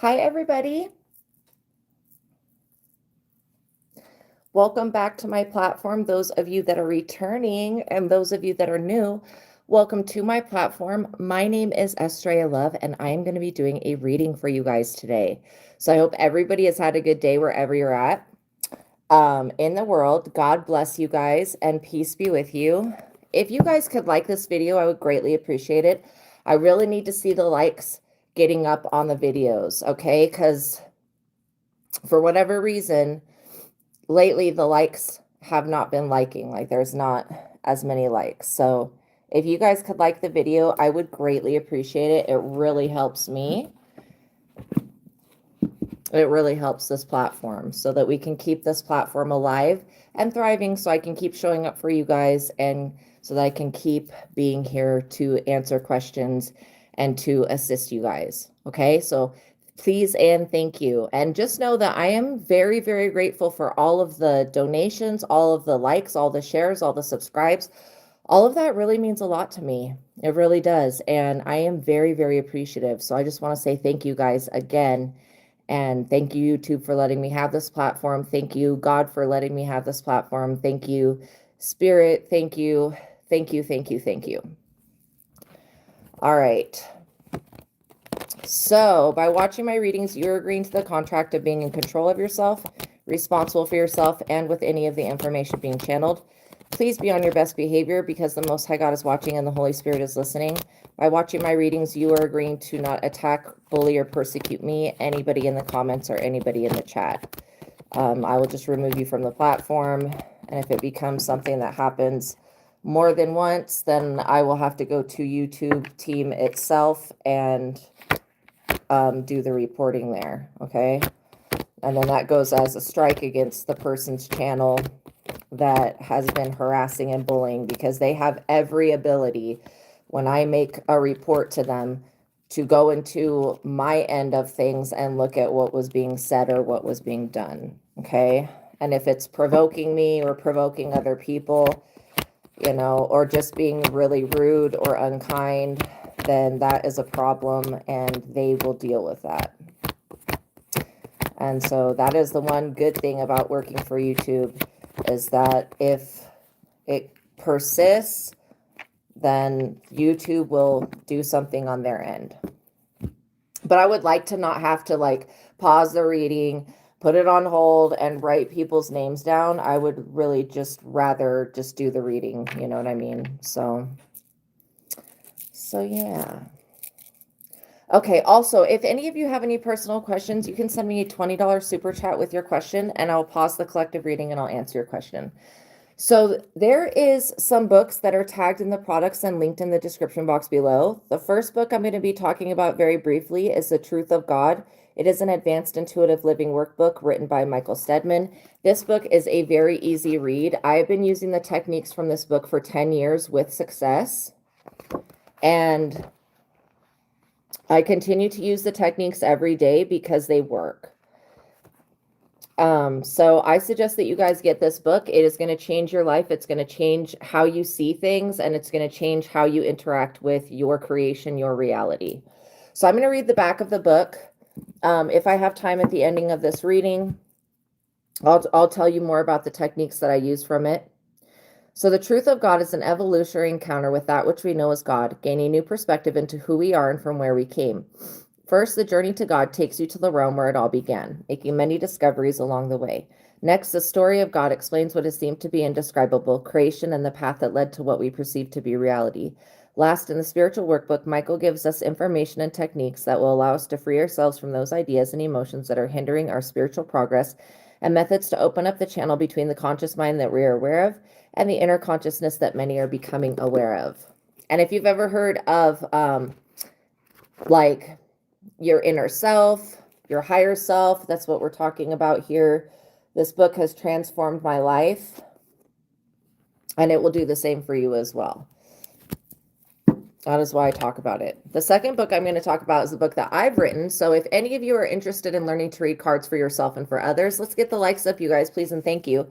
Hi, everybody. Welcome back to my platform. Those of you that are returning and those of you that are new, welcome to my platform. My name is Astraea Love, and I am going to be doing a reading for you guys today. So I hope everybody has had a good day wherever you're at in the world. God bless you guys and peace be with you. If you guys could like this video, I would greatly appreciate it. I really need to see the likes getting up on the videos, okay? Because for whatever reason, lately the likes have not been liking, like there's not as many likes. So if you guys could like the video, I would greatly appreciate it. It really helps me. It really helps this platform so that we can keep this platform alive and thriving, so I can keep showing up for you guys and so that I can keep being here to answer questions and to assist you guys. Okay, so please and thank you. And just know that I am very, very grateful for all of the donations, all of the likes, all the shares, all the subscribes. All of that really means a lot to me. It really does. And I am very, very appreciative. So I just want to say thank you guys again. And thank you, YouTube, for letting me have this platform. Thank you, God, for letting me have this platform. Thank you, Spirit. Thank you. Thank you, thank you, thank you. All right. So by watching my readings, you're agreeing to the contract of being in control of yourself, responsible for yourself, and with any of the information being channeled. Please be on your best behavior because the Most High God is watching and the Holy Spirit is listening. By watching my readings, you are agreeing to not attack, bully, or persecute me, anybody in the comments, or anybody in the chat. I will just remove you from the platform. And if it becomes something that happens more than once, then I will have to go to YouTube team itself and do the reporting there. Okay. And then that goes as a strike against the person's channel that has been harassing and bullying, because they have every ability, when I make a report to them, to go into my end of things and look at what was being said or what was being done. Okay. And if it's provoking me or provoking other people, you know, or just being really rude or unkind, then that is a problem and they will deal with that. And so that is the one good thing about working for YouTube, is that if it persists, then YouTube will do something on their end. But I would like to not have to like pause the reading, put it on hold, and write people's names down. I would really just rather just do the reading, you know what I mean? So yeah. Okay, also, if any of you have any personal questions, you can send me a $20 super chat with your question, and I'll pause the collective reading and I'll answer your question. So there is some books that are tagged in the products and linked in the description box below. The first book I'm going to be talking about very briefly is The Truth of God. It is an advanced intuitive living workbook written by Michael STEADMAN. This book is a very easy read. I have been using the techniques from this book for 10 years with success. And I continue to use the techniques every day because they work. So I suggest that you guys get this book. It is going to change your life. It's going to change how you see things, and it's going to change how you interact with your creation, your reality. So I'm going to read the back of the book. If I have time at the ending of this reading, I'll tell you more about the techniques that I use from it. So the truth of God is an evolutionary encounter with that which we know as God, gaining new perspective into who we are and from where we came. First, the journey to God takes you to the realm where it all began, making many discoveries along the way. Next, the story of God explains what is seemed to be indescribable, creation, and the path that led to what we perceive to be reality. Last, in the spiritual workbook, Michael gives us information and techniques that will allow us to free ourselves from those ideas and emotions that are hindering our spiritual progress, and methods to open up the channel between the conscious mind that we are aware of and the inner consciousness that many are becoming aware of. And if you've ever heard of like your inner self, your higher self, that's what we're talking about here. This book has transformed my life, and it will do the same for you as well. That is why I talk about it. The second book I'm going to talk about is the book that I've written. So if any of you are interested in learning to read cards for yourself and for others, let's get the likes up, you guys, please, and thank you.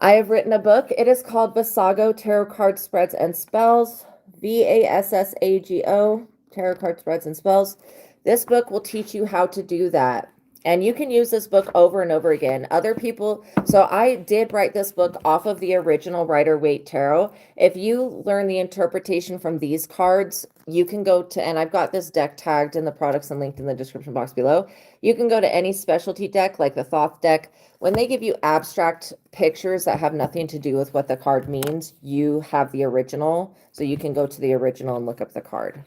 I have written a book. It is called Vassago, Tarot Card Spreads and Spells, Vassago, Tarot Card Spreads and Spells. This book will teach you how to do that. And you can use this book over and over again. Other people, so I did write this book off of the original Rider-Waite Tarot. If you learn the interpretation from these cards, you can go to, and I've got this deck tagged in the products and linked in the description box below. You can go to any specialty deck like the Thoth deck. When they give you abstract pictures that have nothing to do with what the card means, you have the original. So you can go to the original and look up the card.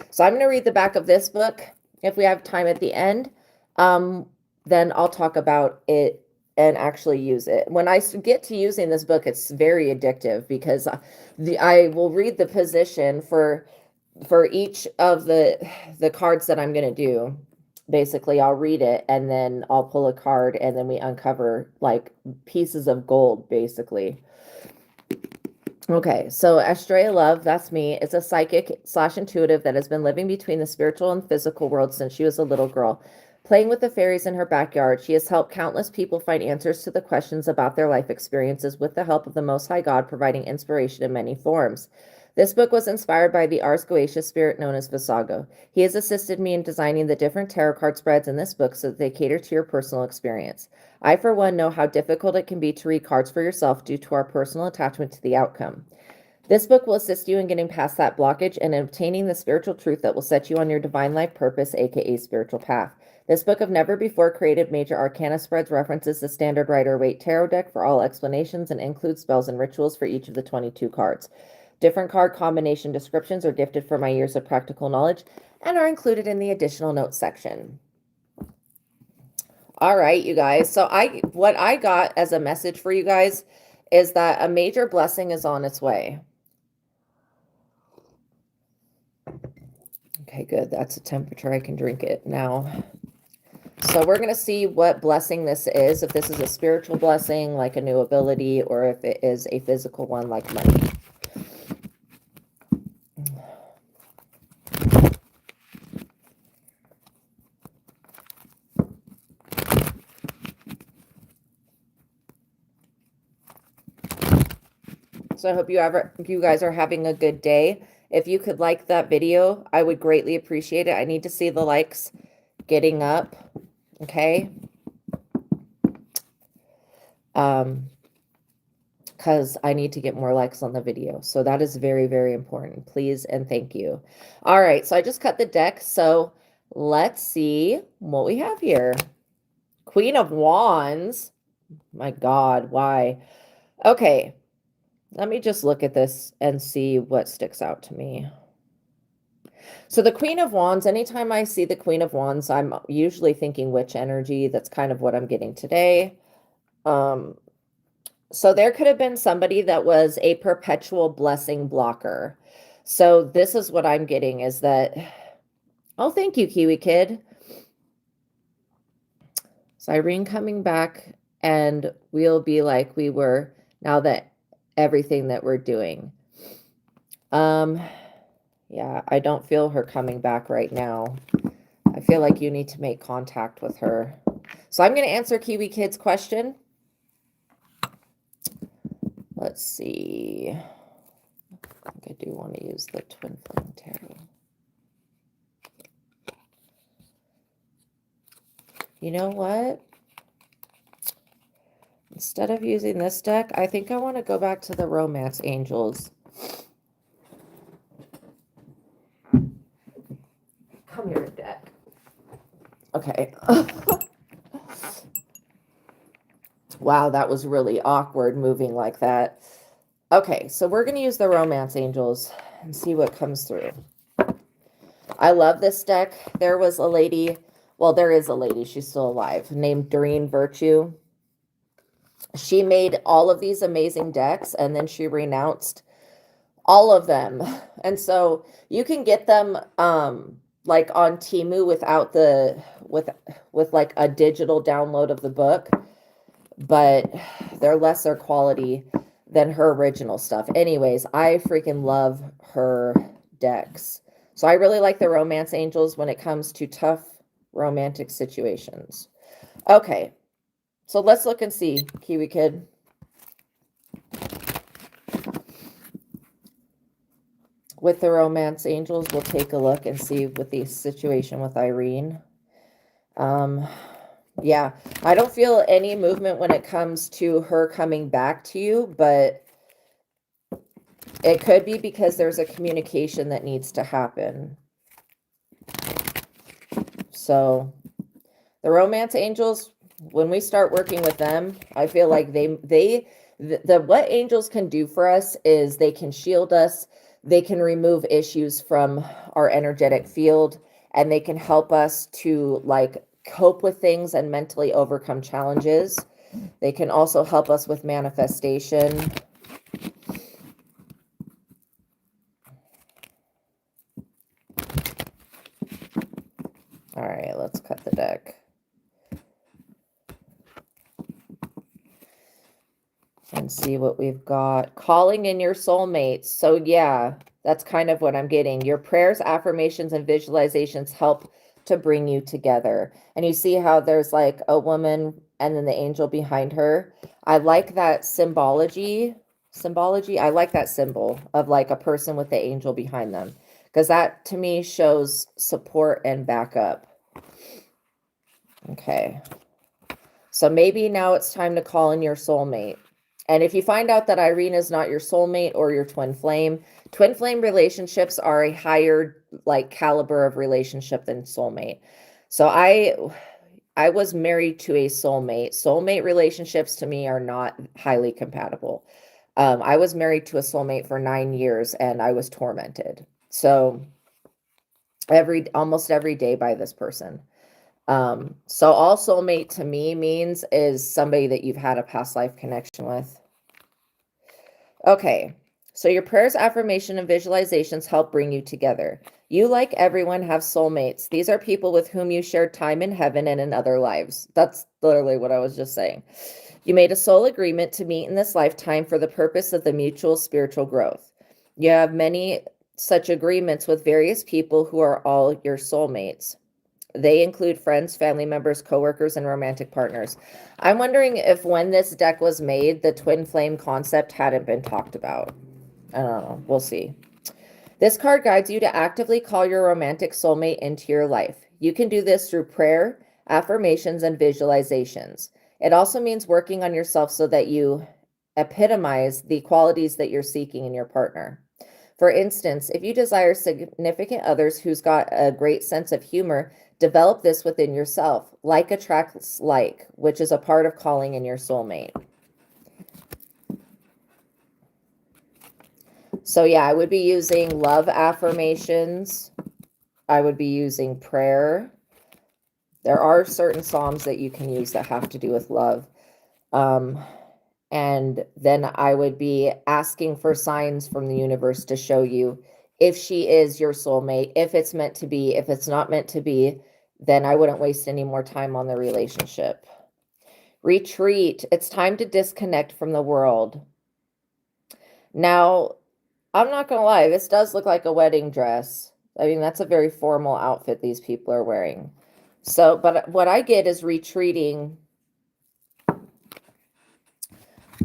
So I'm going to read the back of this book. If we have time at the end, then I'll talk about it and actually use it. When I get to using this book, it's very addictive because I will read the position for each of the cards that I'm going to do. Basically, I'll read it and then I'll pull a card and then we uncover like pieces of gold, basically. Okay, so Astraea Love, that's me. It's a psychic / intuitive that has been living between the spiritual and physical world since she was a little girl. Playing with the fairies in her backyard, she has helped countless people find answers to the questions about their life experiences with the help of the Most High God, providing inspiration in many forms. This book was inspired by the Ars Goetia spirit known as Vassago. He has assisted me in designing the different tarot card spreads in this book so that they cater to your personal experience. I, for one, know how difficult it can be to read cards for yourself due to our personal attachment to the outcome. This book will assist you in getting past that blockage and obtaining the spiritual truth that will set you on your divine life purpose, aka spiritual path. This book of never before created major arcana spreads references the standard Rider-Waite Tarot deck for all explanations and includes spells and rituals for each of the 22 cards. Different card combination descriptions are gifted from my years of practical knowledge and are included in the additional notes section. All right, you guys. So what I got as a message for you guys is that a major blessing is on its way. Okay, good. That's a temperature. I can drink it now. So we're going to see what blessing this is, if this is a spiritual blessing, like a new ability, or if it is a physical one, like money. So I hope you guys are having a good day. If you could like that video, I would greatly appreciate it. I need to see the likes getting up. Okay. Because I need to get more likes on the video. So that is very, very important. Please and thank you. All right. So I just cut the deck. So let's see what we have here. Queen of Wands. My God, why? Okay. Let me just look at this and see what sticks out to me. So the Queen of Wands, anytime I see the Queen of Wands, I'm usually thinking witch energy. That's kind of what I'm getting today. So there could have been somebody that was a perpetual blessing blocker. So this is what I'm getting is that, oh, thank you, Kiwi Kid. So Irene coming back and we'll be like we were now that everything that we're doing. Yeah, I don't feel her coming back right now. I feel like you need to make contact with her. So I'm going to answer Kiwi Kid's question. Let's see. I think I do want to use the Twin Flame Tarot. You know what? Instead of using this deck, I think I want to go back to the Romance Angels. Come here, deck. Okay. Wow, that was really awkward moving like that. Okay, so we're going to use the Romance Angels and see what comes through. I love this deck. There was a lady, well, there is a lady, she's still alive, named Doreen Virtue. She made all of these amazing decks and then she renounced all of them. And so you can get them like on Temu without the with like a digital download of the book, but they're lesser quality than her original stuff. Anyways, I freaking love her decks. So I really like the Romance Angels when it comes to tough romantic situations. Okay. So let's look and see, Kiwi Kid. with the romance angels, we'll take a look and see with the situation with Irene. Yeah, I don't feel any movement when it comes to her coming back to you, but it could be because there's a communication that needs to happen. So the romance angels, when we start working with them, I feel like what angels can do for us is they can shield us, they can remove issues from our energetic field, and they can help us to like cope with things and mentally overcome challenges. They can also help us with manifestation. All right, let's cut the deck. And see what we've got. Calling in your soulmates. So yeah, that's kind of what I'm getting. Your prayers, affirmations, and visualizations help to bring you together. And you see how there's like a woman and then the angel behind her. I like that symbology. I like that symbol of like a person with the angel behind them, because that to me shows support and backup. Okay. So maybe now it's time to call in your soulmate. And if you find out that Irene is not your soulmate or your twin flame relationships are a higher like caliber of relationship than soulmate. So I was married to a soulmate. Soulmate relationships to me are not highly compatible. I was married to a soulmate for 9 years and I was tormented. So almost every day by this person. So all soulmate to me means is somebody that you've had a past life connection with. Okay, so your prayers, affirmation, and visualizations help bring you together. You, like everyone, have soulmates. These are people with whom you shared time in heaven and in other lives. That's literally what I was just saying. You made a soul agreement to meet in this lifetime for the purpose of the mutual spiritual growth. You have many such agreements with various people who are all your soulmates. They include friends, family members, coworkers, and romantic partners. I'm wondering if when this deck was made, the twin flame concept hadn't been talked about. I don't know. We'll see. This card guides you to actively call your romantic soulmate into your life. You can do this through prayer, affirmations, and visualizations. It also means working on yourself so that you epitomize the qualities that you're seeking in your partner. For instance, if you desire significant others who's got a great sense of humor, develop this within yourself. Like attracts like, which is a part of calling in your soulmate. So yeah, I would be using love affirmations. I would be using prayer. There are certain Psalms that you can use that have to do with love. And then I would be asking for signs from the universe to show you if she is your soulmate, if it's meant to be. If it's not meant to be, then I wouldn't waste any more time on the relationship. Retreat. It's time to disconnect from the world. Now, I'm not going to lie, this does look like a wedding dress. I mean, that's a very formal outfit these people are wearing. So, but what I get is retreating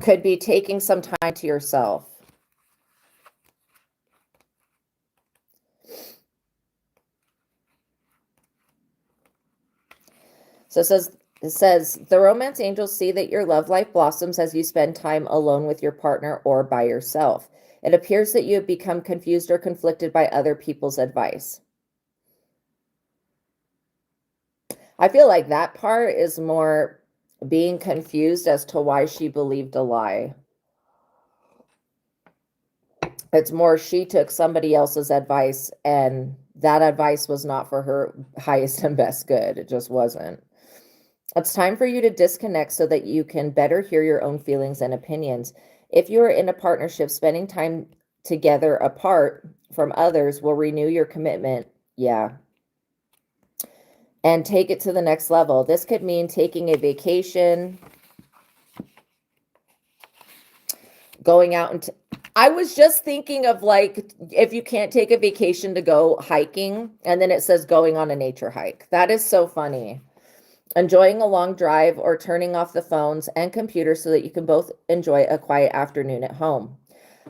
could be taking some time to yourself. So it says, the romance angels see that your love life blossoms as you spend time alone with your partner or by yourself. It appears that you have become confused or conflicted by other people's advice. I feel like that part is more being confused as to why she believed a lie. It's more she took somebody else's advice and that advice was not for her highest and best good. It just wasn't. It's time for you to disconnect so that you can better hear your own feelings and opinions. If you are in a partnership, spending time together apart from others will renew your commitment. Yeah. And take it to the next level. This could mean taking a vacation, going out and I was just thinking of like, if you can't take a vacation to go hiking, and then it says going on a nature hike. That is so funny. Enjoying a long drive or turning off the phones and computers so that you can both enjoy a quiet afternoon at home.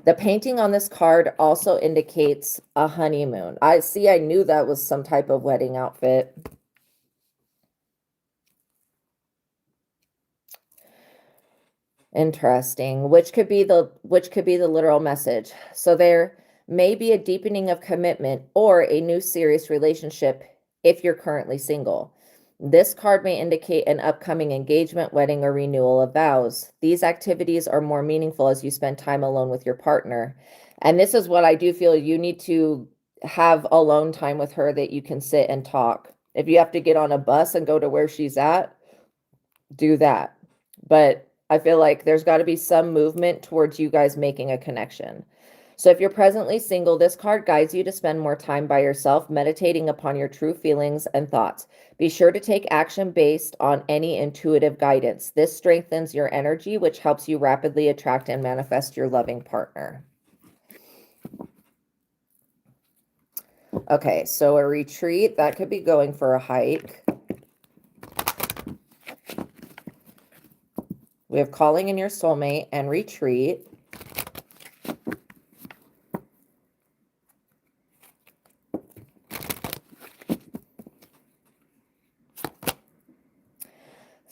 The painting on this card also indicates a honeymoon. I knew that was some type of wedding outfit. Interesting. Which could be the literal message. So there may be a deepening of commitment or a new serious relationship if you're currently single. This card may indicate an upcoming engagement, wedding, or renewal of vows. These activities are more meaningful as you spend time alone with your partner. And this is what I do feel you need to have alone time with her that you can sit and talk. If you have to get on a bus and go to where she's at, do that. But I feel like there's got to be some movement towards you guys making a connection. So if you're presently single, this card guides you to spend more time by yourself, meditating upon your true feelings and thoughts. Be sure to take action based on any intuitive guidance. This strengthens your energy, which helps you rapidly attract and manifest your loving partner. Okay, so a retreat, that could be going for a hike. We have calling in your soulmate and retreat.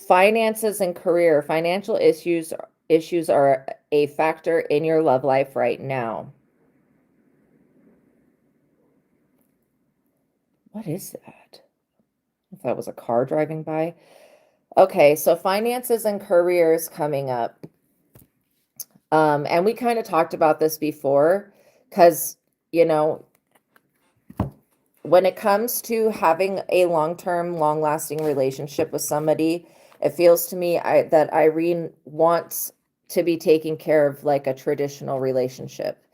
Finances and career. Financial issues are a factor in your love life right now. What is that? If that was a car driving by. Okay, so finances and careers coming up. And we kind of talked about this before, because, you know, when it comes to having a long-term, long-lasting relationship with somebody, it feels to me that Irene wants to be taken care of like a traditional relationship.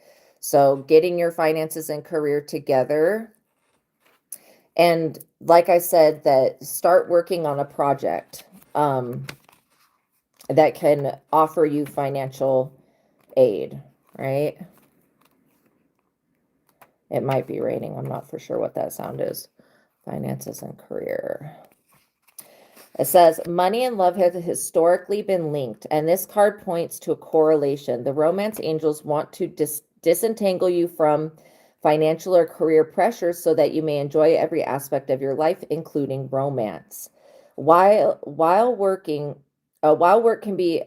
So getting your finances and career together. And like I said, that start working on a project that can offer you financial aid, right? It might be raining. I'm not for sure what that sound is. Finances and career. It says, money and love have historically been linked, and this card points to a correlation. The romance angels want to disentangle you from financial or career pressures so that you may enjoy every aspect of your life, including romance. While work can be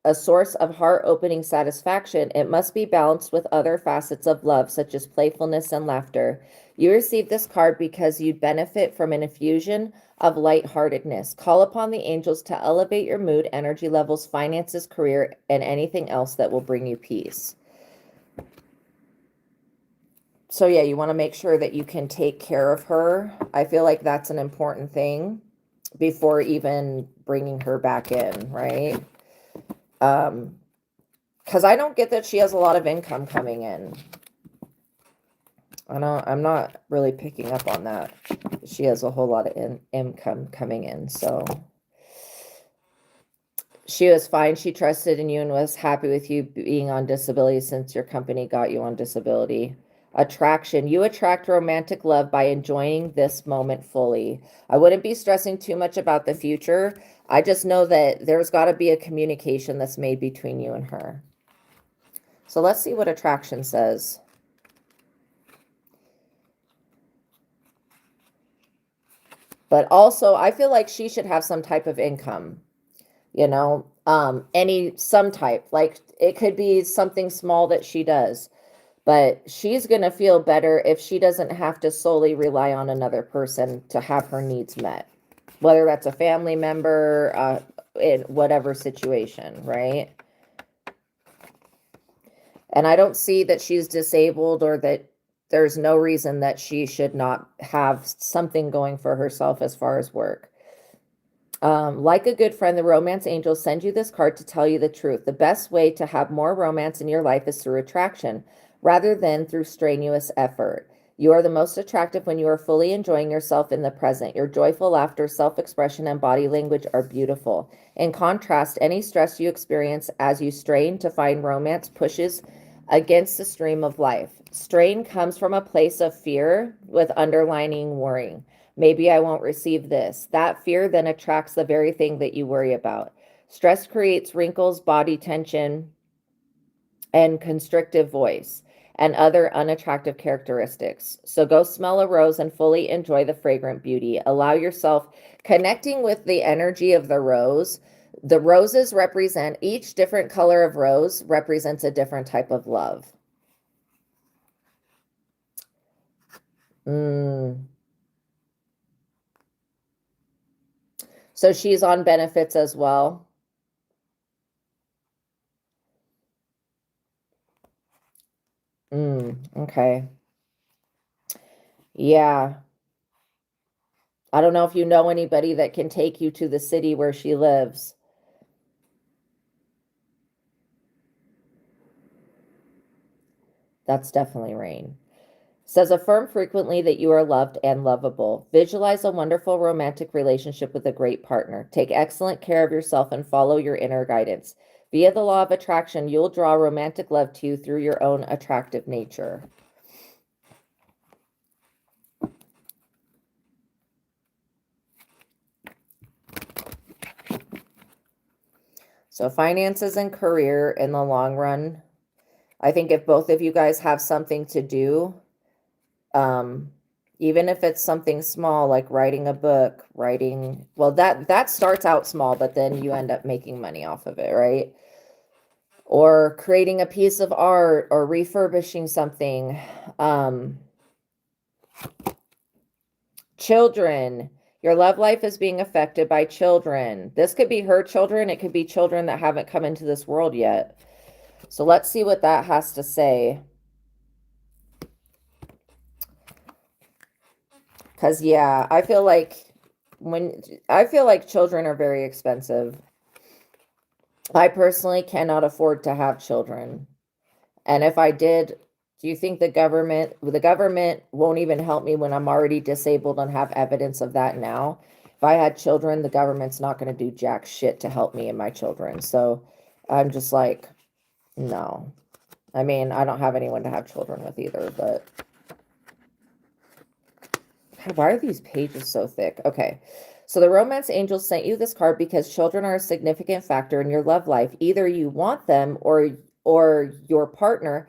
a source of heart-opening satisfaction, it must be balanced with other facets of love, such as playfulness and laughter. You receive this card because you'd benefit from an infusion of lightheartedness. Call upon the angels to elevate your mood, energy levels, finances, career, and anything else that will bring you peace. So yeah, you want to make sure that you can take care of her. I feel like that's an important thing before even bringing her back in, right? Because I don't get that she has a lot of income coming in. I'm not really picking up on that. She has a whole lot of income coming in, so she was fine. She trusted in you and was happy with you being on disability since your company got you on disability. Attraction. You attract romantic love by enjoying this moment fully. I wouldn't be stressing too much about the future. I just know that there's got to be a communication that's made between you and her. So let's see what attraction says. But also, I feel like she should have some type of income, you know, some type, like it could be something small that she does. But she's going to feel better if she doesn't have to solely rely on another person to have her needs met, whether that's a family member, in whatever situation, right? And I don't see that she's disabled or that there's no reason that she should not have something going for herself as far as work. Like a good friend, the romance angels send you this card to tell you the truth. The best way to have more romance in your life is through attraction, rather than through strenuous effort. You are the most attractive when you are fully enjoying yourself in the present. Your joyful laughter, self-expression, and body language are beautiful. In contrast, any stress you experience as you strain to find romance pushes against the stream of life. Strain comes from a place of fear with underlying worrying. Maybe I won't receive this. That fear then attracts the very thing that you worry about. Stress creates wrinkles, body tension, and constrictive voice and other unattractive characteristics. So go smell a rose and fully enjoy the fragrant beauty. Allow yourself connecting with the energy of the rose. The roses represent, each different color of rose represents a different type of love. So she's on benefits as well. Okay. Yeah. I don't know if you know anybody that can take you to the city where she lives. That's definitely rain. Says affirm frequently that you are loved and lovable. Visualize a wonderful romantic relationship with a great partner. Take excellent care of yourself and follow your inner guidance. Via the law of attraction, you'll draw romantic love to you through your own attractive nature. So finances and career in the long run. I think if both of you guys have something to do, even if it's something small like writing a book, well, that starts out small, but then you end up making money off of it, right? Or creating a piece of art or refurbishing something. Children, your love life is being affected by children. This could be her children. It could be children that haven't come into this world yet. So let's see what that has to say. Because, yeah, I feel like children are very expensive. I personally cannot afford to have children. And if I did, do you think the government won't even help me when I'm already disabled and have evidence of that now? If I had children, the government's not going to do jack shit to help me and my children. So I'm just like, no. I mean, I don't have anyone to have children with either, but why are these pages so thick? Okay. So the romance angels sent you this card because children are a significant factor in your love life. Either you want them or your partner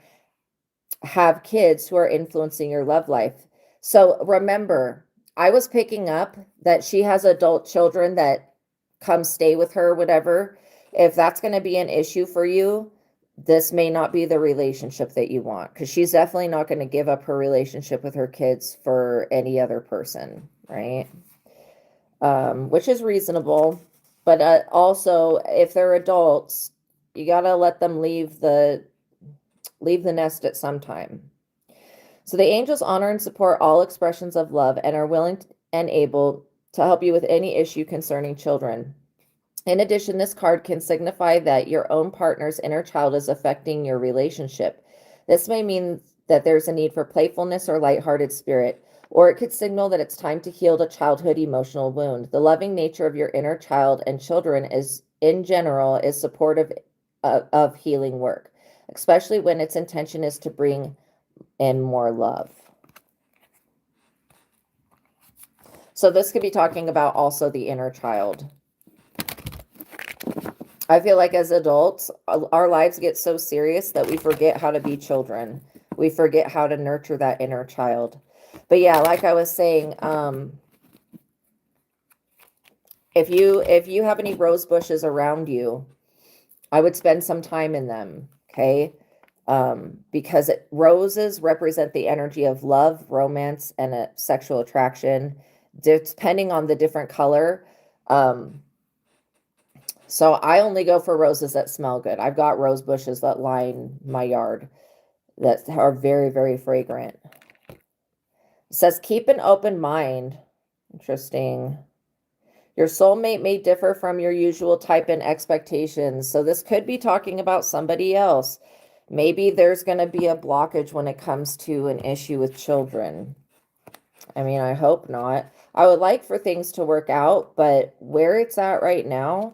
have kids who are influencing your love life. So remember, I was picking up that she has adult children that come stay with her, whatever. If that's going to be an issue for you, this may not be the relationship that you want, because she's definitely not going to give up her relationship with her kids for any other person, right? Which is reasonable. But also, if they're adults, you got to let them leave the nest at some time. So the angels honor and support all expressions of love and are willing and able to help you with any issue concerning children. In addition, this card can signify that your own partner's inner child is affecting your relationship. This may mean that there's a need for playfulness or lighthearted spirit, or it could signal that it's time to heal a childhood emotional wound. The loving nature of your inner child and children is, in general, is supportive of healing work, especially when its intention is to bring in more love. So this could be talking about also the inner child. I feel like as adults, our lives get so serious that we forget how to be children. We forget how to nurture that inner child. But yeah, like I was saying, if you have any rose bushes around you, I would spend some time in them, okay? Because roses represent the energy of love, romance, and a sexual attraction, depending on the different color. So I only go for roses that smell good. I've got rose bushes that line my yard that are very, very fragrant. It says, keep an open mind. Interesting. Your soulmate may differ from your usual type and expectations. So this could be talking about somebody else. Maybe there's going to be a blockage when it comes to an issue with children. I mean, I hope not. I would like for things to work out, but where it's at right now,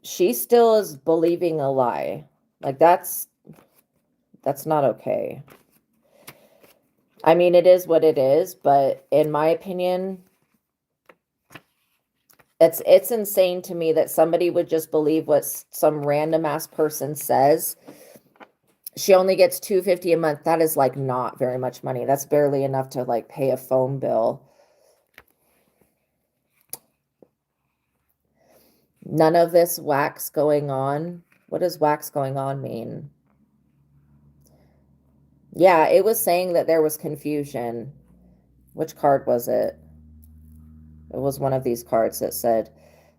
she still is believing a lie. Like that's not okay. I mean, it is what it is, but in my opinion, it's insane to me that somebody would just believe what some random ass person says She only gets $250 a month. That is like not very much money. That's barely enough to like pay a phone bill. None of this wax going on. What does wax going on mean? Yeah, it was saying that there was confusion. Which card was it? It was one of these cards that said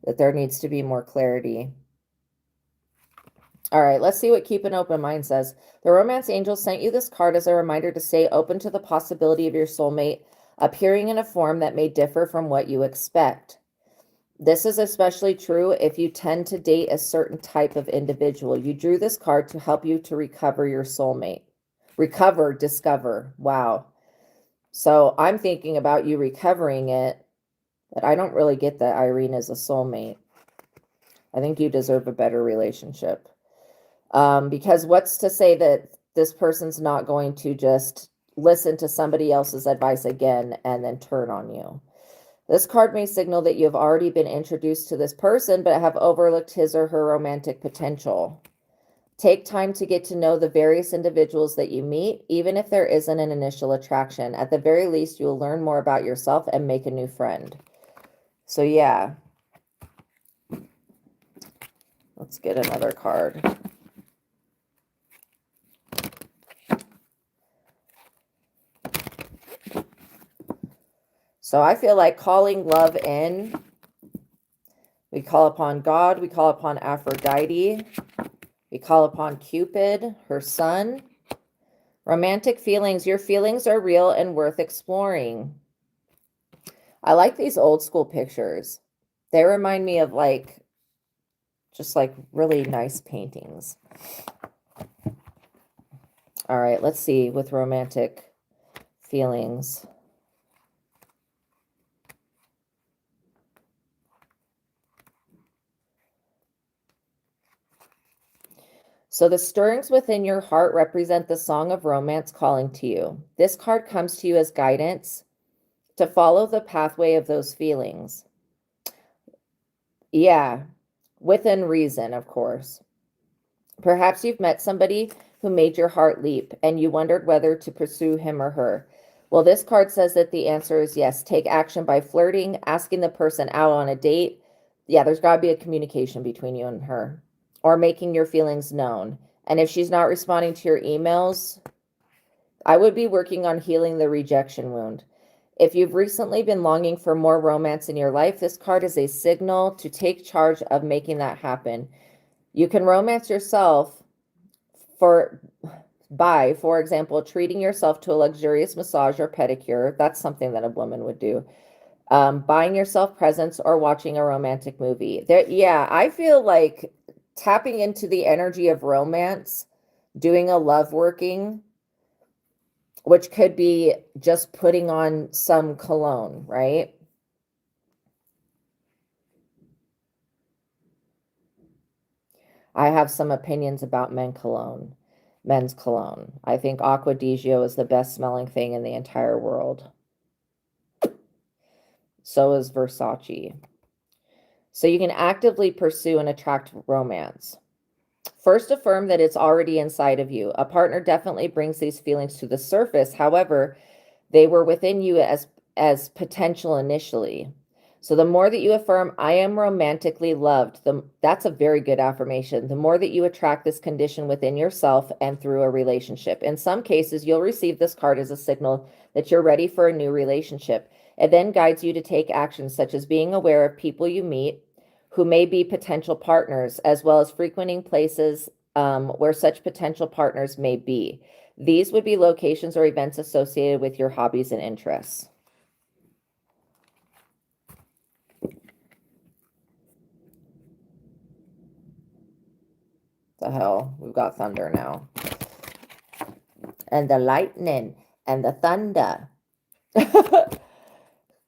that there needs to be more clarity. All right, let's see what Keep an Open Mind says. The romance angel sent you this card as a reminder to stay open to the possibility of your soulmate appearing in a form that may differ from what you expect. This is especially true if you tend to date a certain type of individual. You drew this card to help you to recover your soulmate. Recover, discover. Wow. So I'm thinking about you recovering it, but I don't really get that Irene is a soulmate. I think you deserve a better relationship. Because what's to say that this person's not going to just listen to somebody else's advice again and then turn on you? This card may signal that you have already been introduced to this person, but have overlooked his or her romantic potential. Take time to get to know the various individuals that you meet, even if there isn't an initial attraction. At the very least, you will learn more about yourself and make a new friend. So yeah. Let's get another card. So I feel like calling love in. We call upon God. We call upon Aphrodite. We call upon Cupid, her son. Romantic feelings. Your feelings are real and worth exploring. I like these old school pictures. They remind me of like, just like really nice paintings. All right, let's see with romantic feelings. So the stirrings within your heart represent the song of romance calling to you. This card comes to you as guidance to follow the pathway of those feelings. Yeah, within reason, of course. Perhaps you've met somebody who made your heart leap and you wondered whether to pursue him or her. Well, this card says that the answer is yes. Take action by flirting, asking the person out on a date. Yeah, there's got to be a communication between you and her, or making your feelings known. And if she's not responding to your emails, I would be working on healing the rejection wound. If you've recently been longing for more romance in your life, this card is a signal to take charge of making that happen. You can romance yourself by, for example, treating yourself to a luxurious massage or pedicure. That's something that a woman would do. Buying yourself presents or watching a romantic movie. Yeah, I feel like tapping into the energy of romance, doing a love working, which could be just putting on some cologne, right? I have some opinions about men's cologne. I think Aqua di Gio is the best smelling thing in the entire world. So is Versace. So you can actively pursue and attract romance. First, affirm that it's already inside of you. A partner definitely brings these feelings to the surface. However, they were within you as potential initially. So the more that you affirm, I am romantically loved, that's a very good affirmation. The more that you attract this condition within yourself and through a relationship. In some cases, you'll receive this card as a signal that you're ready for a new relationship. It then guides you to take actions such as being aware of people you meet who may be potential partners, as well as frequenting places where such potential partners may be. These would be locations or events associated with your hobbies and interests. The hell, we've got thunder now. And the lightning and the thunder.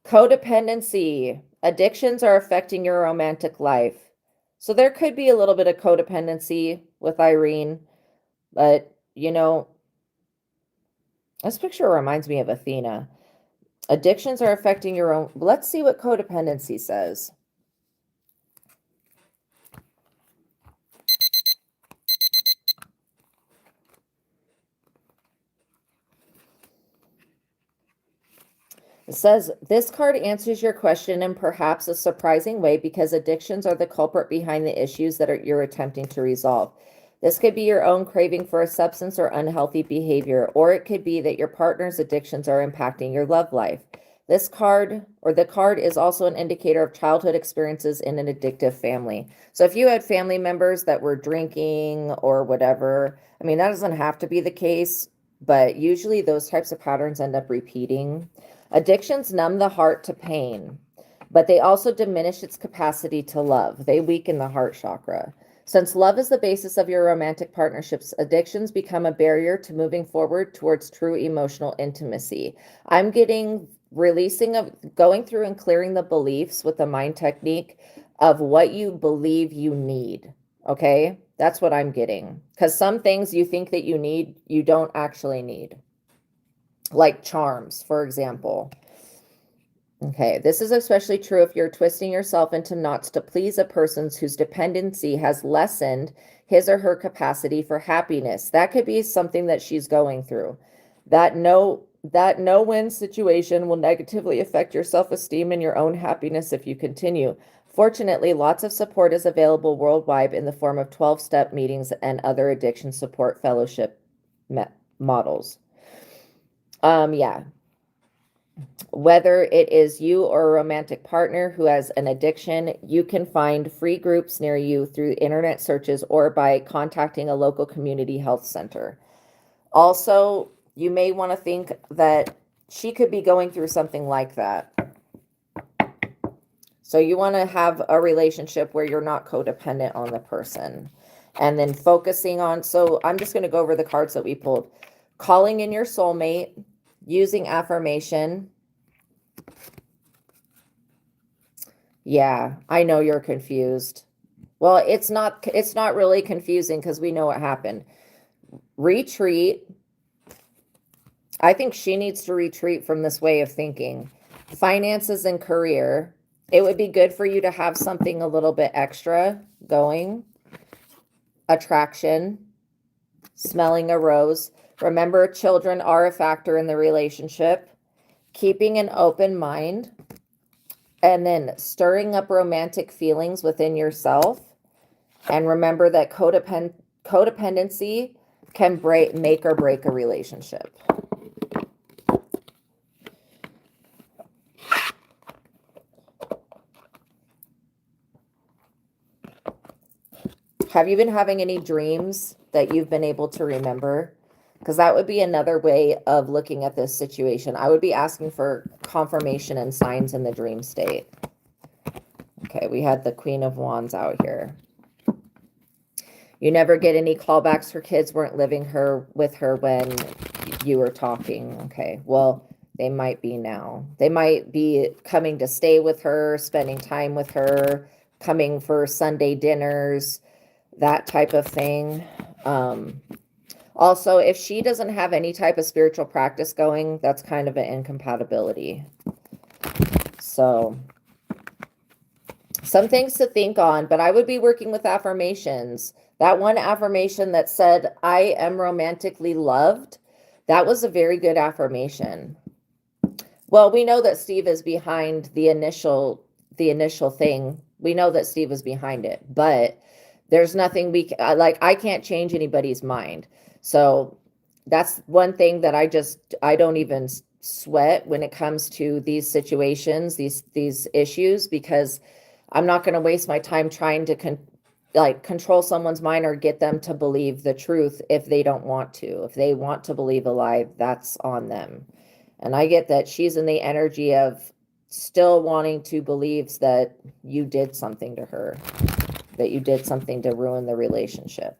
Codependency. Addictions are affecting your romantic life. So there could be a little bit of codependency with Irene, but you know, this picture reminds me of Athena. Addictions are affecting your own. Let's see what codependency says. It says, this card answers your question in perhaps a surprising way because addictions are the culprit behind the issues that you're attempting to resolve. This could be your own craving for a substance or unhealthy behavior, or it could be that your partner's addictions are impacting your love life. This card, or the card, is also an indicator of childhood experiences in an addictive family. So if you had family members that were drinking or whatever, I mean, that doesn't have to be the case, but usually those types of patterns end up repeating. Addictions numb the heart to pain, but they also diminish its capacity to love. They weaken the heart chakra. Since love is the basis of your romantic partnerships, addictions become a barrier to moving forward towards true emotional intimacy. I'm getting going through and clearing the beliefs with the mind technique of what you believe you need. Okay, that's what I'm getting. Because some things you think that you need, you don't actually need. Like charms, for example. Okay, this is especially true if you're twisting yourself into knots to please a person whose dependency has lessened his or her capacity for happiness. That could be something that she's going through. That no-win situation will negatively affect your self-esteem and your own happiness if you continue. Fortunately, lots of support is available worldwide in the form of 12-step meetings and other addiction support fellowship models. Yeah. Whether it is you or a romantic partner who has an addiction, you can find free groups near you through internet searches or by contacting a local community health center. Also, you may want to think that she could be going through something like that. So you want to have a relationship where you're not codependent on the person. And then focusing on, so I'm just going to go over the cards that we pulled. Calling in your soulmate, using affirmation. Yeah, I know you're confused. Well, it's not really confusing because we know what happened. Retreat. I think she needs to retreat from this way of thinking. Finances and career. It would be good for you to have something a little bit extra going. Attraction. Smelling a rose. Remember, children are a factor in the relationship. Keeping an open mind. And then stirring up romantic feelings within yourself. And remember that codependency can make or break a relationship. Have you been having any dreams that you've been able to remember? Because that would be another way of looking at this situation. I would be asking for confirmation and signs in the dream state. Okay, we had the Queen of Wands out here. You never get any callbacks. Her kids weren't living with her when you were talking. Okay, well, they might be now. They might be coming to stay with her, spending time with her, coming for Sunday dinners, that type of thing. Also, if she doesn't have any type of spiritual practice going, that's kind of an incompatibility. So, some things to think on, but I would be working with affirmations. That one affirmation that said, I am romantically loved, that was a very good affirmation. Well, we know that Steve is behind the initial thing. We know that Steve is behind it, but there's nothing I can't change anybody's mind. So that's one thing that I don't even sweat when it comes to these situations, these issues, because I'm not going to waste my time trying to control someone's mind or get them to believe the truth if they don't want to. If they want to believe a lie, that's on them. And I get that she's in the energy of still wanting to believe that you did something to her, that you did something to ruin the relationship.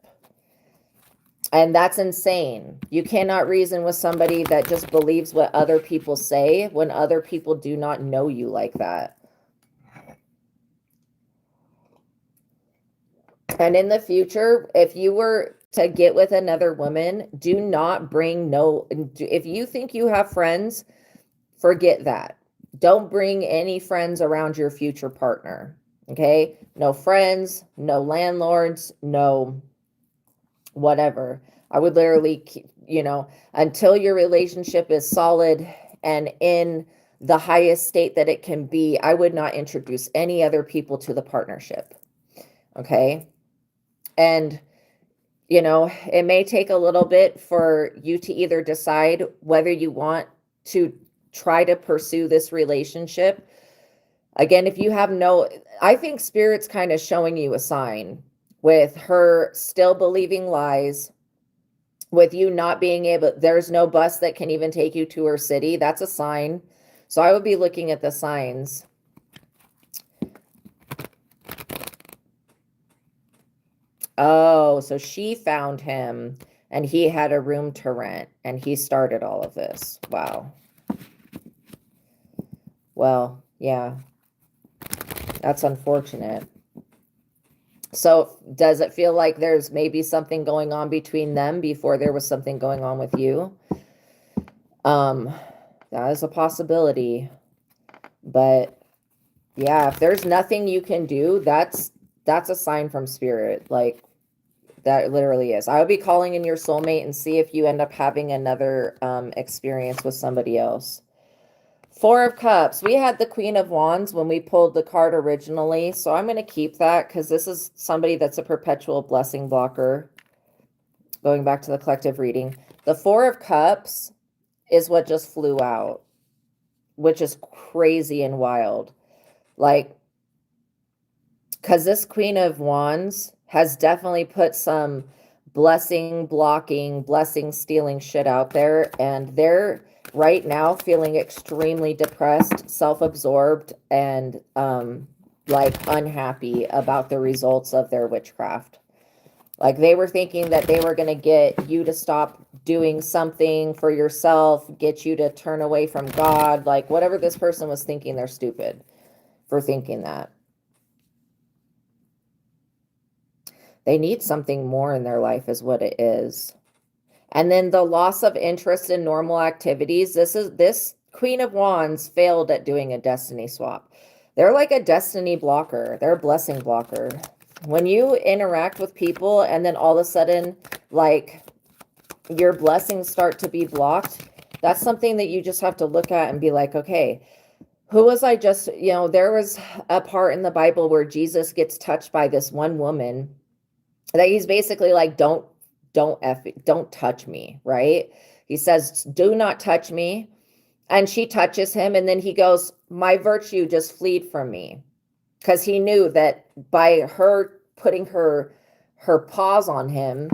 And that's insane. You cannot reason with somebody that just believes what other people say when other people do not know you like that. And in the future, if you were to get with another woman, do not if you think you have friends, forget that. Don't bring any friends around your future partner. Okay? No friends, no landlords, no whatever. I would literally, until your relationship is solid and in the highest state that it can be, I would not introduce any other people to the partnership. Okay. And, it may take a little bit for you to either decide whether you want to try to pursue this relationship. Again, if you have I think Spirit's kind of showing you a sign with her still believing lies, with you not being able, there's no bus that can even take you to her city. That's a sign. So I would be looking at the signs. Oh, so she found him and he had a room to rent and he started all of this. Wow. Well, yeah, that's unfortunate. So does it feel like there's maybe something going on between them before there was something going on with you? That is a possibility. But yeah, if there's nothing you can do, that's a sign from Spirit. Like, that literally is. I would be calling in your soulmate and see if you end up having another experience with somebody else. Four of Cups. We had the Queen of Wands when we pulled the card originally. So I'm going to keep that because this is somebody that's a perpetual blessing blocker. Going back to the collective reading. The Four of Cups is what just flew out, which is crazy and wild. Like, because this Queen of Wands has definitely put some blessing blocking, blessing stealing shit out there. And they're right now feeling extremely depressed, self-absorbed, and like unhappy about the results of their witchcraft. Like, they were thinking that they were going to get you to stop doing something for yourself, get you to turn away from God. Like, whatever this person was thinking, they're stupid for thinking that. They need something more in their life is what it is. And then the loss of interest in normal activities. This Queen of Wands failed at doing a destiny swap. They're like a destiny blocker. They're a blessing blocker. When you interact with people and then all of a sudden, like, your blessings start to be blocked, that's something that you just have to look at and be like, okay, who was I just, there was a part in the Bible where Jesus gets touched by this one woman that he's basically like, don't touch me, right? He says, do not touch me. And she touches him. And then he goes, my virtue just fled from me. Because he knew that by her putting her paws on him,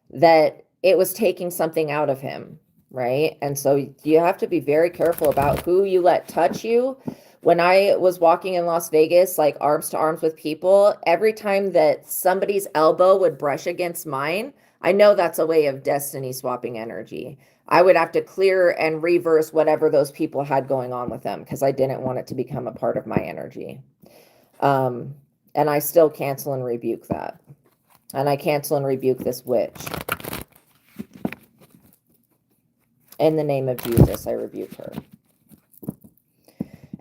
that it was taking something out of him, right? And so you have to be very careful about who you let touch you. When I was walking in Las Vegas, like arms to arms with people, every time that somebody's elbow would brush against mine, I know that's a way of destiny swapping energy. I would have to clear and reverse whatever those people had going on with them because I didn't want it to become a part of my energy. And I still cancel and rebuke that. And I cancel and rebuke this witch. In the name of Jesus, I rebuke her.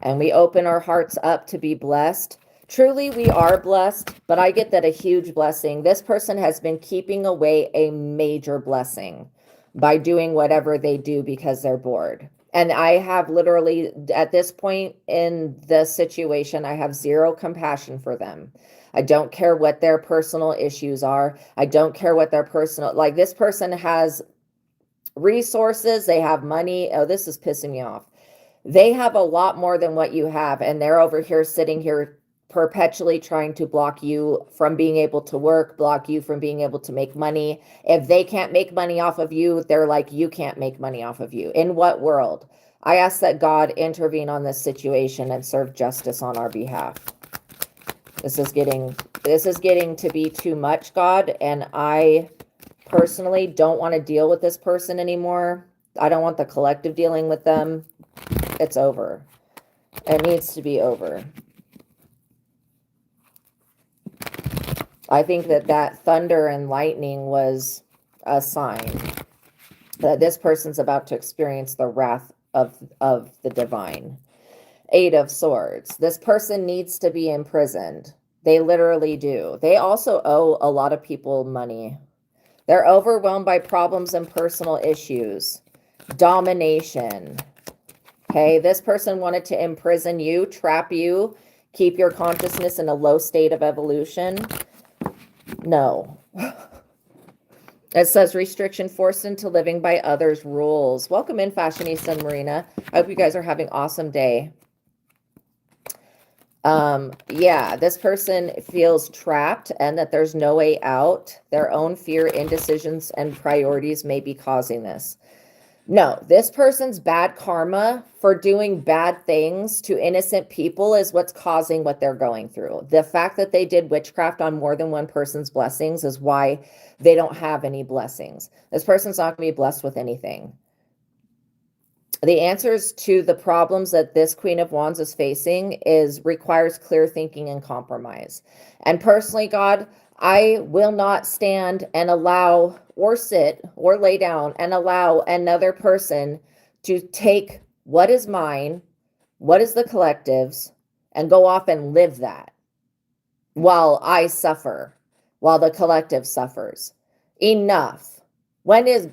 And we open our hearts up to be blessed. Truly, we are blessed, but I get that a huge blessing. This person has been keeping away a major blessing by doing whatever they do because they're bored. And I have literally, at this point in the situation, I have zero compassion for them. I don't care what their personal issues are. I don't care what their personal, like, this person has resources, they have money. Oh, this is pissing me off. They have a lot more than what you have, and they're over here sitting here perpetually trying to block you from being able to work, block you from being able to make money. If they can't make money off of you, they're like, you can't make money off of you. In what world? I ask that God intervene on this situation and serve justice on our behalf. This is getting to be too much, God, and I personally don't want to deal with this person anymore. I don't want the collective dealing with them. It's over. It needs to be over. I think that thunder and lightning was a sign that this person's about to experience the wrath of the divine. Eight of Swords. This person needs to be imprisoned. They literally do. They also owe a lot of people money. They're overwhelmed by problems and personal issues. Domination. Okay, this person wanted to imprison you, trap you, keep your consciousness in a low state of evolution. No. It says restriction forced into living by others' rules. Welcome in, Fashionista and Marina. I hope you guys are having an awesome day. Yeah, this person feels trapped and that there's no way out. Their own fear, indecisions, and priorities may be causing this. No, this person's bad karma for doing bad things to innocent people is what's causing what they're going through. The fact that they did witchcraft on more than one person's blessings is why they don't have any blessings. This person's not going to be blessed with anything. The answers to the problems that this Queen of Wands is facing requires clear thinking and compromise. And personally, God, I will not stand and allow or sit or lay down and allow another person to take what is mine, what is the collective's, and go off and live that while I suffer, while the collective suffers. Enough. When is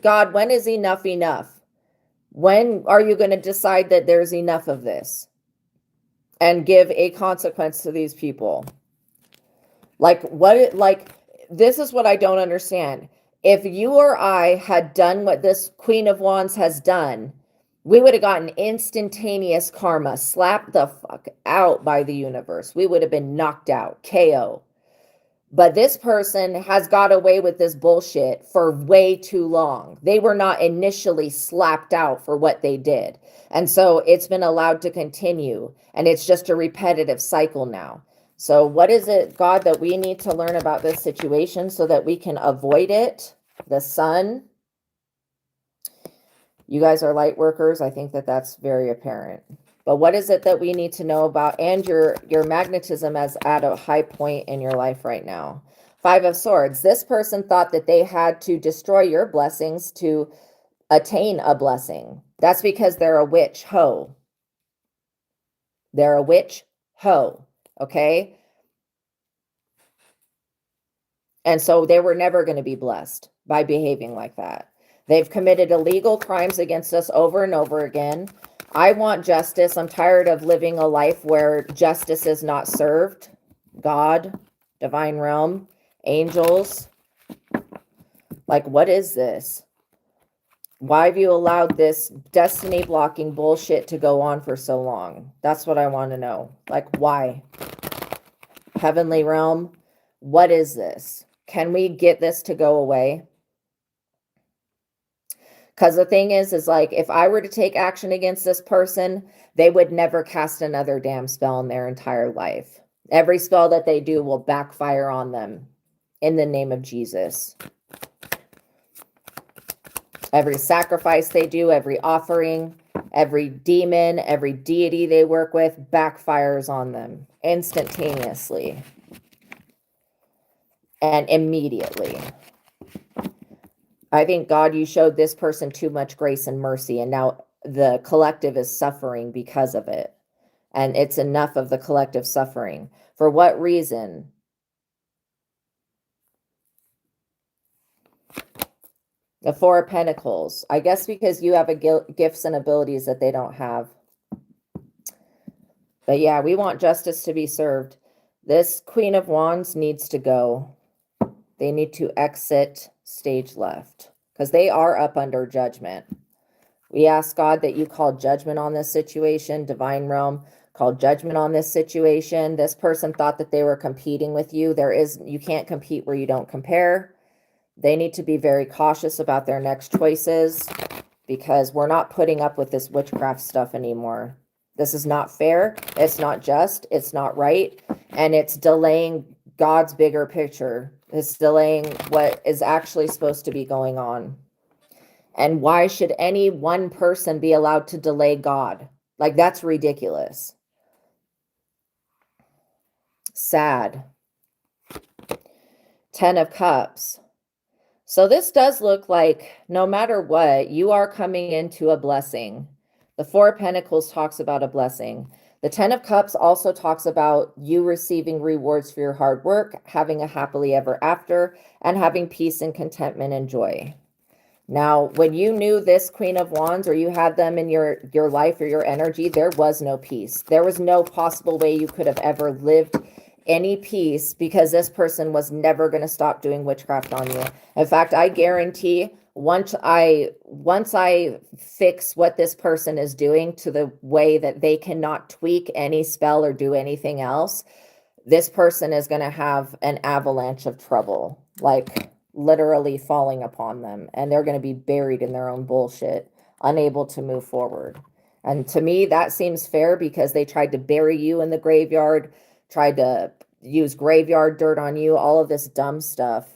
enough enough? When are you going to decide that there's enough of this and give a consequence to these people? This is what I don't understand. If you or I had done what this Queen of Wands has done, we would have gotten instantaneous karma, slapped the fuck out by the universe. We would have been knocked out, KO. But this person has got away with this bullshit for way too long. They were not initially slapped out for what they did. And so it's been allowed to continue. And it's just a repetitive cycle now. So what is it, God, that we need to learn about this situation so that we can avoid it? The sun. You guys are light workers. I think that that's very apparent. But what is it that we need to know about? And your magnetism is at a high point in your life right now. 5 of Swords. This person thought that they had to destroy your blessings to attain a blessing. That's because they're a witch hoe. They're a witch hoe. Okay? And so they were never going to be blessed by behaving like that. They've committed illegal crimes against us over and over again. I want justice. I'm tired of living a life where justice is not served. God, divine realm, angels. Like, what is this? Why have you allowed this destiny blocking bullshit to go on for so long? That's what I want to know. Like, why? Heavenly realm, what is this? Can we get this to go away? Because the thing is like, if I were to take action against this person, they would never cast another damn spell in their entire life. Every spell that they do will backfire on them in the name of Jesus. Every sacrifice they do, every offering, every demon, every deity they work with backfires on them instantaneously and immediately. I think, God, you showed this person too much grace and mercy, and now the collective is suffering because of it. And it's enough of the collective suffering. For what reason? The 4 of Pentacles. I guess because you have gifts and abilities that they don't have. But yeah, we want justice to be served. This Queen of Wands needs to go. They need to exit stage left because they are up under judgment. We ask, God, that you call judgment on this situation. Divine realm, call judgment on this situation. This person thought that they were competing with you. You can't compete where you don't compare. They need to be very cautious about their next choices because we're not putting up with this witchcraft stuff anymore. This is not fair. It's not just. It's not right. And it's delaying God's bigger picture. It's delaying what is actually supposed to be going on. And why should any one person be allowed to delay God? Like, that's ridiculous. Sad. 10 of Cups. So this does look like no matter what, you are coming into a blessing. The 4 of Pentacles talks about a blessing. The 10 of Cups also talks about you receiving rewards for your hard work, having a happily ever after, and having peace and contentment and joy. Now, when you knew this Queen of Wands, or you had them in your life or your energy, there was no peace. There was no possible way you could have ever lived any peace, because this person was never going to stop doing witchcraft on you. In fact, I guarantee once I fix what this person is doing to the way that they cannot tweak any spell or do anything else, this person is going to have an avalanche of trouble, like literally falling upon them, and they're going to be buried in their own bullshit, unable to move forward. And to me, that seems fair, because they tried to bury you in the graveyard, tried to use graveyard dirt on you, all of this dumb stuff.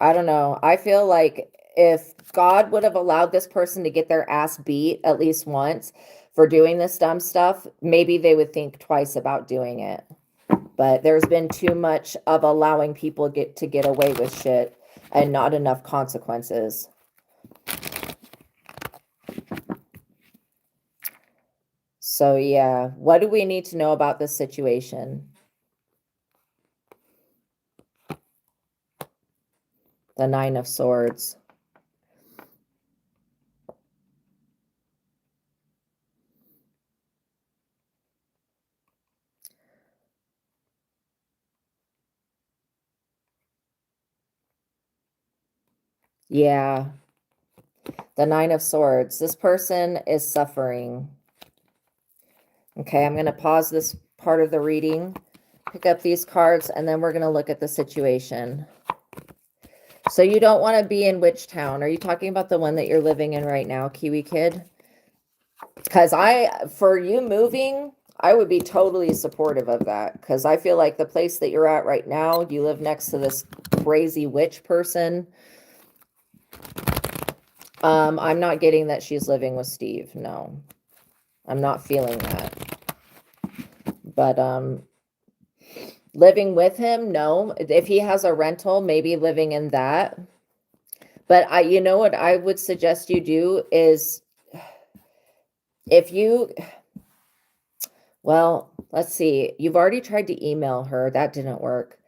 I don't know. I feel like if God would have allowed this person to get their ass beat at least once for doing this dumb stuff, maybe they would think twice about doing it. But there's been too much of allowing people to get away with shit and not enough consequences. So yeah, what do we need to know about this situation? The Nine of Swords. Yeah. The Nine of Swords. This person is suffering. Okay, I'm going to pause this part of the reading, pick up these cards, and then we're going to look at the situation. So you don't want to be in which town? Are you talking about the one that you're living in right now, Kiwi Kid? Because for you moving, I would be totally supportive of that, because I feel like the place that you're at right now, you live next to this crazy witch person. I'm not getting that she's living with Steve. No, I'm not feeling that. But living with him, no. If he has a rental, maybe living in that. But you know what I would suggest you do is, if you, well, let's see. You've already tried to email her. That didn't work.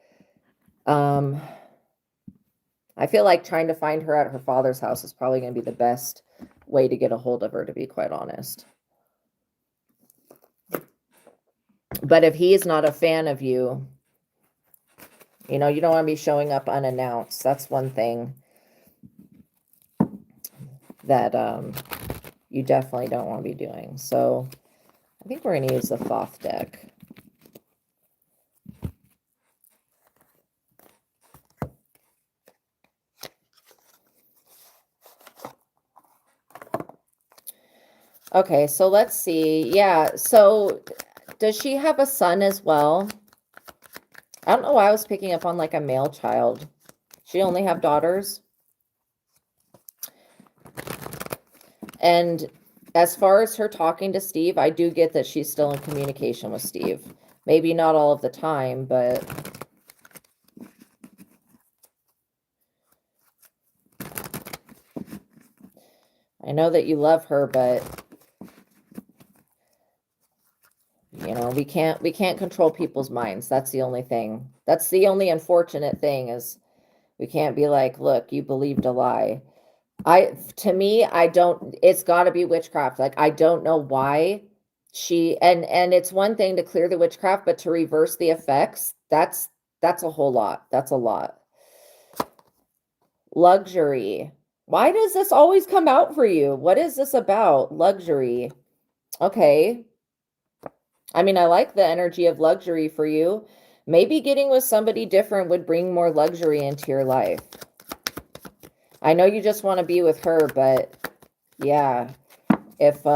I feel like trying to find her at her father's house is probably going to be the best way to get a hold of her, to be quite honest. But if he is not a fan of you, you know, you don't want to be showing up unannounced. That's one thing that you definitely don't want to be doing. So I think we're going to use the Thoth deck. Okay, so let's see. Yeah, so does she have a son as well? I don't know why I was picking up on like a male child. She only have daughters? And as far as her talking to Steve, I do get that she's still in communication with Steve. Maybe not all of the time, but I know that you love her, but you know, we can't control people's minds. That's the only thing. That's the only unfortunate thing, is we can't be like, look, you believed a lie. To me, it's got to be witchcraft. Like, I don't know why and it's one thing to clear the witchcraft, but to reverse the effects, that's a whole lot. That's a lot. Luxury. Why does this always come out for you? What is this about? Luxury. Okay. I mean, I like the energy of luxury for you. Maybe getting with somebody different would bring more luxury into your life. I know you just want to be with her, but yeah, if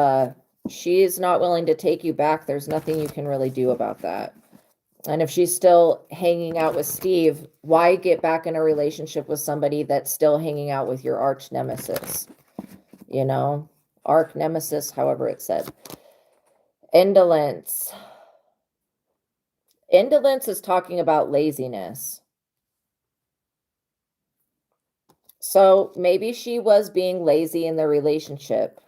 she's not willing to take you back, there's nothing you can really do about that. And if she's still hanging out with Steve, why get back in a relationship with somebody that's still hanging out with your arch nemesis? You know, arch nemesis, however it's said. Indolence. Indolence is talking about laziness. So maybe she was being lazy in the relationship.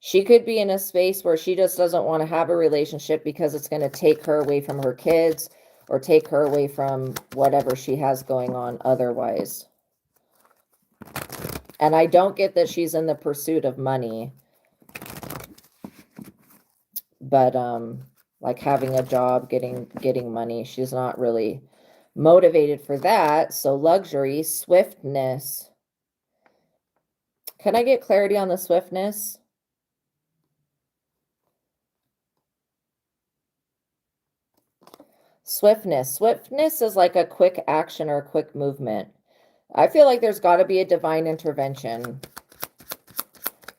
She could be in a space where she just doesn't want to have a relationship because it's going to take her away from her kids or take her away from whatever she has going on otherwise. And I don't get that she's in the pursuit of money. But like having a job, getting money, she's not really motivated for that. So luxury, swiftness. Can I get clarity on the swiftness? Swiftness. Swiftness is like a quick action or a quick movement. I feel like there's got to be a divine intervention.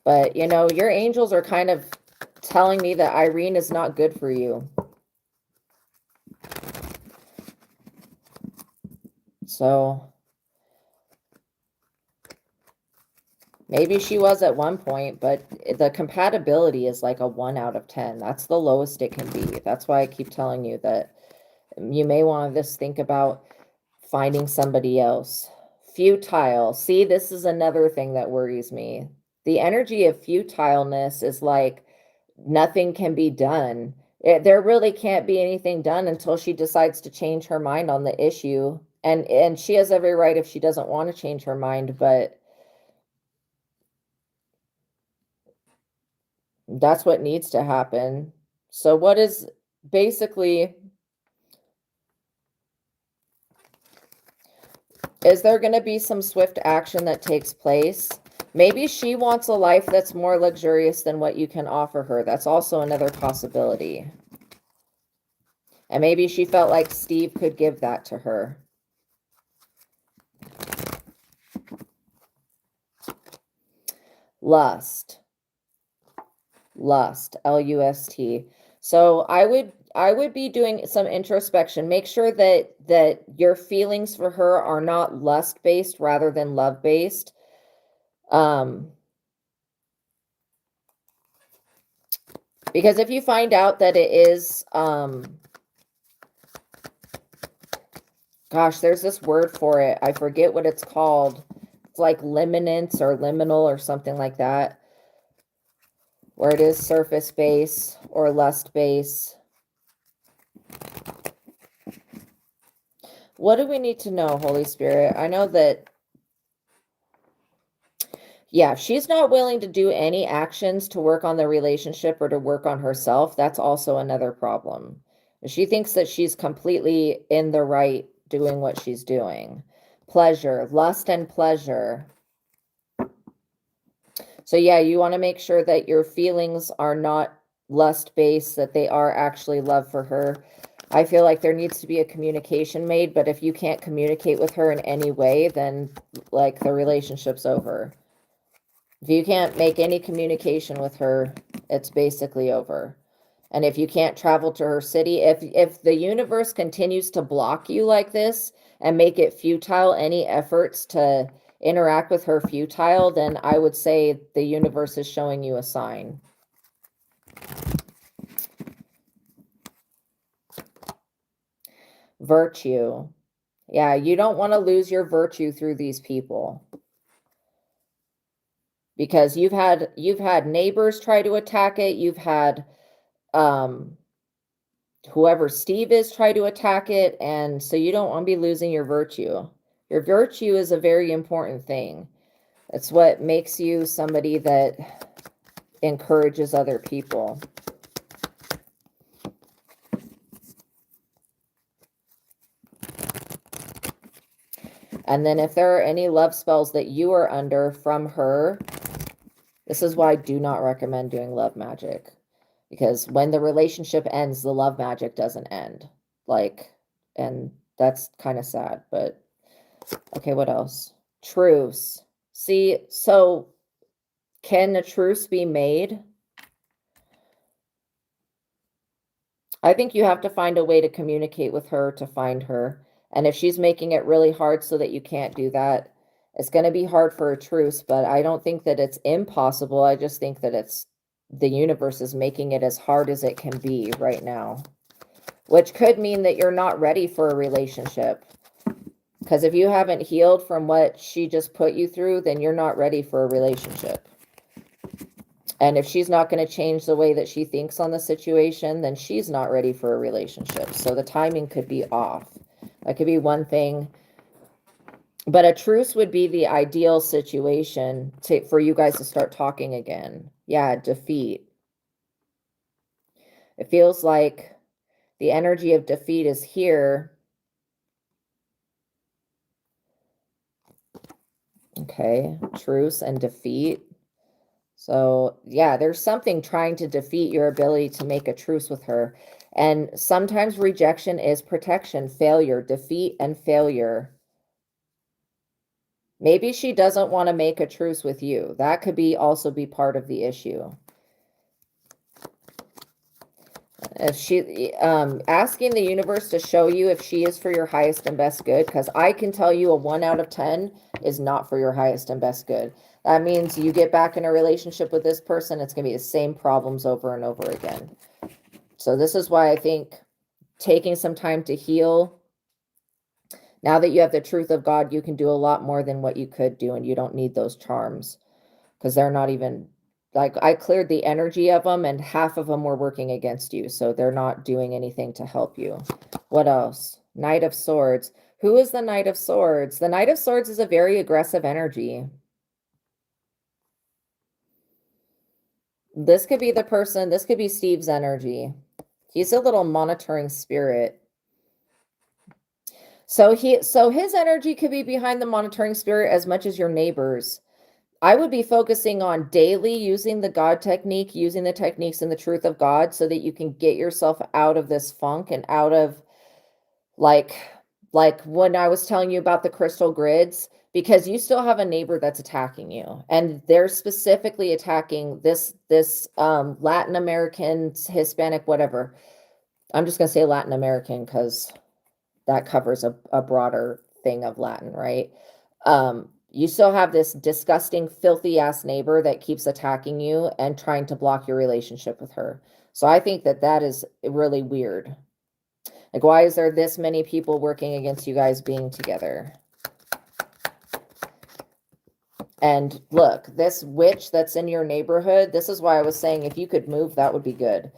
But, you know, your angels are kind of telling me that Irene is not good for you. So maybe she was at one point, but the compatibility is like a 1 out of 10. That's the lowest it can be. That's why I keep telling you that you may want to just think about finding somebody else. Futile. See, this is another thing that worries me. The energy of futileness is like nothing can be done. There really can't be anything done until she decides to change her mind on the issue. And she has every right if she doesn't want to change her mind, but that's what needs to happen. So what is basically, is there going to be some swift action that takes place? Maybe she wants a life that's more luxurious than what you can offer her. That's also another possibility. And maybe she felt like Steve could give that to her. Lust. Lust, L-U-S-T. So I would be doing some introspection. Make sure that your feelings for her are not lust-based rather than love-based. Because if you find out that it is, gosh, there's this word for it. I forget what it's called. It's like liminence or liminal or something like that, where it is surface base or lust base. What do we need to know, Holy Spirit? I know that, yeah, she's not willing to do any actions to work on the relationship or to work on herself. That's also another problem. She thinks that she's completely in the right doing what she's doing. Pleasure, lust and pleasure. So yeah, you want to make sure that your feelings are not lust-based, that they are actually love for her. I feel like there needs to be a communication made, but if you can't communicate with her in any way, then like the relationship's over. If you can't make any communication with her, it's basically over. And if you can't travel to her city, if the universe continues to block you like this and make it futile, any efforts to interact with her futile, then I would say the universe is showing you a sign. Virtue. Yeah, you don't want to lose your virtue through these people. Because you've had neighbors try to attack it, you've had whoever Steve is try to attack it, and so you don't want to be losing your virtue. Your virtue is a very important thing. It's what makes you somebody that encourages other people. And then if there are any love spells that you are under from her, this is why I do not recommend doing love magic. Because when the relationship ends, the love magic doesn't end. Like, and that's kind of sad, but okay, what else? Truce. See, so can a truce be made? I think you have to find a way to communicate with her to find her. And if she's making it really hard so that you can't do that, it's going to be hard for a truce, but I don't think that it's impossible. I just think that it's the universe is making it as hard as it can be right now, which could mean that you're not ready for a relationship. Because if you haven't healed from what she just put you through, then you're not ready for a relationship. And if she's not going to change the way that she thinks on the situation, then she's not ready for a relationship. So the timing could be off. That could be one thing. But a truce would be the ideal situation for you guys to start talking again. Yeah, defeat. It feels like the energy of defeat is here. Okay, truce and defeat. So yeah, there's something trying to defeat your ability to make a truce with her. And sometimes rejection is protection, failure, defeat, and failure. Maybe she doesn't want to make a truce with you. That could be also be part of the issue. If she asking the universe to show you if she is for your highest and best good, because I can tell you a 1 out of 10 is not for your highest and best good. That means you get back in a relationship with this person, it's going to be the same problems over and over again. So this is why I think taking some time to heal. Now that you have the truth of God, you can do a lot more than what you could do, and you don't need those charms because they're not even, like, I cleared the energy of them and half of them were working against you. So they're not doing anything to help you. What else? Knight of Swords. Who is the Knight of Swords? The Knight of Swords is a very aggressive energy. This could be the person, this could be Steve's energy. He's a little monitoring spirit. So his energy could be behind the monitoring spirit as much as your neighbors. I would be focusing on daily using the God technique, using the techniques and the truth of God so that you can get yourself out of this funk and out of like when I was telling you about the crystal grids, because you still have a neighbor that's attacking you, and they're specifically attacking this Latin American, Hispanic, whatever. I'm just going to say Latin American because that covers a broader thing of Latin, right? You still have this disgusting, filthy ass neighbor that keeps attacking you and trying to block your relationship with her. So I think that is really weird. Like, why is there this many people working against you guys being together? And look, this witch that's in your neighborhood, this is why I was saying if you could move, that would be good.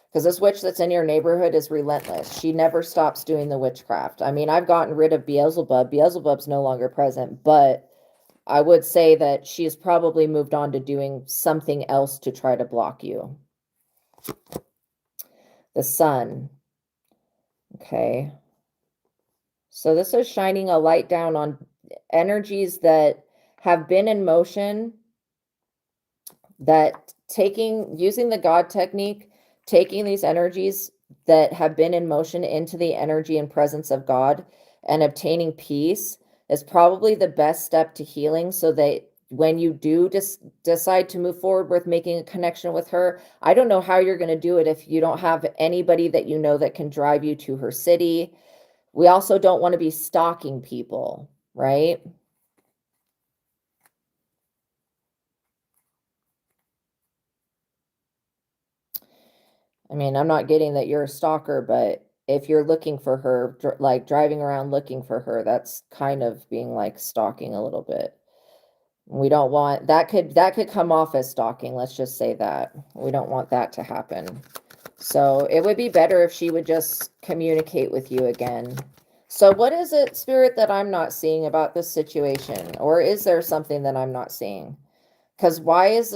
Because this witch that's in your neighborhood is relentless. She never stops doing the witchcraft. I mean, I've gotten rid of Beelzebub. Beelzebub's no longer present, but I would say that she has probably moved on to doing something else to try to block you. The Sun. Okay. So this is shining a light down on energies that have been in motion, that using the God technique, taking these energies that have been in motion into the energy and presence of God and obtaining peace is probably the best step to healing, so that when you do decide to move forward with making a connection with her, I don't know how you're going to do it if you don't have anybody that you know that can drive you to her city. We also don't want to be stalking people, right? I mean, I'm not getting that you're a stalker, but if you're looking for her, like driving around looking for her, that's kind of being like stalking a little bit. We don't want that could come off as stalking. Let's just say that. We don't want that to happen. So it would be better if she would just communicate with you again. So what is it, Spirit, that I'm not seeing about this situation? Or is there something that I'm not seeing? Because why is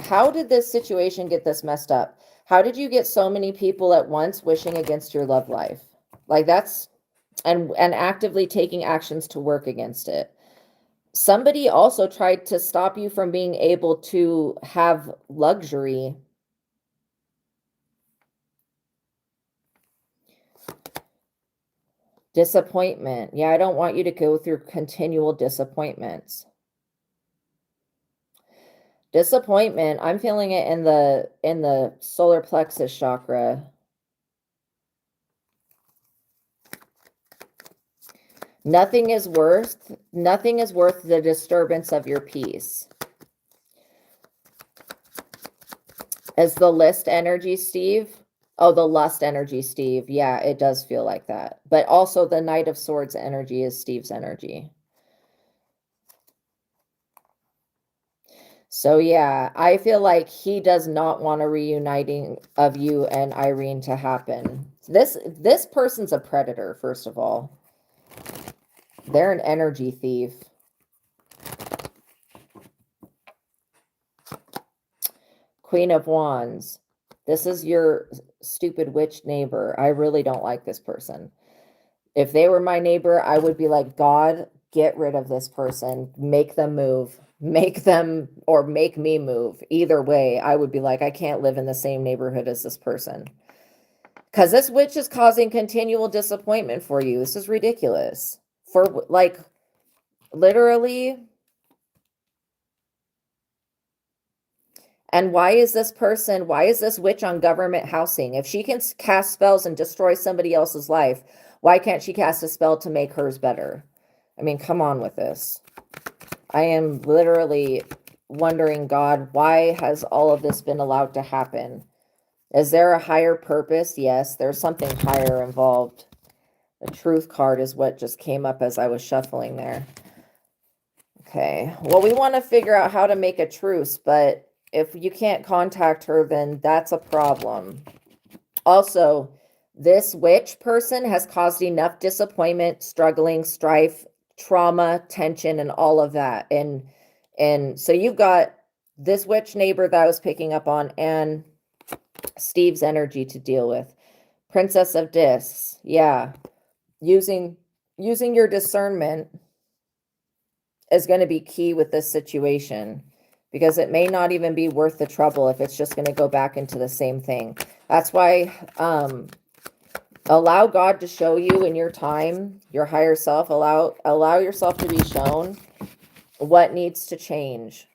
how did this situation get this messed up? How did you get so many people at once wishing against your love life? Like that's, and actively taking actions to work against it. Somebody also tried to stop you from being able to have luxury. Disappointment. Yeah, I don't want you to go through continual disappointments. Disappointment, I'm feeling it in the solar plexus chakra. Nothing is worth the disturbance of your peace. As the list energy, Steve. Oh, the lust energy, Steve. Yeah, it does feel like that. But also the Knight of Swords energy is Steve's energy. So yeah, I feel like he does not want a reuniting of you and Irene to happen. This person's a predator, first of all. They're an energy thief. Queen of Wands. This is your stupid witch neighbor. I really don't like this person. If they were my neighbor, I would be like, God, get rid of this person. Make them move. Make them or make me move. Either way, I would be like, I can't live in the same neighborhood as this person. Because this witch is causing continual disappointment for you. This is ridiculous. For like, literally. And why is this witch on government housing? If she can cast spells and destroy somebody else's life, why can't she cast a spell to make hers better? I mean, come on with this. I am literally wondering, God, why has all of this been allowed to happen? Is there a higher purpose? Yes, there's something higher involved. The truth card is what just came up as I was shuffling there. Okay, well, we want to figure out how to make a truce, but if you can't contact her, then that's a problem. Also, this witch person has caused enough disappointment, struggling, strife, trauma, tension, and all of that. And so you've got this witch neighbor that I was picking up on and Steve's energy to deal with. Princess of Discs. Yeah. Using your discernment is going to be key with this situation, because it may not even be worth the trouble if it's just going to go back into the same thing. That's why allow God to show you in your time, your higher self, allow yourself to be shown what needs to change.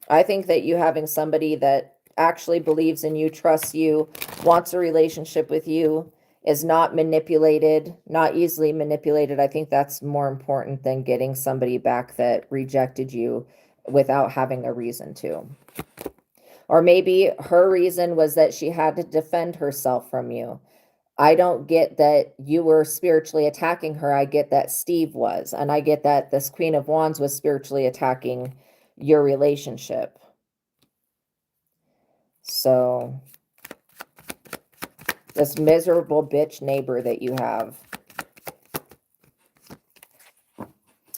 I think that you having somebody that actually believes in you, trusts you, wants a relationship with you, is not manipulated, not easily manipulated. I think that's more important than getting somebody back that rejected you without having a reason to. Or maybe her reason was that she had to defend herself from you. I don't get that you were spiritually attacking her. I get that Steve was. And I get that this Queen of Wands was spiritually attacking your relationship. So, this miserable bitch neighbor that you have.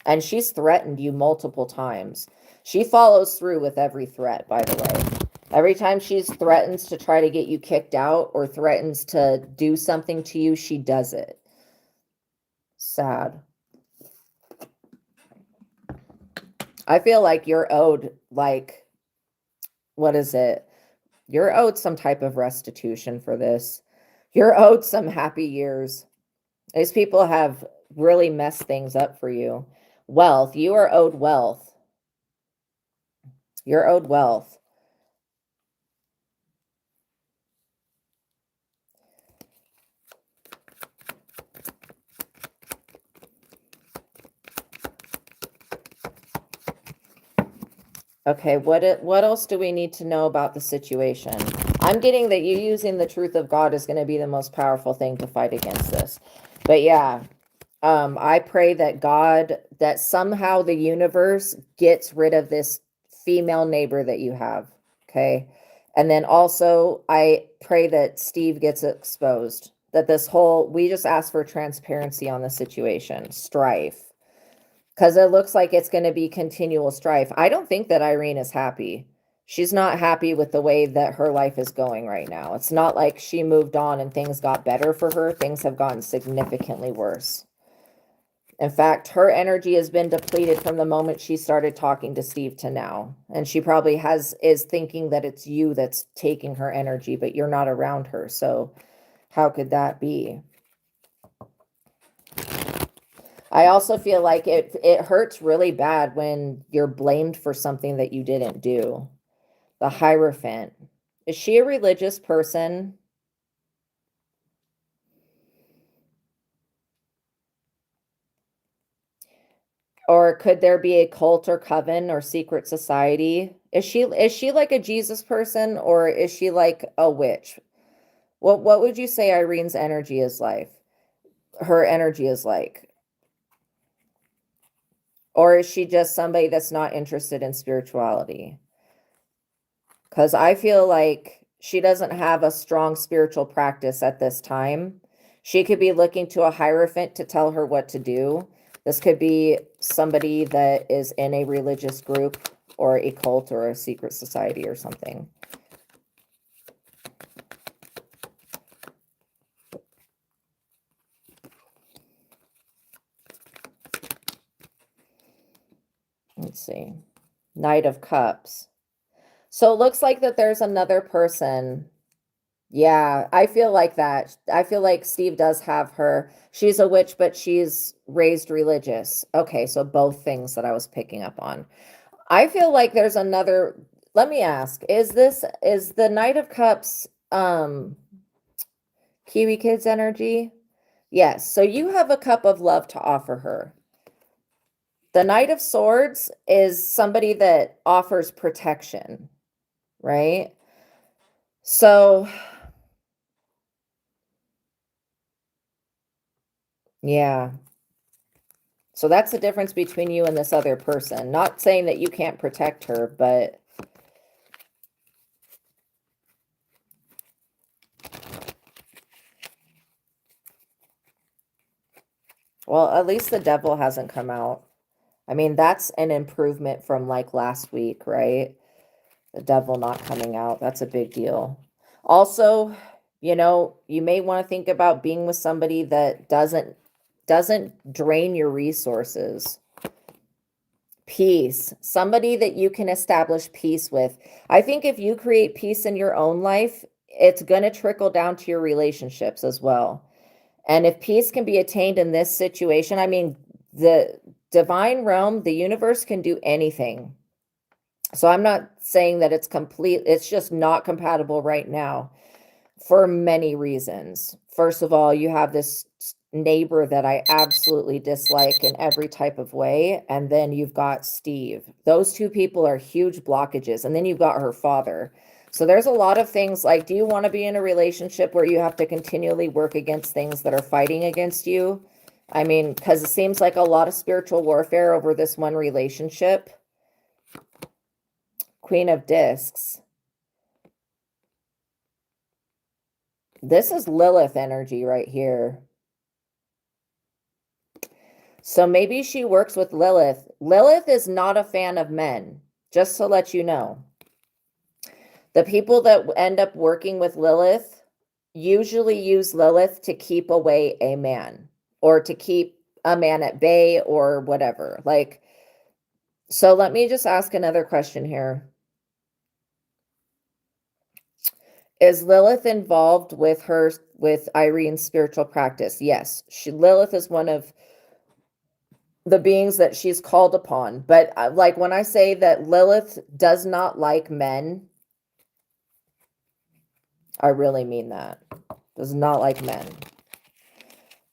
And she's threatened you multiple times. She follows through with every threat, by the way. Every time she threatens to try to get you kicked out or threatens to do something to you, she does it. Sad. I feel like you're owed, like, what is it? You're owed some type of restitution for this. You're owed some happy years. These people have really messed things up for you. Wealth. You are owed wealth. You're owed wealth. Okay, what else do we need to know about the situation? I'm getting that you using the truth of God is going to be the most powerful thing to fight against this. But yeah, I pray that God, that somehow the universe gets rid of this female neighbor that you have. Okay. And then also I pray that Steve gets exposed, that we just ask for transparency on the situation, strife. Because it looks like it's going to be continual strife. I don't think that Irene is happy. She's not happy with the way that her life is going right now. It's not like she moved on and things got better for her. Things have gotten significantly worse. In fact, her energy has been depleted from the moment she started talking to Steve to now. And she probably is thinking that it's you that's taking her energy, but you're not around her. So how could that be? I also feel like it hurts really bad when you're blamed for something that you didn't do. The Hierophant. Is she a religious person? Or could there be a cult or coven or secret society? Is she like a Jesus person, or is she like a witch? What would you say Irene's energy is like? Her energy is like? Or is she just somebody that's not interested in spirituality? Because I feel like she doesn't have a strong spiritual practice at this time. She could be looking to a hierophant to tell her what to do. This could be somebody that is in a religious group or a cult or a secret society or something. Let's see. Knight of Cups. So it looks like that there's another person. Yeah, I feel like that. I feel like Steve does have her. She's a witch, but she's raised religious. Okay, so both things that I was picking up on. I feel like there's another. Let me ask, is the Knight of Cups Kiwi Kids energy? Yes, so you have a cup of love to offer her. The Knight of Swords is somebody that offers protection, right? So, yeah. So that's the difference between you and this other person. Not saying that you can't protect her, but well, at least the devil hasn't come out. I mean, that's an improvement from like last week, right? The devil not coming out. That's a big deal. Also, you know, you may want to think about being with somebody that doesn't drain your resources. Peace. Somebody that you can establish peace with. I think if you create peace in your own life, it's going to trickle down to your relationships as well. And if peace can be attained in this situation, I mean, the divine realm, the universe can do anything. So I'm not saying that it's just not compatible right now for many reasons. First of all, you have this neighbor that I absolutely dislike in every type of way. And then you've got Steve. Those two people are huge blockages. And then you've got her father. So there's a lot of things like, do you want to be in a relationship where you have to continually work against things that are fighting against you? I mean, because it seems like a lot of spiritual warfare over this one relationship. Queen of Discs. This is Lilith energy right here. So maybe she works with Lilith. Lilith is not a fan of men, just to let you know. The people that end up working with Lilith usually use Lilith to keep away a man or to keep a man at bay or whatever. Like, so let me just ask another question here. Is Lilith involved with Irene's spiritual practice? Yes. Lilith is one of the beings that she's called upon. But like when I say that Lilith does not like men, I really mean that. Does not like men.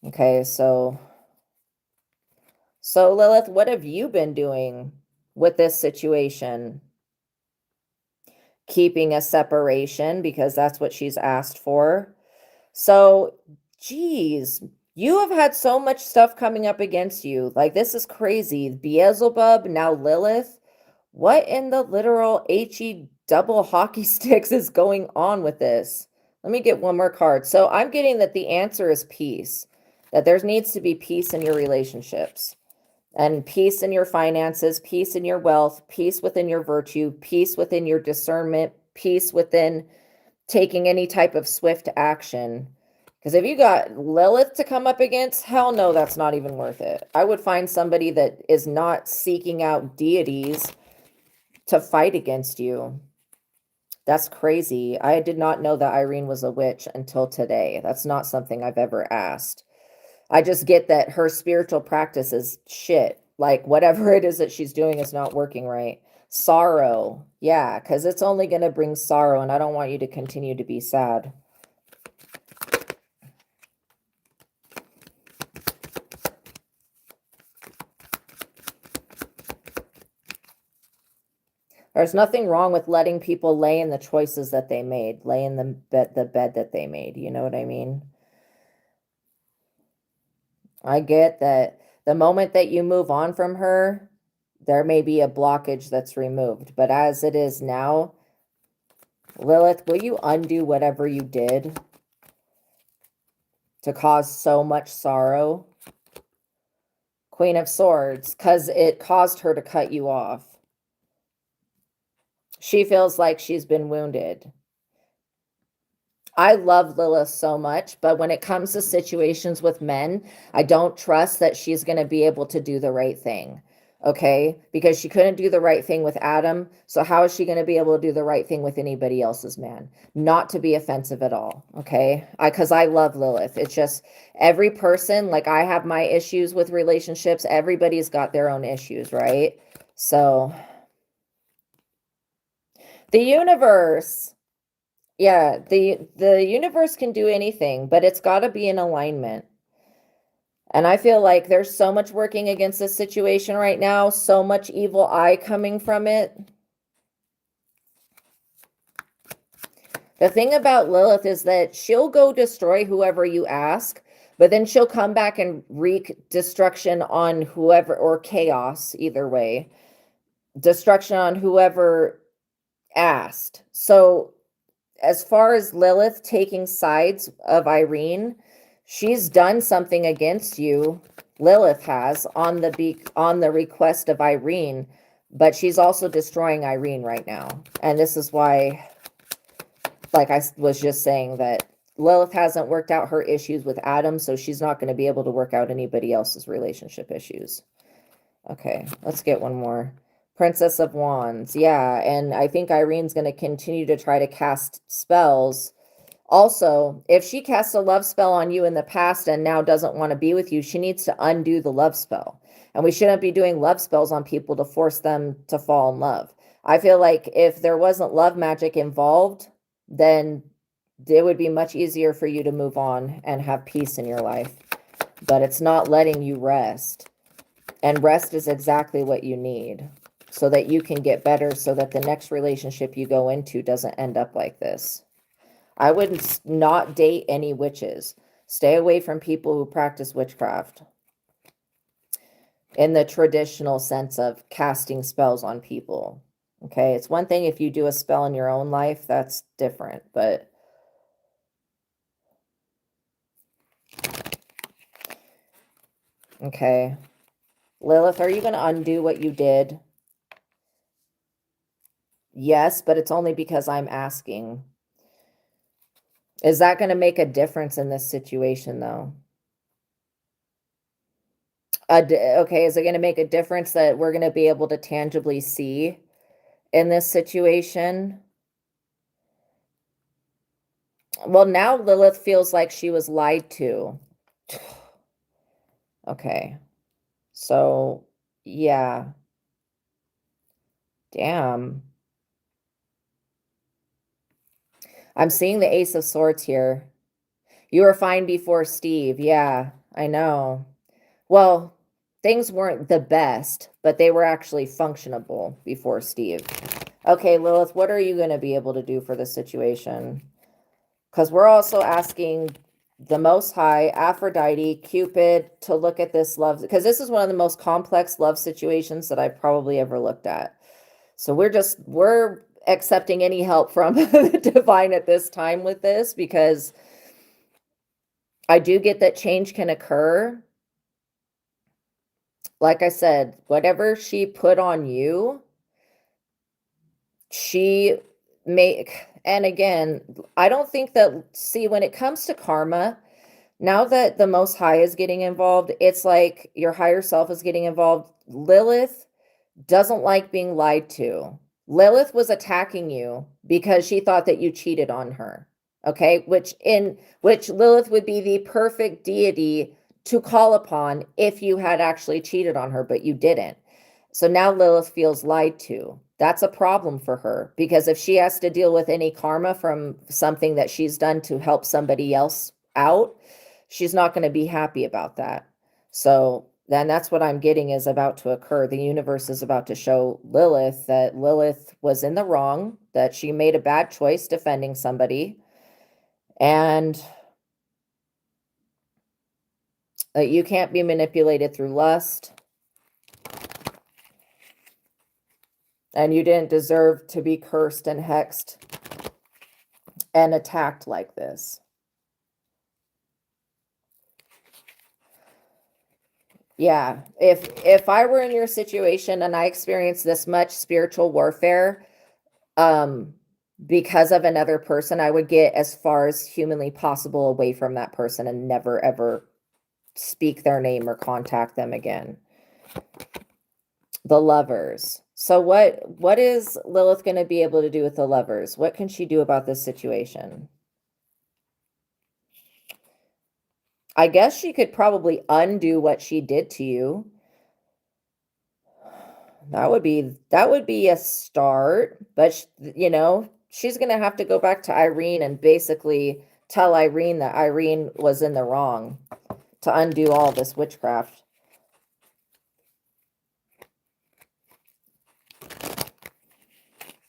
Okay, so Lilith, what have you been doing with this situation? Keeping a separation because that's what she's asked for. So, geez, you have had so much stuff coming up against you. Like, this is crazy. Beelzebub, now Lilith. What in the literal HE double hockey sticks is going on with this? Let me get one more card. So I'm getting that the answer is peace, that there needs to be peace in your relationships and peace in your finances, peace in your wealth, peace within your virtue, peace within your discernment, peace within taking any type of swift action. Because if you got Lilith to come up against, hell no, that's not even worth it. I would find somebody that is not seeking out deities to fight against you. That's crazy. I did not know that Irene was a witch until today. That's not something I've ever asked. I just get that her spiritual practice is shit. Like whatever it is that she's doing is not working right. Sorrow. Yeah, because it's only going to bring sorrow, and I don't want you to continue to be sad. There's nothing wrong with letting people lay in the choices that they made, lay in the bed that they made. You know what I mean? I get that the moment that you move on from her, there may be a blockage that's removed. But as it is now, Lilith, will you undo whatever you did to cause so much sorrow? Queen of Swords, because it caused her to cut you off. She feels like she's been wounded. I love Lilith so much, but when it comes to situations with men, I don't trust that she's going to be able to do the right thing. Okay? Because she couldn't do the right thing with Adam. So how is she going to be able to do the right thing with anybody else's man? Not to be offensive at all. Okay? Because I love Lilith. It's just every person, like I have my issues with relationships. Everybody's got their own issues, right? So the universe. Yeah, the universe can do anything, but it's got to be in alignment. And I feel like there's so much working against this situation right now, so much evil eye coming from it. The thing about Lilith is that she'll go destroy whoever you ask, but then she'll come back and wreak destruction on whoever, or chaos, either way. Destruction on whoever asked. So as far as Lilith taking sides of Irene, she's done something against you. Lilith has on the request of Irene, but she's also destroying Irene right now. And this is why, like I was just saying, that Lilith hasn't worked out her issues with Adam, so she's not going to be able to work out anybody else's relationship issues. Okay, let's get one more. Princess of Wands. Yeah, and I think Irene's going to continue to try to cast spells. Also, if she casts a love spell on you in the past and now doesn't want to be with you, she needs to undo the love spell. And we shouldn't be doing love spells on people to force them to fall in love. I feel like if there wasn't love magic involved, then it would be much easier for you to move on and have peace in your life. But it's not letting you rest. And rest is exactly what you need, so that you can get better, so that the next relationship you go into doesn't end up like this. I wouldn't not date any witches. Stay away from people who practice witchcraft in the traditional sense of casting spells on people. Okay, it's one thing if you do a spell in your own life, that's different, but okay. Lilith, are you going to undo what you did? Yes, but it's only because I'm asking. Is that going to make a difference in this situation, though? Okay, is it going to make a difference that we're going to be able to tangibly see in this situation? Well, now Lilith feels like she was lied to. Okay. So, yeah. Damn. I'm seeing the Ace of Swords here. You were fine before Steve. Yeah, I know. Well, things weren't the best, but they were actually functionable before Steve. Okay, Lilith, what are you going to be able to do for this situation? Because we're also asking the Most High, Aphrodite, Cupid, to look at this love, because this is one of the most complex love situations that I've probably ever looked at. So we're accepting any help from the divine at this time with this, because I do get that change can occur. Like I said, whatever she put on you, she may, and again, I don't think that, see, when it comes to karma, now that the Most High is getting involved, it's like your higher self is getting involved. Lilith doesn't like being lied to. Lilith was attacking you because she thought that you cheated on her. Okay, which Lilith would be the perfect deity to call upon if you had actually cheated on her, but you didn't. So now Lilith feels lied to. That's a problem for her, because if she has to deal with any karma from something that she's done to help somebody else out, she's not going to be happy about that. So then that's what I'm getting is about to occur. The universe is about to show Lilith that Lilith was in the wrong, that she made a bad choice defending somebody, and that you can't be manipulated through lust. And you didn't deserve to be cursed and hexed and attacked like this. Yeah, if I were in your situation and I experienced this much spiritual warfare, because of another person, I would get as far as humanly possible away from that person and never ever speak their name or contact them again. The Lovers. So what is Lilith going to be able to do with the Lovers? What can she do about this situation? I guess she could probably undo what she did to you. That would be a start, but you know, she's going to have to go back to Irene and basically tell Irene that Irene was in the wrong to undo all this witchcraft.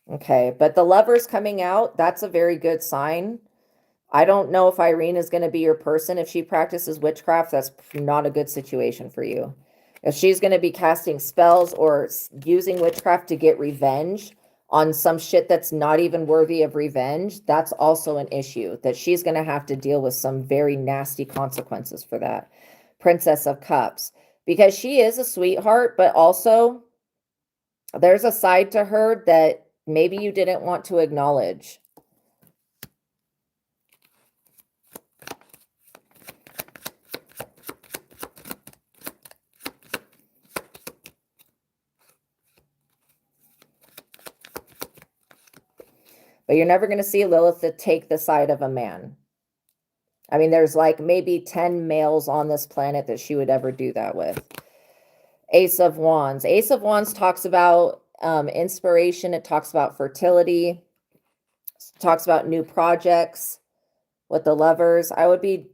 Okay, but the Lovers coming out, that's a very good sign. I don't know if Irene is going to be your person. If she practices witchcraft, that's not a good situation for you. If she's going to be casting spells or using witchcraft to get revenge on some shit that's not even worthy of revenge, that's also an issue that she's going to have to deal with some very nasty consequences for that. Princess of Cups, because she is a sweetheart, but also there's a side to her that maybe you didn't want to acknowledge. But you're never going to see Lilith to take the side of a man. I mean, there's like maybe 10 males on this planet that she would ever do that with. Ace of Wands. Ace of Wands talks about inspiration. It talks about fertility. It talks about new projects with the Lovers. I would be,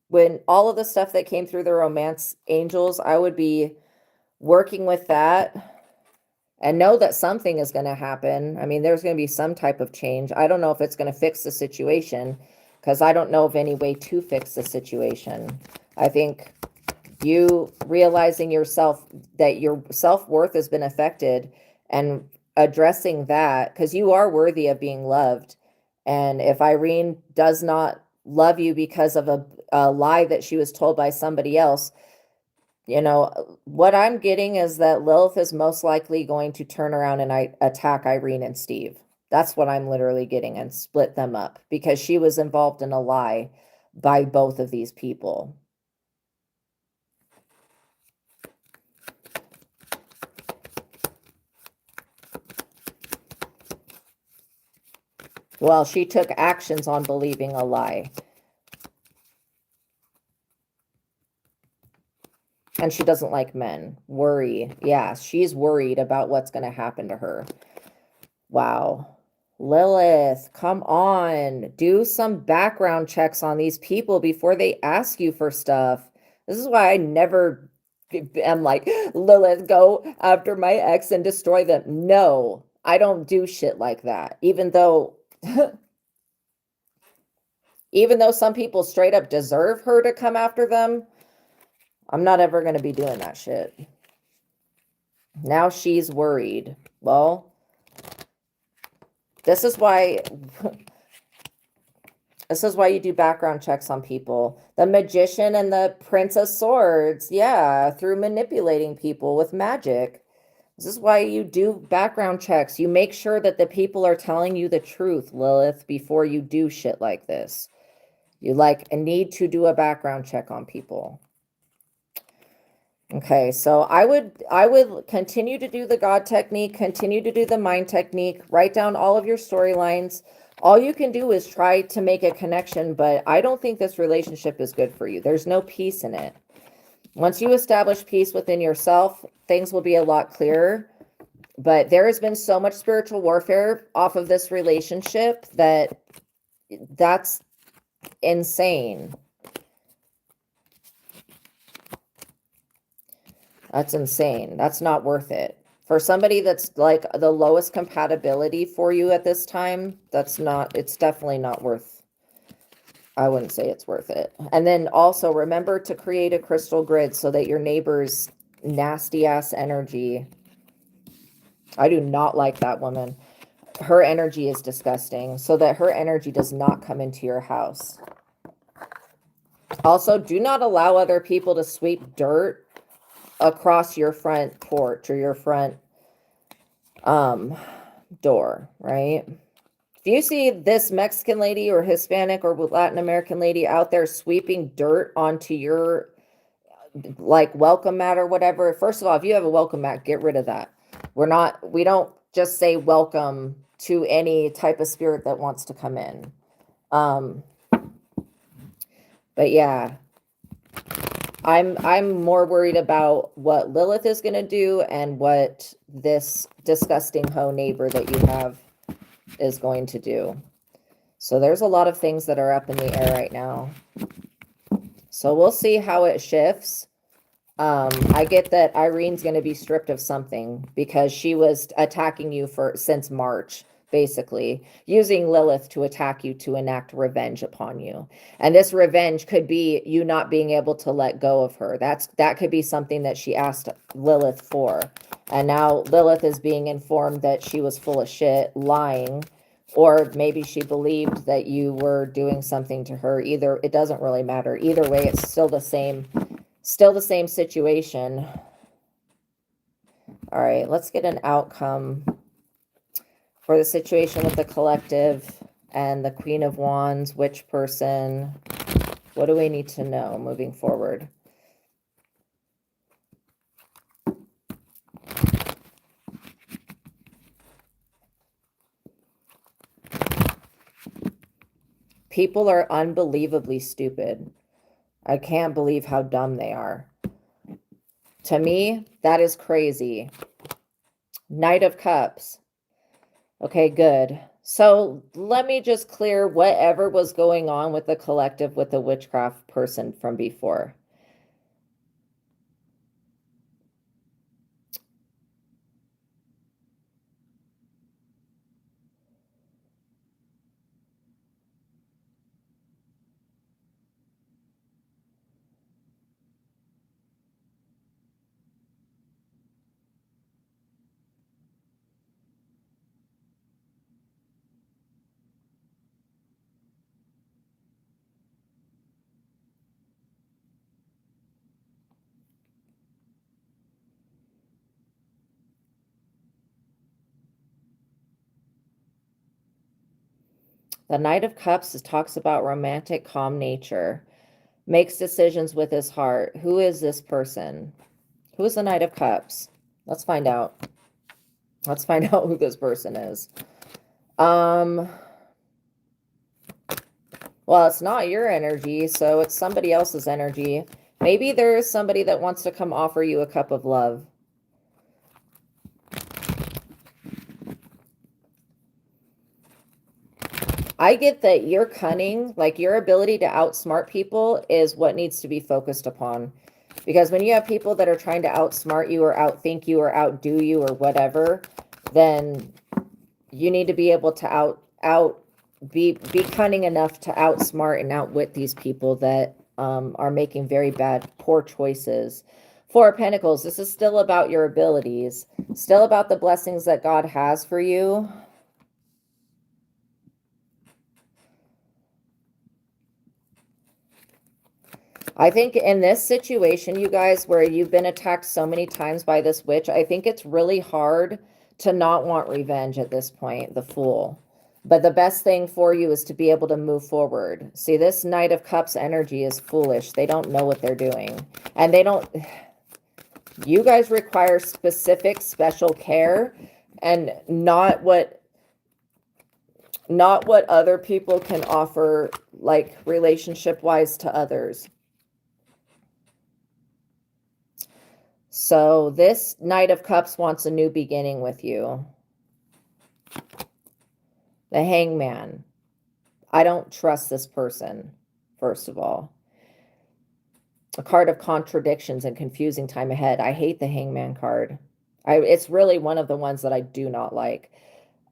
when all of the stuff that came through the romance angels, I would be working with that. And know that something is going to happen. I mean, there's going to be some type of change. I don't know if it's going to fix the situation because I don't know of any way to fix the situation. I think you realizing yourself that your self-worth has been affected and addressing that, because you are worthy of being loved. And if Irene does not love you because of a lie that she was told by somebody else, you know, what I'm getting is that Lilith is most likely going to turn around and attack Irene and Steve. That's what I'm literally getting, and split them up because she was involved in a lie by both of these people. Well, she took actions on believing a lie. And she doesn't like men. Worry. Yeah, she's worried about what's going to happen to her. Wow. Lilith, come on. Do some background checks on these people before they ask you for stuff. This is why I never am like, Lilith, go after my ex and destroy them. No, I don't do shit like that. Even though some people straight up deserve her to come after them, I'm not ever going to be doing that shit. Now she's worried. Well, this is why you do background checks on people. The Magician and the Prince of Swords. Yeah, through manipulating people with magic. This is why you do background checks. You make sure that the people are telling you the truth, Lilith, before you do shit like this. You need to do a background check on people. Okay, so I would continue to do the God technique, continue to do the mind technique, write down all of your storylines. All you can do is try to make a connection, but I don't think this relationship is good for you. There's no peace in it. Once you establish peace within yourself, things will be a lot clearer. But there has been so much spiritual warfare off of this relationship that's insane. That's insane. That's not worth it. For somebody that's like the lowest compatibility for you at this time, it's definitely not worth, I wouldn't say it's worth it. And then also remember to create a crystal grid so that your neighbor's nasty ass energy I do not like that woman. Her energy is disgusting, so that her energy does not come into your house. Also, do not allow other people to sweep dirt across your front porch or your front door, right? If you see this Mexican lady or Hispanic or Latin American lady out there sweeping dirt onto your like welcome mat or whatever, first of all, if you have a welcome mat, get rid of that. We don't just say welcome to any type of spirit that wants to come in. But yeah, I'm more worried about what Lilith is going to do and what this disgusting hoe neighbor that you have is going to do. So there's a lot of things that are up in the air right now. So we'll see how it shifts. I get that Irene's going to be stripped of something because she was attacking you since March, basically using Lilith to attack you, to enact revenge upon you. And this revenge could be you not being able to let go of her. That could be something that she asked Lilith for. And now Lilith is being informed that she was full of shit, lying, or maybe she believed that you were doing something to her. Either, it doesn't really matter. Either way, it's still the same situation. All right, let's get an outcome for the situation with the collective and the Queen of Wands. Which person? What do we need to know moving forward? People are unbelievably stupid. I can't believe how dumb they are. To me, that is crazy. Knight of Cups. Okay, good. So let me just clear whatever was going on with the collective with the witchcraft person from before. The Knight of Cups talks about romantic, calm nature, makes decisions with his heart. Who is this person? Who is the Knight of Cups? Let's find out. Let's find out who this person is. Well, it's not your energy, so it's somebody else's energy. Maybe there is somebody that wants to come offer you a cup of love. I get that your cunning, like your ability to outsmart people, is what needs to be focused upon. Because when you have people that are trying to outsmart you or outthink you or outdo you or whatever, then you need to be able to be cunning enough to outsmart and outwit these people that are making very bad, poor choices. Four of Pentacles, this is still about your abilities, still about the blessings that God has for you. I think in this situation, you guys, where you've been attacked so many times by this witch, I think it's really hard to not want revenge at this point, the Fool. But the best thing for you is to be able to move forward. See, this Knight of Cups energy is foolish. They don't know what they're doing. And they don't... You guys require specific, special care and not what other people can offer, like relationship-wise to others. So this Knight of Cups wants a new beginning with you. The Hangman. I don't trust this person, first of all. A card of contradictions and confusing time ahead. I hate the Hangman card. It's really one of the ones that I do not like.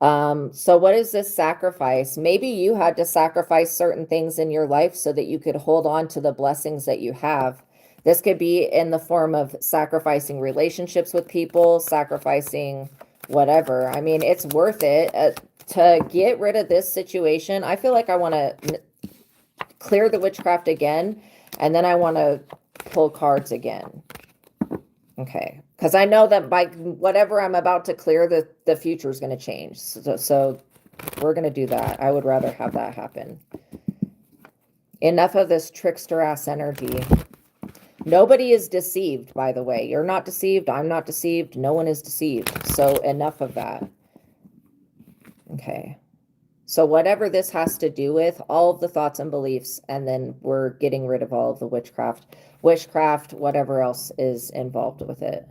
So what is this sacrifice? Maybe you had to sacrifice certain things in your life so that you could hold on to the blessings that you have. This could be in the form of sacrificing relationships with people, sacrificing whatever. I mean, it's worth it to get rid of this situation. I feel like I want to clear the witchcraft again, and then I want to pull cards again. Okay, because I know that by whatever I'm about to clear, the future is going to change. So we're going to do that. I would rather have that happen. Enough of this trickster ass energy. Nobody is deceived, by the way. You're not deceived. I'm not deceived. No one is deceived. So enough of that. Okay. So whatever this has to do with, all of the thoughts and beliefs, and then we're getting rid of all of the witchcraft, whatever else is involved with it.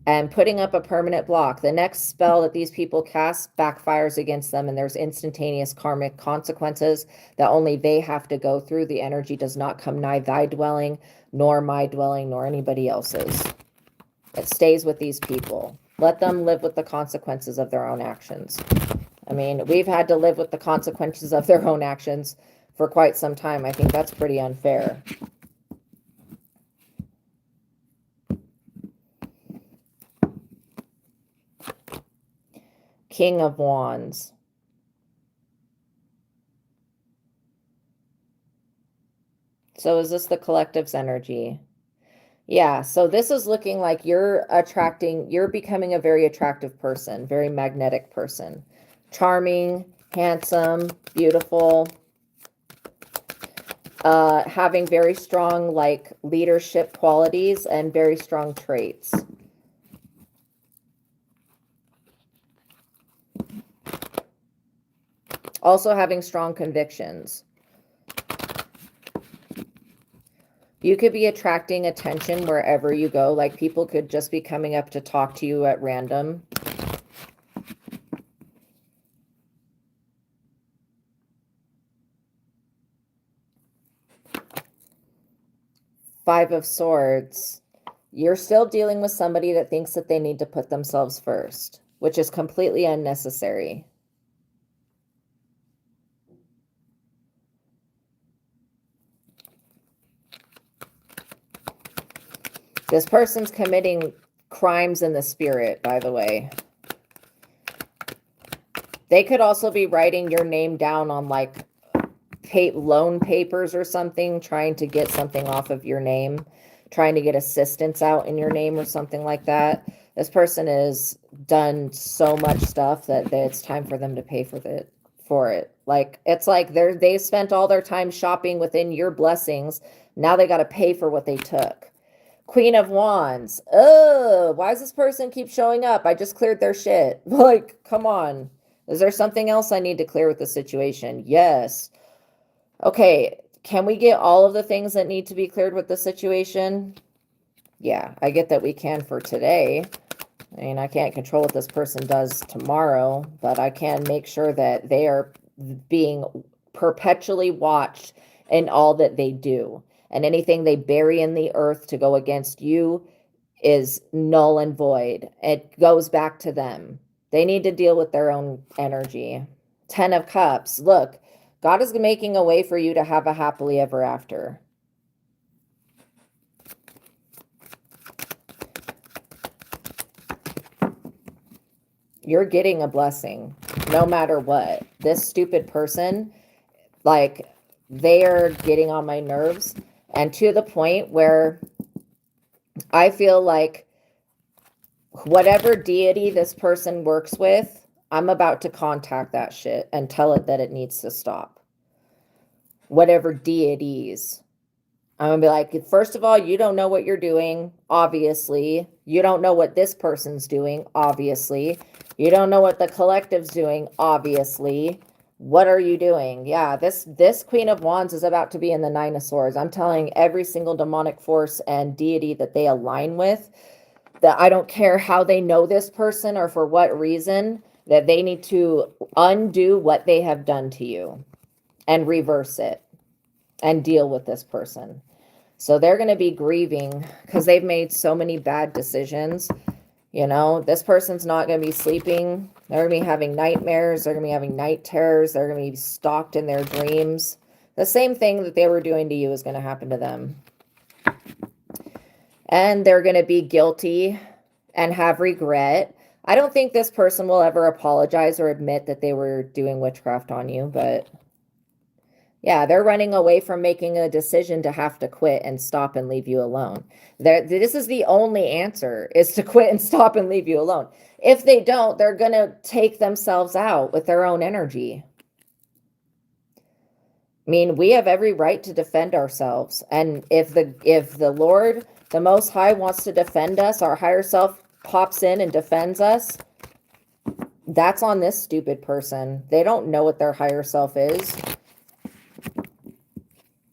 And putting up a permanent block. The next spell that these people cast backfires against them, and there's instantaneous karmic consequences that only they have to go through. The energy does not come nigh thy dwelling, nor my dwelling, nor anybody else's. It stays with these people. Let them live with the consequences of their own actions. I mean, we've had to live with the consequences of their own actions for quite some time. I think that's pretty unfair. King of Wands. So is this the collective's energy? Yeah, so this is looking like you're becoming a very attractive person, very magnetic person. Charming, handsome, beautiful, having very strong like leadership qualities and very strong traits. Also having strong convictions. You could be attracting attention wherever you go. Like people could just be coming up to talk to you at random. Five of Swords. You're still dealing with somebody that thinks that they need to put themselves first, which is completely unnecessary. This person's committing crimes in the spirit, by the way. They could also be writing your name down on like loan papers or something, trying to get something off of your name, trying to get assistance out in your name or something like that. This person has done so much stuff that it's time for them to pay for it. Like it's like they spent all their time shopping within your blessings. Now they got to pay for what they took. Queen of Wands. Oh, why does this person keep showing up? I just cleared their shit. Like, come on. Is there something else I need to clear with the situation? Yes. Okay, can we get all of the things that need to be cleared with the situation? Yeah, I get that we can for today. I mean, I can't control what this person does tomorrow, but I can make sure that they are being perpetually watched in all that they do. And anything they bury in the earth to go against you is null and void. It goes back to them. They need to deal with their own energy. 10 of Cups. Look, God is making a way for you to have a happily ever after. You're getting a blessing no matter what. This stupid person, like, they are getting on my nerves. And to the point where I feel like whatever deity this person works with, I'm about to contact that shit and tell it that it needs to stop. Whatever deities. I'm going to be like, first of all, you don't know what you're doing, obviously. You don't know what this person's doing, obviously. You don't know what the collective's doing, obviously. What are you doing? Yeah, this Queen of Wands is about to be in the Nine of Swords. I'm telling every single demonic force and deity that they align with, that I don't care how they know this person or for what reason, that they need to undo what they have done to you and reverse it and deal with this person. So they're going to be grieving because they've made so many bad decisions. You know, this person's not going to be sleeping. They're going to be having nightmares. They're going to be having night terrors. They're going to be stalked in their dreams. The same thing that they were doing to you is going to happen to them. And they're going to be guilty and have regret. I don't think this person will ever apologize or admit that they were doing witchcraft on you, but yeah, they're running away from making a decision to have to quit and stop and leave you alone. This is the only answer, is to quit and stop and leave you alone. If they don't, they're going to take themselves out with their own energy. I mean, we have every right to defend ourselves. And if the Lord, the Most High, wants to defend us, our higher self pops in and defends us, that's on this stupid person. They don't know what their higher self is.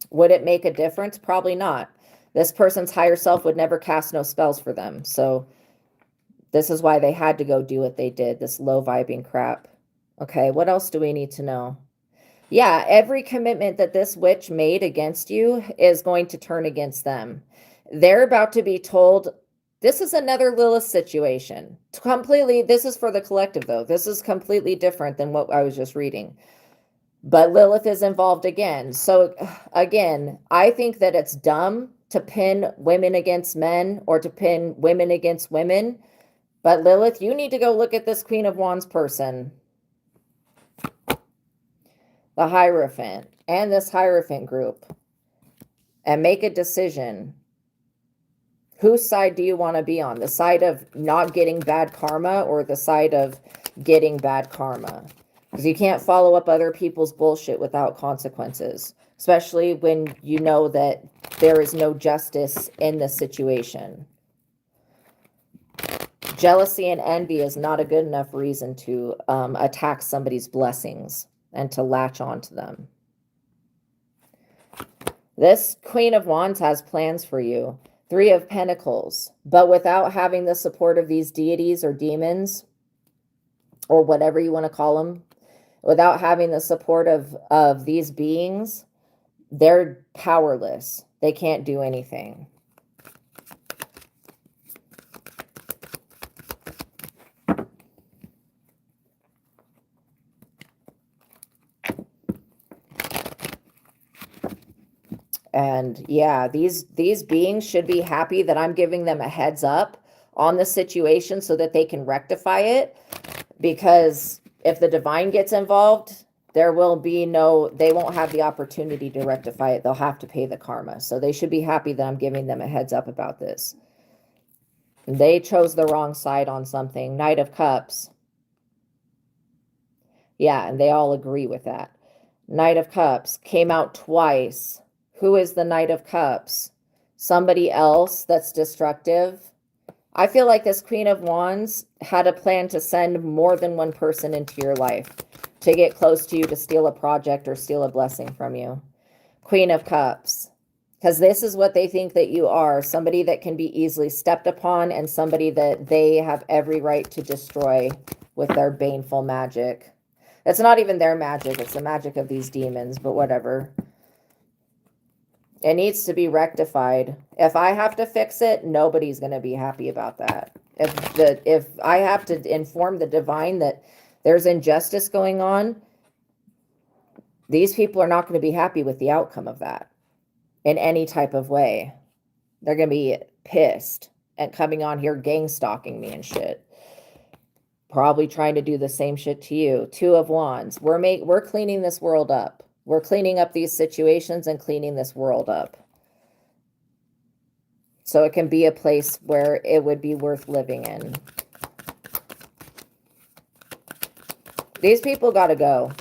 Would it make a difference? Probably not. This person's higher self would never cast no spells for them. So this is why they had to go do what they did, this low vibing crap. Okay, what else do we need to know? Yeah, every commitment that this witch made against you is going to turn against them. They're about to be told, this is another Lilith situation. Completely, this is for the collective though. This is completely different than what I was just reading. But Lilith is involved again. So again, I think that it's dumb to pin women against men or to pin women against women. But Lilith, you need to go look at this Queen of Wands person, the Hierophant, and this Hierophant group, and make a decision. Whose side do you want to be on? The side of not getting bad karma or the side of getting bad karma? Because you can't follow up other people's bullshit without consequences, especially when you know that there is no justice in the situation. Jealousy and envy is not a good enough reason to attack somebody's blessings and to latch onto them. This Queen of Wands has plans for you. 3 of Pentacles. But without having the support of these deities or demons, or whatever you want to call them, without having the support of these beings, they're powerless. They can't do anything. And yeah, these beings should be happy that I'm giving them a heads up on the situation so that they can rectify it. Because if the divine gets involved, there will be they won't have the opportunity to rectify it. They'll have to pay the karma. So they should be happy that I'm giving them a heads up about this. They chose the wrong side on something. Knight of Cups. Yeah, and they all agree with that. Knight of Cups came out twice. Who is the Knight of Cups? Somebody else that's destructive. I feel like this Queen of Wands had a plan to send more than one person into your life to get close to you, to steal a project or steal a blessing from you. Queen of Cups. Because this is what they think that you are. Somebody that can be easily stepped upon and somebody that they have every right to destroy with their baneful magic. It's not even their magic. It's the magic of these demons, but whatever. It needs to be rectified. If I have to fix it, nobody's going to be happy about that. If I have to inform the divine that there's injustice going on, these people are not going to be happy with the outcome of that in any type of way. They're going to be pissed and coming on here gang stalking me and shit. Probably trying to do the same shit to you. 2 of Wands. We're cleaning this world up. We're cleaning up these situations and cleaning this world up. So it can be a place where it would be worth living in. These people got to go.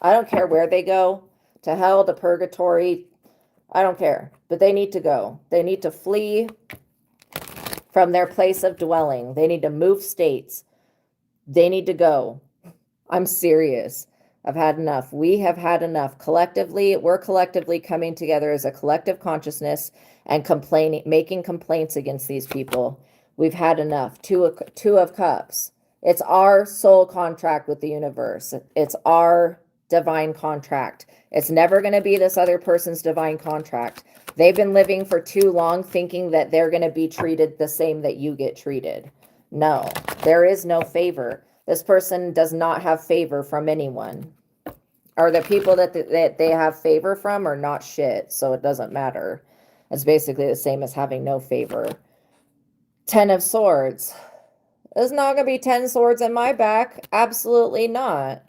I don't care where they go. To hell, to purgatory. I don't care. But they need to go. They need to flee from their place of dwelling. They need to move states. They need to go. I'm serious. I've had enough. We have had enough. Collectively, we're collectively coming together as a collective consciousness and making complaints against these people. We've had enough. 2 of Cups. It's our soul contract with the universe. It's our divine contract. It's never going to be this other person's divine contract. They've been living for too long thinking that they're going to be treated the same that you get treated. No, there is no favor. This person does not have favor from anyone. Or the people that they have favor from are not shit, so it doesn't matter. It's basically the same as having no favor. 10 of Swords. There's not going to be 10 swords in my back. Absolutely not.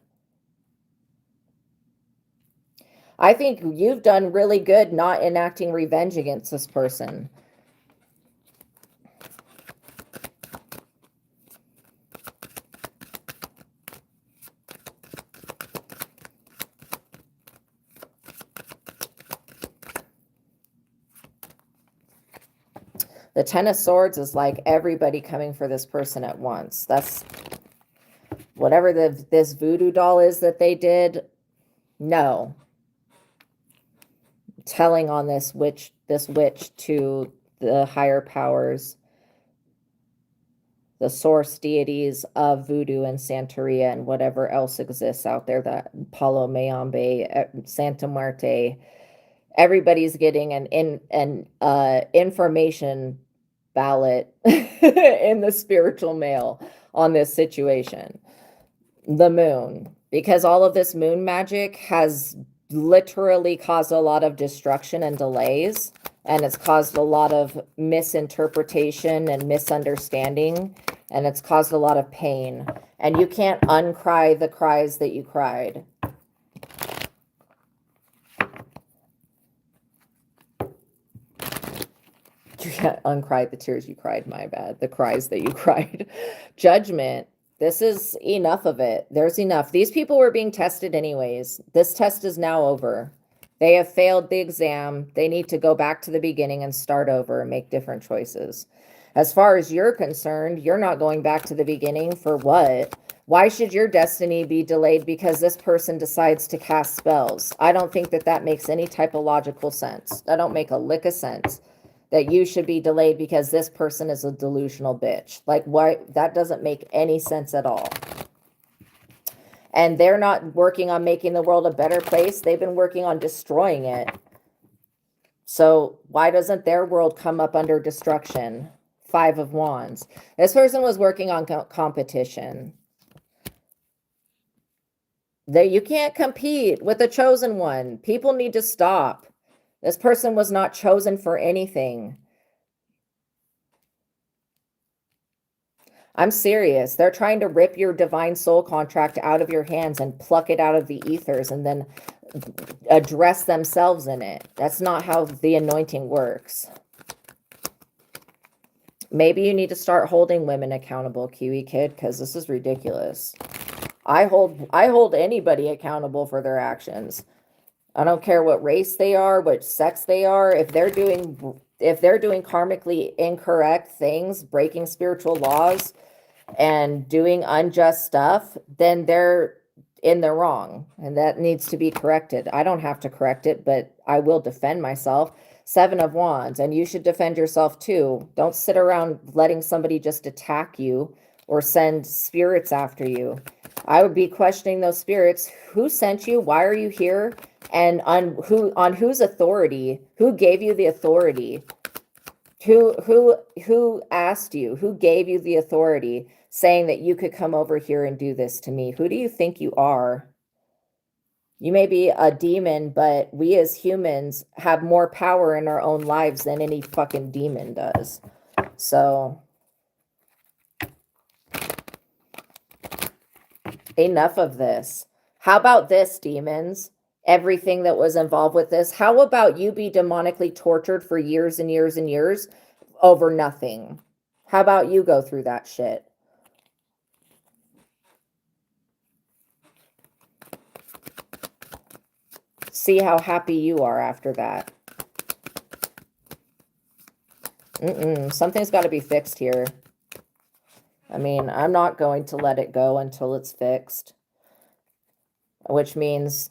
I think you've done really good not enacting revenge against this person. The Ten of Swords is like everybody coming for this person at once. That's whatever this voodoo doll is that they did. No. Telling on this witch to the higher powers, the source deities of voodoo and Santeria and whatever else exists out there, that Palo Mayombe, Santa Muerte. Everybody's getting an information ballot in the spiritual mail on this situation. The moon, because all of this moon magic has literally caused a lot of destruction and delays, and it's caused a lot of misinterpretation and misunderstanding, and it's caused a lot of pain, and you can't uncry the cries that you cried. You can't uncry the tears you cried, my bad. The cries that you cried. Judgment. This is enough of it. There's enough. These people were being tested anyways. This test is now over. They have failed the exam. They need to go back to the beginning and start over and make different choices. As far as you're concerned, you're not going back to the beginning for what? Why should your destiny be delayed because this person decides to cast spells? I don't think that that makes any type of logical sense. That don't make a lick of sense. That you should be delayed because this person is a delusional bitch. Like, why? That doesn't make any sense at all. And they're not working on making the world a better place. They've been working on destroying it. So why doesn't their world come up under destruction? 5 of Wands. This person was working on competition. You can't compete with the chosen one. People need to stop. This person was not chosen for anything. I'm serious. They're trying to rip your divine soul contract out of your hands and pluck it out of the ethers and then address themselves in it. That's not how the anointing works. Maybe you need to start holding women accountable, Kiwi Kid, because this is ridiculous. I hold anybody accountable for their actions. I don't care what race they are, what sex they are. If they're doing karmically incorrect things, breaking spiritual laws and doing unjust stuff, then they're in the wrong, and that needs to be corrected. I don't have to correct it, but I will defend myself. 7 of Wands, and you should defend yourself too. Don't sit around letting somebody just attack you or send spirits after you. I would be questioning those spirits. Who sent you? Why are you here? And on whose authority? Who gave you the authority? Who asked you? Who gave you the authority saying that you could come over here and do this to me? Who do you think you are? You may be a demon, but we as humans have more power in our own lives than any fucking demon does. So enough of this. How about this, demons? Everything that was involved with this. How about you be demonically tortured for years and years and years over nothing? How about you go through that shit? See how happy you are after that. Something's got to be fixed here. I mean, I'm not going to let it go until it's fixed. Which means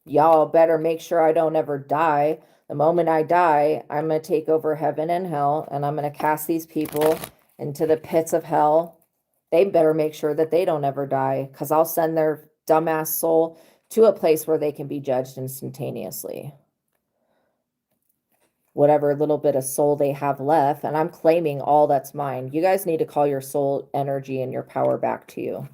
y'all better make sure I don't ever die. The moment I die, I'm going to take over heaven and hell, and I'm going to cast these people into the pits of hell. They better make sure that they don't ever die, because I'll send their dumbass soul to a place where they can be judged instantaneously. Whatever little bit of soul they have left, and I'm claiming all that's mine. You guys need to call your soul energy and your power back to you.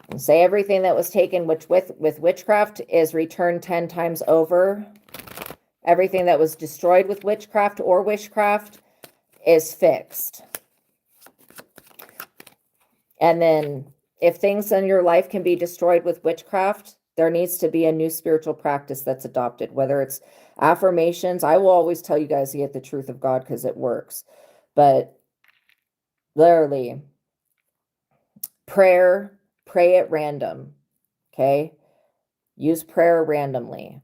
And say everything that was taken with witchcraft is returned 10 times over. Everything that was destroyed with witchcraft or witchcraft is fixed. And then if things in your life can be destroyed with witchcraft, there needs to be a new spiritual practice that's adopted, whether it's affirmations. I will always tell you guys to get the truth of God because it works. But literally, prayer, pray at random. Okay? Use prayer randomly.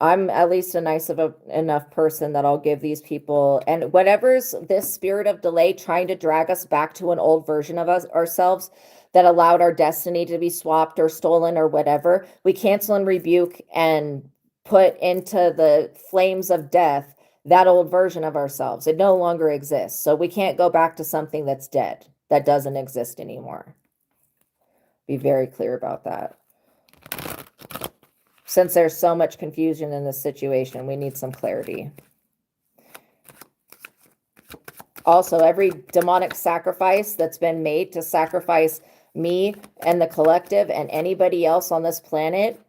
I'm at least a nice enough person that I'll give these people, and whatever's this spirit of delay trying to drag us back to an old version of ourselves that allowed our destiny to be swapped or stolen or whatever, we cancel and rebuke and put into the flames of death that old version of ourselves. It no longer exists. So we can't go back to something that's dead, that doesn't exist anymore. Be very clear about that. Since there's so much confusion in this situation, we need some clarity. Also, every demonic sacrifice that's been made to sacrifice me and the collective and anybody else on this planet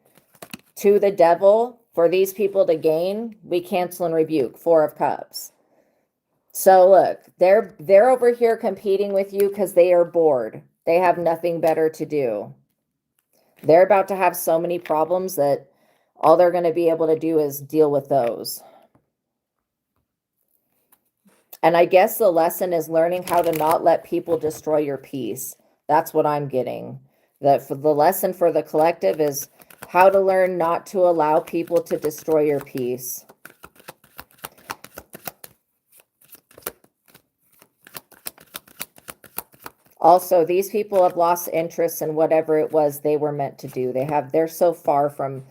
to the devil for these people to gain, we cancel and rebuke. 4 of Cups. So look, they're over here competing with you because they are bored. They have nothing better to do. They're about to have so many problems that all they're going to be able to do is deal with those. And I guess the lesson is learning how to not let people destroy your peace. That's what I'm getting. The lesson for the collective is how to learn not to allow people to destroy your peace. Also, these people have lost interest in whatever it was they were meant to do. They're so far from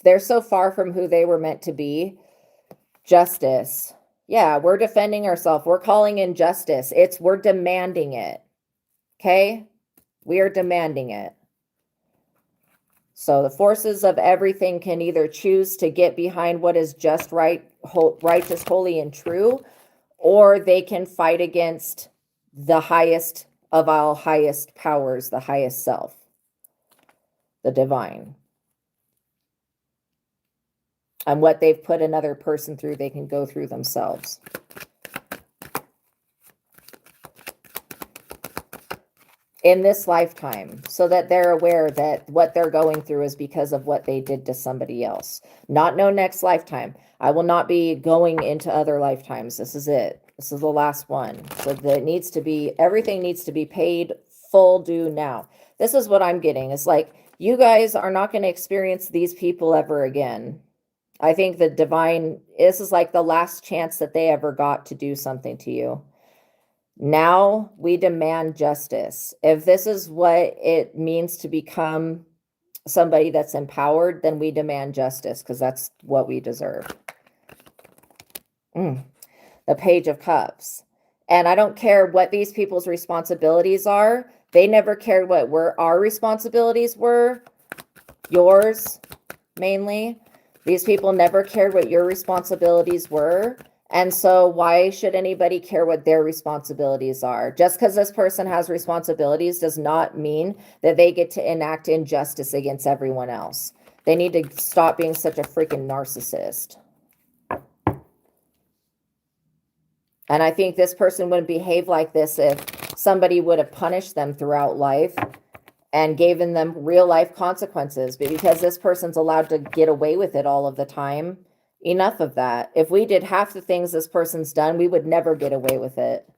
who they were meant to be. Justice. Yeah, we're defending ourselves. We're calling in justice. We're demanding it. Okay? We are demanding it. So the forces of everything can either choose to get behind what is just right, righteous, holy, and true, or they can fight against the highest of all highest powers, the highest self, the divine. And what they've put another person through, they can go through themselves. In this lifetime, so that they're aware that what they're going through is because of what they did to somebody else. Not no next lifetime. I will not be going into other lifetimes. This is it. This is the last one. So that everything needs to be paid full due now. This is what I'm getting. It's like, you guys are not going to experience these people ever again. I think the divine, this is like the last chance that they ever got to do something to you. Now we demand justice. If this is what it means to become somebody that's empowered, then we demand justice because that's what we deserve. The Page of Cups. And I don't care what these people's responsibilities are. They never cared what our responsibilities were. Yours, mainly. These people never cared what your responsibilities were. And so why should anybody care what their responsibilities are? Just because this person has responsibilities does not mean that they get to enact injustice against everyone else. They need to stop being such a freaking narcissist. And I think this person wouldn't behave like this if somebody would have punished them throughout life and given them real life consequences. But because this person's allowed to get away with it all of the time, enough of that. If we did half the things this person's done, we would never get away with it.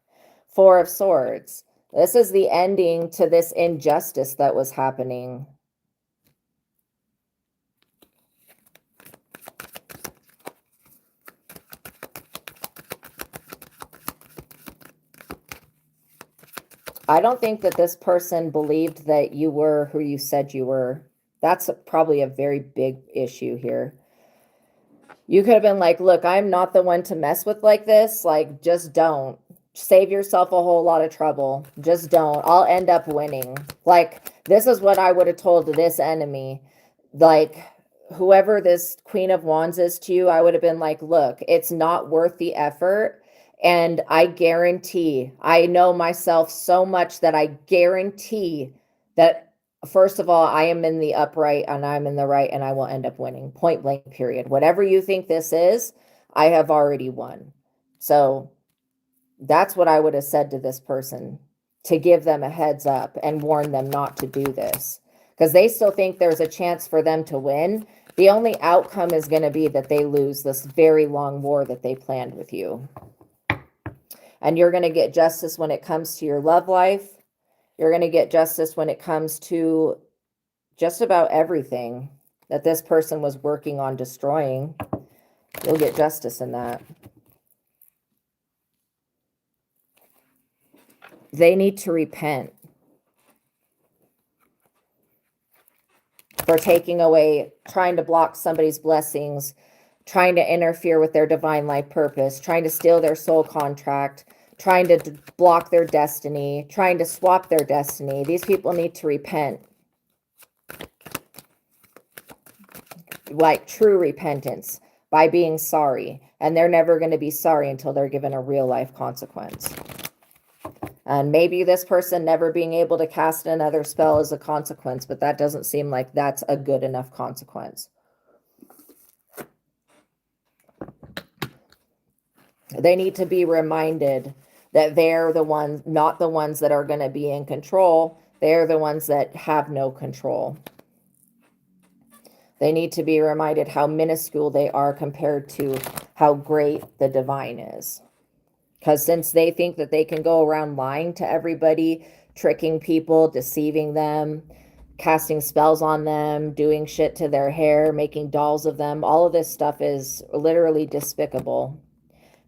4 of Swords. This is the ending to this injustice that was happening. I don't think that this person believed that you were who you said you were. That's probably a very big issue here. You could have been like, look, I'm not the one to mess with like this. Like, just don't. Save yourself a whole lot of trouble. Just don't. I'll end up winning. Like, this is what I would have told this enemy. Like, whoever this Queen of Wands is to you, I would have been like, look, it's not worth the effort. And I guarantee, I know myself so much that I guarantee that first of all, I am in the upright and I'm in the right and I will end up winning. Point blank, period. Whatever you think this is, I have already won. So that's what I would have said to this person, to give them a heads up and warn them not to do this, because they still think there's a chance for them to win. The only outcome is going to be that they lose this very long war that they planned with you. And you're going to get justice when it comes to your love life. You're going to get justice when it comes to just about everything that this person was working on destroying. You'll get justice in that. They need to repent for taking away, trying to block somebody's blessings, trying to interfere with their divine life purpose, trying to steal their soul contract, trying to block their destiny, trying to swap their destiny. These people need to repent. Like true repentance by being sorry. And they're never going to be sorry until they're given a real life consequence. And maybe this person never being able to cast another spell is a consequence, but that doesn't seem like that's a good enough consequence. They need to be reminded that they're the ones, not the ones that are going to be in control. They're the ones that have no control. They need to be reminded how minuscule they are compared to how great the divine is. Because since they think that they can go around lying to everybody, tricking people, deceiving them, casting spells on them, doing shit to their hair, making dolls of them, all of this stuff is literally despicable.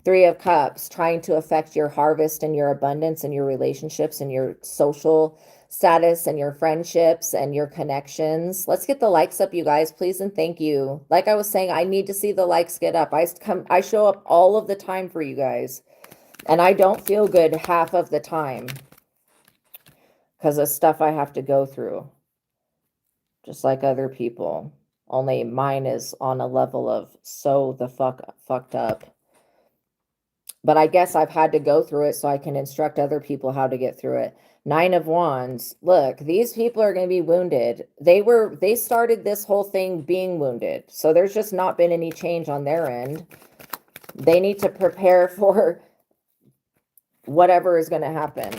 3 of Cups, trying to affect your harvest and your abundance and your relationships and your social status and your friendships and your connections. Let's get the likes up, you guys, please and thank you. Like I was saying, I need to see the likes get up. I show up all of the time for you guys. And I don't feel good half of the time because of stuff I have to go through, just like other people. Only mine is on a level of so the fucked up. But I guess I've had to go through it so I can instruct other people how to get through it. 9 of Wands. Look, these people are going to be wounded. They started this whole thing being wounded. So there's just not been any change on their end. They need to prepare for whatever is going to happen.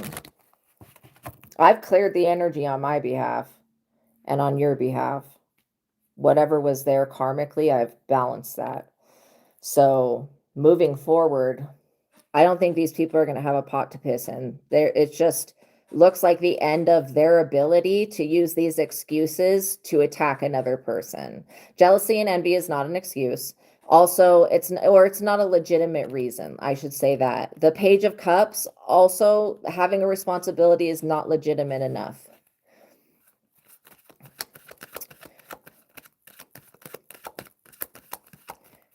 I've cleared the energy on my behalf and on your behalf. Whatever was there karmically, I've balanced that. So moving forward, I don't think these people are going to have a pot to piss in. It just looks like the end of their ability to use these excuses to attack another person. Jealousy and envy is not an excuse. Also, it's not a legitimate reason. I should say that. The Page of Cups, also having a responsibility is not legitimate enough.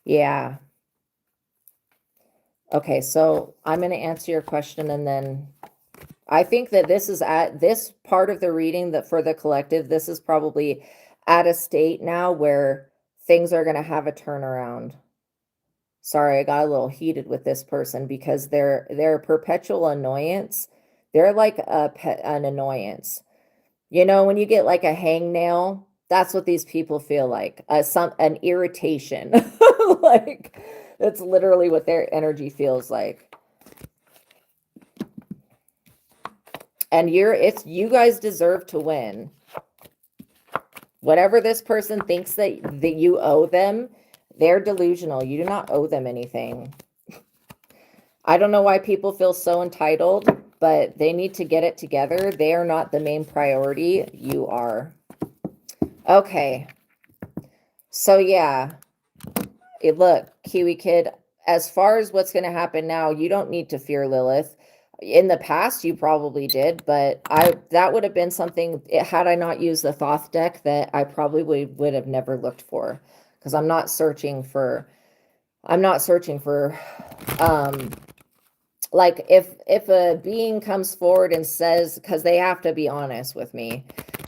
Yeah. Okay, so I'm going to answer your question, and then I think that this is at this part of the reading that for the collective, this is probably at a state now where things are going to have a turnaround. Sorry, I got a little heated with this person because they're perpetual annoyance. They're like an annoyance. You know, when you get like a hangnail, that's what these people feel like. An irritation. Like, that's literally what their energy feels like. And you guys deserve to win. Whatever this person thinks that you owe them, they're delusional. You do not owe them anything. I don't know why people feel so entitled, but they need to get it together. They are not the main priority. You are. Okay. So yeah. Look, Kiwi Kid, as far as what's going to happen now, you don't need to fear Lilith. In the past, you probably did, but that would have been something, had I not used the Thoth deck, that I probably would have never looked for, because I'm not searching for, like if a being comes forward and says, because they have to be honest with me,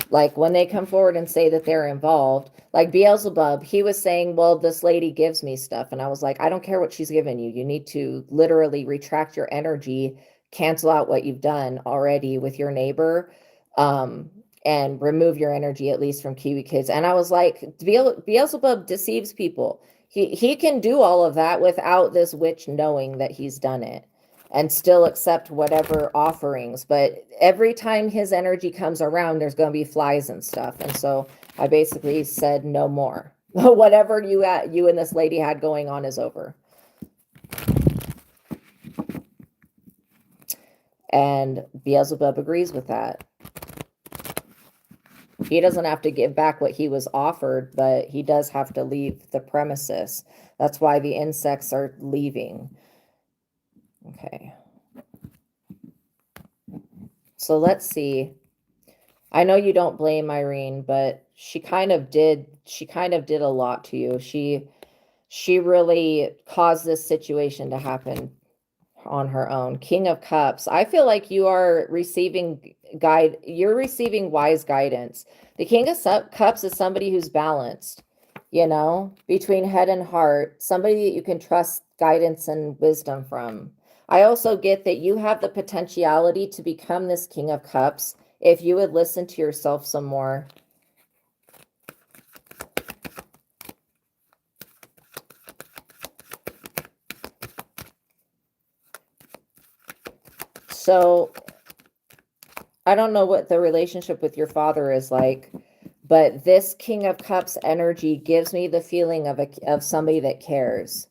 like when they come forward and say that they're involved, like Beelzebub, he was saying, well, this lady gives me stuff. And I was like, I don't care what she's giving you. You need to literally retract your energy, cancel out what you've done already with your neighbor. and remove your energy, at least from Kiwi kids. And I was like, Beelzebub deceives people. He can do all of that without this witch knowing that he's done it, and still accept whatever offerings. But every time his energy comes around, there's going to be flies and stuff. And so I basically said, no more. Whatever you and this lady had going on is over. And Beelzebub agrees with that. He doesn't have to give back what he was offered, but he does have to leave the premises. That's why the insects are leaving. Okay. So let's see. I know you don't blame Irene, but she kind of did a lot to you. She really caused this situation to happen on her own. King of Cups. I feel like you are receiving you're receiving wise guidance. The King of Cups is somebody who's balanced, between head and heart, somebody that you can trust guidance and wisdom from. I also get that you have the potentiality to become this King of Cups if you would listen to yourself some more. So I don't know what the relationship with your father is like, but this King of Cups energy gives me the feeling of somebody that cares.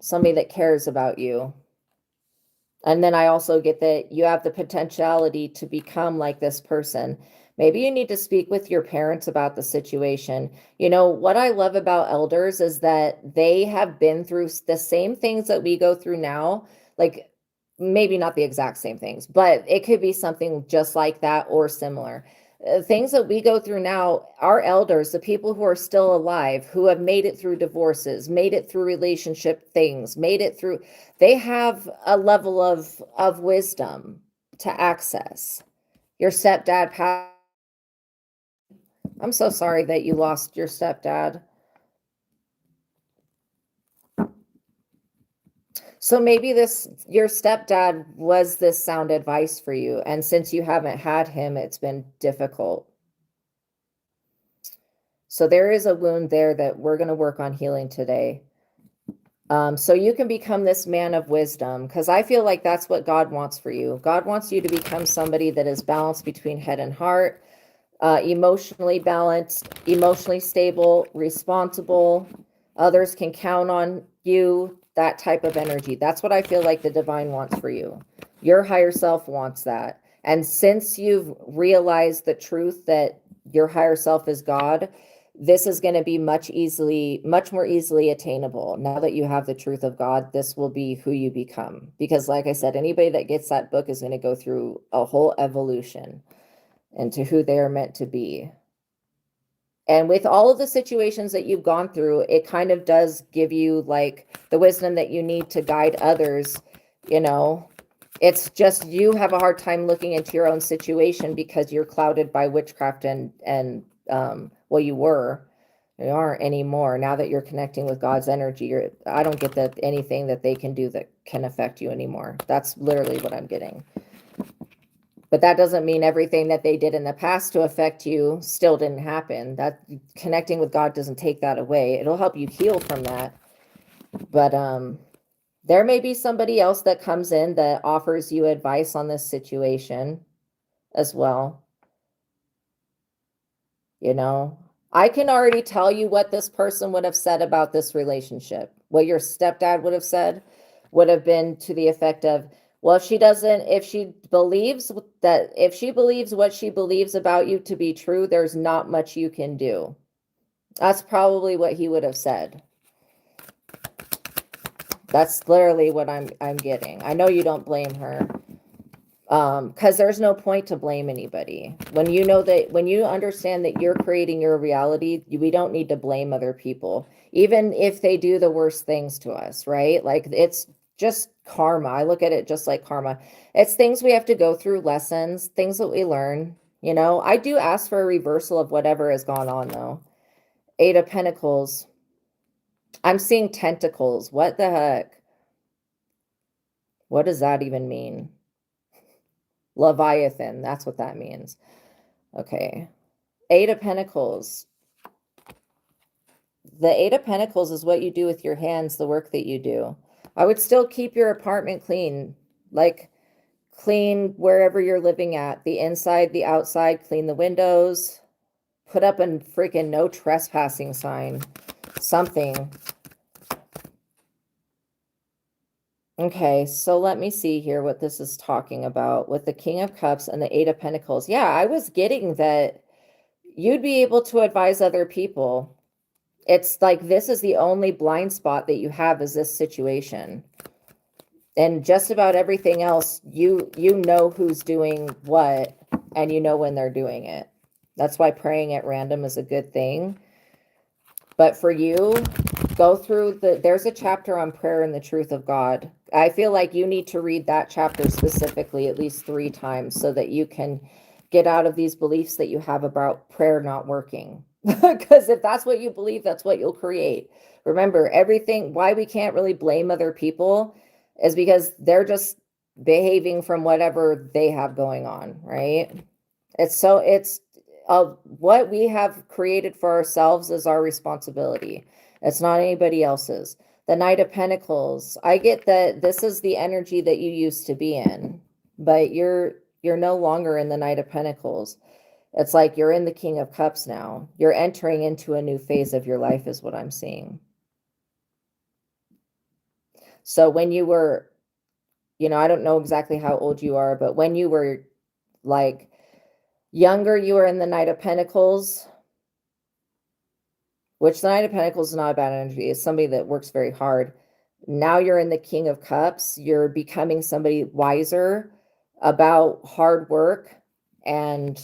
Somebody that cares about you. And then I also get that you have the potentiality to become like this person. Maybe you need to speak with your parents about the situation. What I love about elders is that they have been through the same things that we go through now. Like, maybe not the exact same things, but it could be something just like that or similar. Things that we go through now, our elders, the people who are still alive, who have made it through divorces, made it through relationship things, they have a level of wisdom to access. Your stepdad passed. I'm so sorry that you lost your stepdad. So maybe your stepdad was this sound advice for you. And since you haven't had him, it's been difficult. So there is a wound there that we're going to work on healing today. So you can become this man of wisdom, because I feel like that's what God wants for you. God wants you to become somebody that is balanced between head and heart, emotionally balanced, emotionally stable, responsible. Others can count on you. That type of energy. That's what I feel like the divine wants for you. Your higher self wants that. And since you've realized the truth that your higher self is God, this is going to be much more easily attainable. Now that you have the truth of God, this will be who you become. Because like I said, anybody that gets that book is going to go through a whole evolution into who they are meant to be. And with all of the situations that you've gone through, it kind of does give you like the wisdom that you need to guide others. It's just you have a hard time looking into your own situation because you're clouded by witchcraft and you were. You aren't anymore. Now that you're connecting with God's energy, I don't get that anything that they can do that can affect you anymore. That's literally what I'm getting. But that doesn't mean everything that they did in the past to affect you still didn't happen. That connecting with God doesn't take that away. It'll help you heal from that. But there may be somebody else that comes in that offers you advice on this situation as well. I can already tell you what this person would have said about this relationship. What your stepdad would have said would have been to the effect of, well, if she believes what she believes about you to be true, there's not much you can do. That's probably what he would have said. That's literally what I'm getting. I know you don't blame her. Because there's no point to blame anybody. When you understand that you're creating your reality, we don't need to blame other people, even if they do the worst things to us, right? Like, it's just karma. I look at it just like karma. It's things we have to go through, lessons, things that we learn. I do ask for a reversal of whatever has gone on, though. 8 of Pentacles. I'm seeing tentacles. What the heck? What does that even mean? Leviathan, that's what that means. Okay. Eight of Pentacles. The Eight of Pentacles is what you do with your hands, the work that you do. I would still keep your apartment clean, like clean wherever you're living at, the inside, the outside, clean the windows, put up a freaking no trespassing sign, something. Okay, so let me see here what this is talking about with the King of Cups and the Eight of Pentacles. Yeah, I was getting that you'd be able to advise other people. It's like this is the only blind spot that you have is this situation. And just about everything else, you know who's doing what, and you know when they're doing it. That's why praying at random is a good thing. But for you, go through there's a chapter on prayer and the truth of God. I feel like you need to read that chapter specifically at least 3 times so that you can get out of these beliefs that you have about prayer not working. Because if that's what you believe, that's what you'll create. Remember, everything, why we can't really blame other people is because they're just behaving from whatever they have going on, right? It's what we have created for ourselves is our responsibility. It's not anybody else's. The Knight of Pentacles, I get that this is the energy that you used to be in, but you're no longer in the Knight of Pentacles. It's like you're in the King of Cups now. You're entering into a new phase of your life is what I'm seeing. So when you were, I don't know exactly how old you are, but when you were like younger, you were in the Knight of Pentacles, which the Knight of Pentacles is not a bad energy. It's somebody that works very hard. Now you're in the King of Cups. You're becoming somebody wiser about hard work and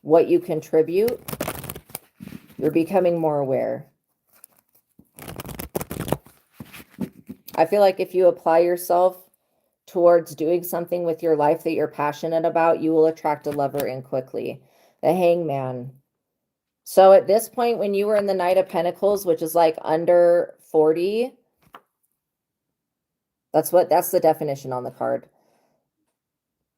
what you contribute. You're becoming more aware. I feel like if you apply yourself towards doing something with your life that you're passionate about, you will attract a lover in quickly. The Hangman. So at this point, when you were in the Knight of Pentacles, which is like under 40, that's the definition on the card.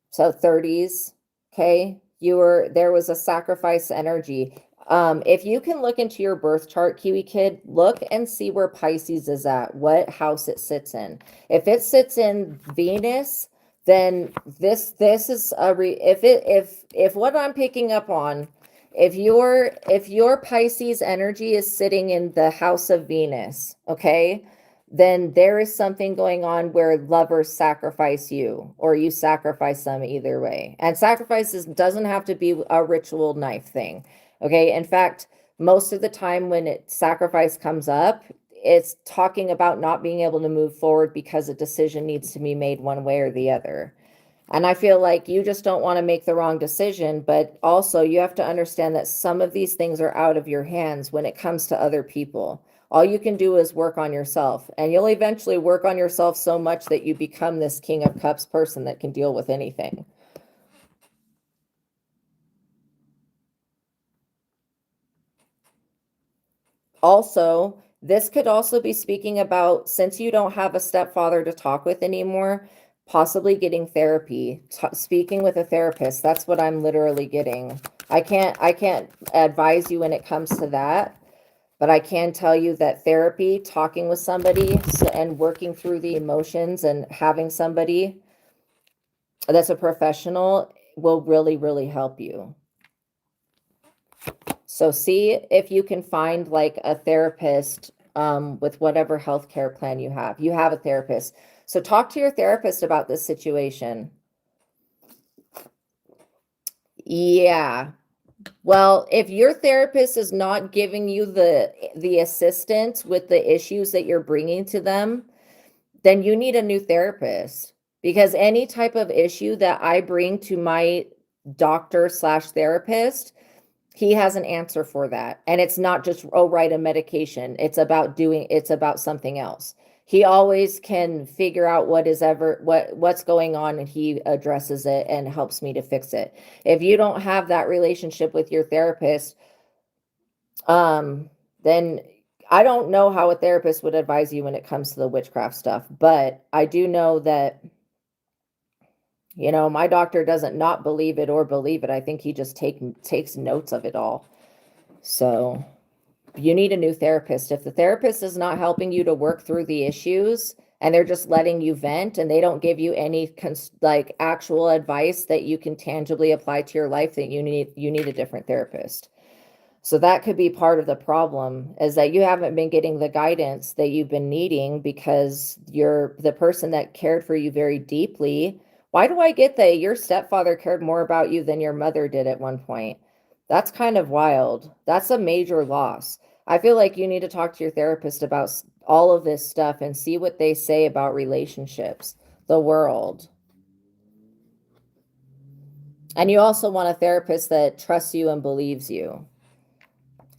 So 30s, okay? There was a sacrifice energy. If you can look into your birth chart, Kiwi Kid, look and see where Pisces is at, what house it sits in. If it sits in Venus, then this is if what I'm picking up on, if your Pisces energy is sitting in the house of Venus, okay, then there is something going on where lovers sacrifice you or you sacrifice them, either way. And sacrifices doesn't have to be a ritual knife thing. Okay. In fact, most of the time when sacrifice comes up, it's talking about not being able to move forward because a decision needs to be made one way or the other. And I feel like you just don't want to make the wrong decision, but also you have to understand that some of these things are out of your hands when it comes to other people. All you can do is work on yourself, and you'll eventually work on yourself so much that you become this King of Cups person that can deal with anything. Also, this could also be speaking about, since you don't have a stepfather to talk with anymore, possibly getting therapy, speaking with a therapist. That's what I'm literally getting. I can't advise you when it comes to that, but I can tell you that therapy, talking with somebody and working through the emotions and having somebody that's a professional will really, really help you. So see if you can find like a therapist with whatever healthcare plan you have. You have a therapist. So talk to your therapist about this situation. Yeah. Well, if your therapist is not giving you the assistance with the issues that you're bringing to them, then you need a new therapist, because any type of issue that I bring to my doctor/therapist, he has an answer for that. And it's not just, oh, write a medication. It's about something else. He always can figure out what's going on, and he addresses it and helps me to fix it. If you don't have that relationship with your therapist, then I don't know how a therapist would advise you when it comes to the witchcraft stuff, but I do know that, You know, my doctor doesn't not believe it or believe it. I think he just takes notes of it all. So you need a new therapist. If the therapist is not helping you to work through the issues and they're just letting you vent and they don't give you any like actual advice that you can tangibly apply to your life, then you need a different therapist. So that could be part of the problem, is that you haven't been getting the guidance that you've been needing because you're the person that cared for you very deeply. Why do I get that your stepfather cared more about you than your mother did at one point? That's kind of wild. That's a major loss. I feel like you need to talk to your therapist about all of this stuff and see what they say about relationships, the world. And you also want a therapist that trusts you and believes you.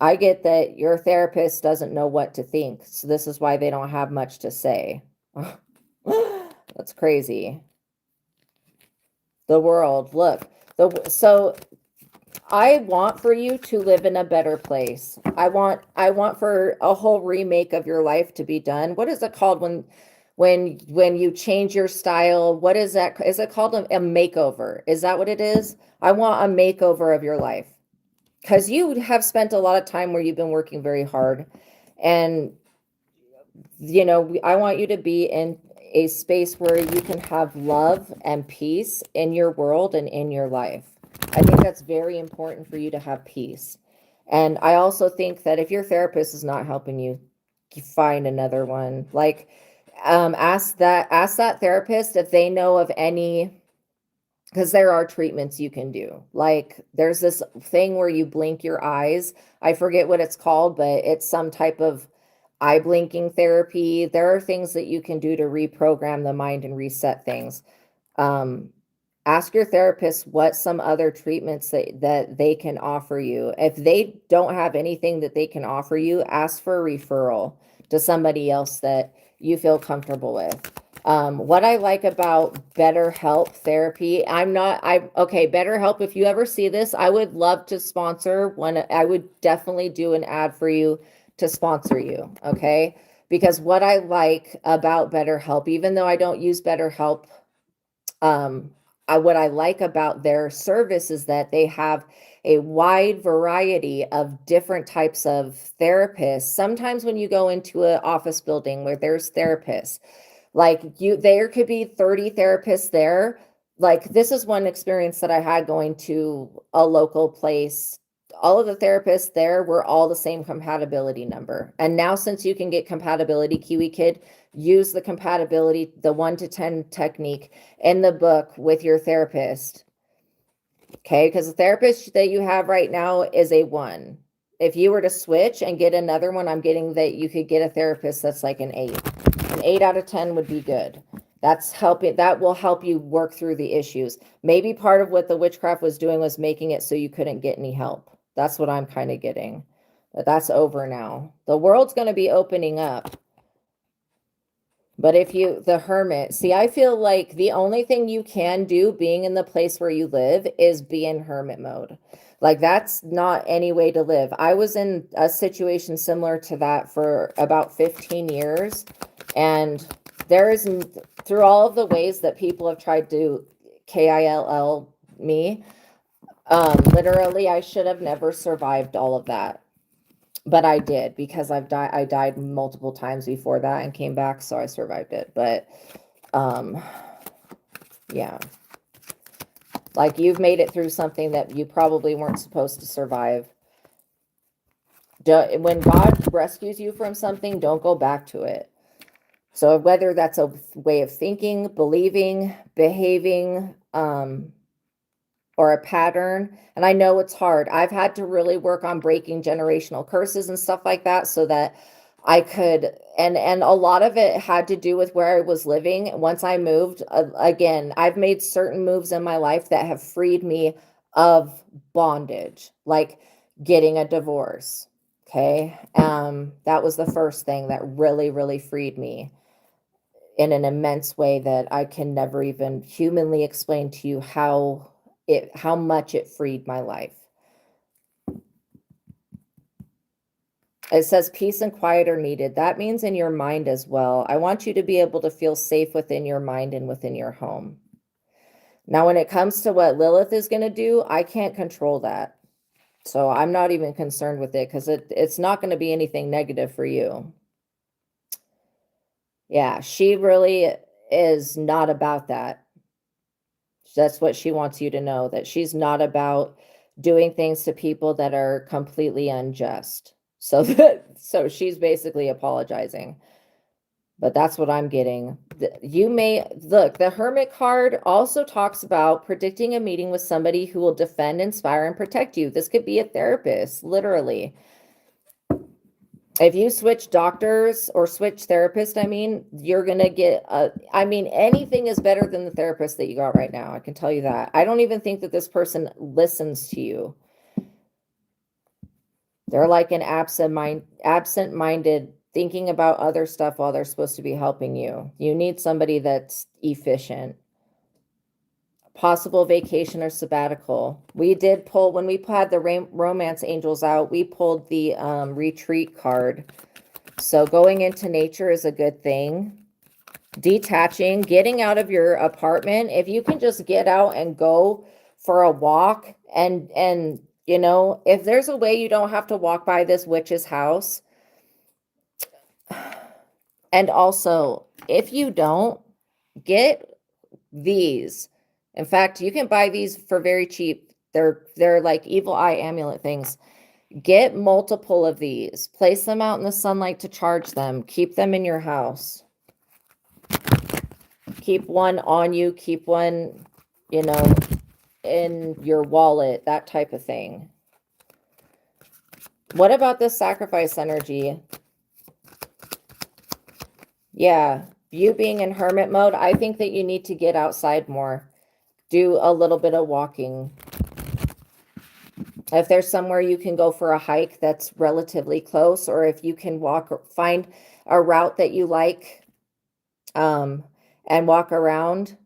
I get that your therapist doesn't know what to think, so this is why they don't have much to say. That's crazy. The world, look. So I want for you to live in a better place. I want for a whole remake of your life to be done. What is it called when you change your style? What is that? Is it called a makeover? Is that what it is? I want a makeover of your life. Because you have spent a lot of time where you've been working very hard. And, you know, I want you to be in a space where you can have love and peace in your world and in your life. I think that's very important for you to have peace. And I also think that if your therapist is not helping you, find another one. Like, ask that therapist if they know of any, because there are treatments you can do. Like there's this thing where you blink your eyes. I forget what it's called, but it's some type of eye blinking therapy. There are things that you can do to reprogram the mind and reset things. Ask your therapist what some other treatments that they can offer you. If they don't have anything that they can offer you, ask for a referral to somebody else that you feel comfortable with. What I like about BetterHelp therapy, okay, BetterHelp, if you ever see this, I would love to sponsor one. I would definitely do an ad for you to sponsor you, okay? Because what I like about BetterHelp, even though I don't use BetterHelp, what I like about their service is that they have a wide variety of different types of therapists. Sometimes when you go into an office building where there's therapists, there could be 30 therapists there. Like this is one experience that I had going to a local place. All of the therapists there were all the same compatibility number. And now since you can get compatibility, Kiwi Kid, use the compatibility, the 1 to 10 technique in the book with your therapist. Okay, because the therapist that you have right now is a 1. If you were to switch and get another one, I'm getting that you could get a therapist that's like an 8. An 8 out of 10 would be good. That will help you work through the issues. Maybe part of what the witchcraft was doing was making it so you couldn't get any help. That's what I'm kind of getting. But that's over now. The world's going to be opening up. But the hermit, see, I feel like the only thing you can do being in the place where you live is be in hermit mode. Like that's not any way to live. I was in a situation similar to that for about 15 years. And there is, through all of the ways that people have tried to KILL me, literally, I should have never survived all of that. But I did, because I died multiple times before that and came back, so I survived it. But, yeah. Like, you've made it through something that you probably weren't supposed to survive. When God rescues you from something, don't go back to it. So whether that's a way of thinking, believing, behaving, or a pattern, and I know it's hard. I've had to really work on breaking generational curses and stuff like that so that I could, and a lot of it had to do with where I was living. Once I moved, again, I've made certain moves in my life that have freed me of bondage, like getting a divorce. Okay. That was the first thing that really, really freed me in an immense way that I can never even humanly explain to you how much it freed my life. It says peace and quiet are needed. That means in your mind as well. I want you to be able to feel safe within your mind and within your home. Now, when it comes to what Lilith is going to do, I can't control that. So I'm not even concerned with it because it's not going to be anything negative for you. Yeah, she really is not about that. That's what she wants you to know, that she's not about doing things to people that are completely unjust. So so she's basically apologizing. But that's what I'm getting. You may look, the Hermit card also talks about predicting a meeting with somebody who will defend, inspire, and protect you. This could be a therapist, literally. If you switch doctors or switch therapist, I mean, you're going to get anything is better than the therapist that you got right now. I can tell you that. I don't even think that this person listens to you. They're like an absent-minded, thinking about other stuff while they're supposed to be helping you. You need somebody that's efficient. Possible vacation or sabbatical. We did pull, when we had the romance angels out, we pulled the retreat card. So going into nature is a good thing. Detaching, getting out of your apartment. If you can just get out and go for a walk and you know, if there's a way you don't have to walk by this witch's house. And also, if you don't, get these. In fact, you can buy these for very cheap. They're like evil eye amulet things. Get multiple of these. Place them out in the sunlight to charge them. Keep them in your house. Keep one on you. Keep one, you know, in your wallet, that type of thing. What about this sacrifice energy? Yeah, you being in hermit mode, I think that you need to get outside more. Do a little bit of walking. If there's somewhere you can go for a hike that's relatively close, or if you can find a route that you like, and walk around.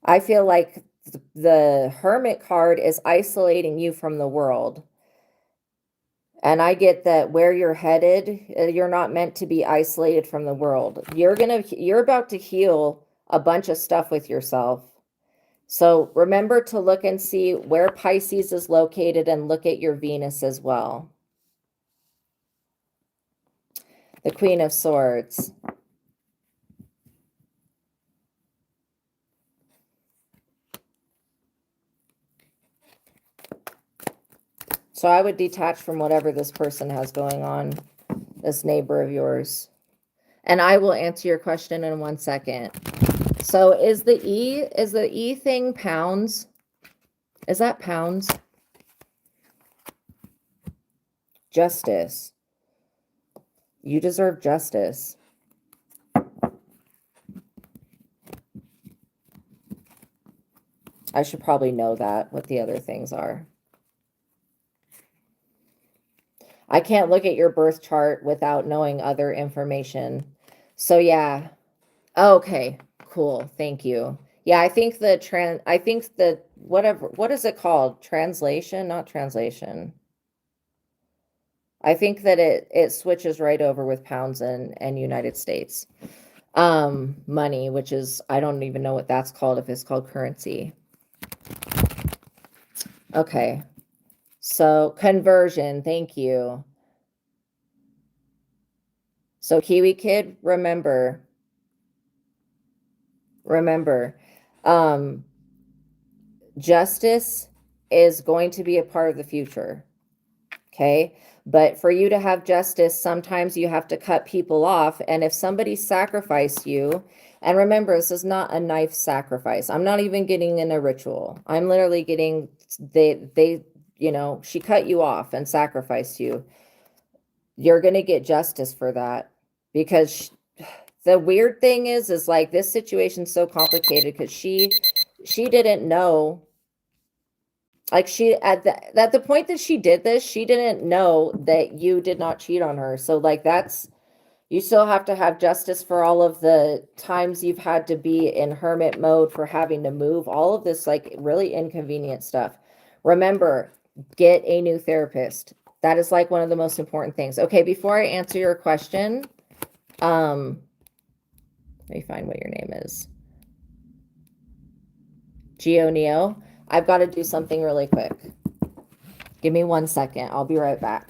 I feel like the Hermit card is isolating you from the world. And I get that where you're headed, you're not meant to be isolated from the world. You're about to heal a bunch of stuff with yourself. So remember to look and see where Pisces is located and look at your Venus as well. The Queen of Swords. So I would detach from whatever this person has going on, this neighbor of yours. And I will answer your question in 1 second. So is the E thing pounds? Is that pounds? Justice. You deserve justice. I should probably know that, what the other things are. I can't look at your birth chart without knowing other information. So yeah. Okay, cool. Thank you. Yeah, I think what is it called? Translation, not translation. I think that it switches right over with pounds and United States. Money, which is, I don't even know what that's called, if it's called currency. Okay. So conversion, thank you. So Kiwi Kid, remember, justice is going to be a part of the future. Okay. But for you to have justice, sometimes you have to cut people off. And if somebody sacrificed you, and remember, this is not a knife sacrifice. I'm not even getting in a ritual. I'm literally getting, you know, she cut you off and sacrificed you. You're going to get justice for that, because the weird thing is like, this situation's so complicated because she didn't know, like, she at the point that she did this, she didn't know that you did not cheat on her. So like, that's, you still have to have justice for all of the times you've had to be in hermit mode, for having to move, all of this like really inconvenient stuff. Remember, get a new therapist. That is like one of the most important things. Okay, before I answer your question, let me find what your name is. Geo Neo, I've got to do something really quick. Give me 1 second. I'll be right back.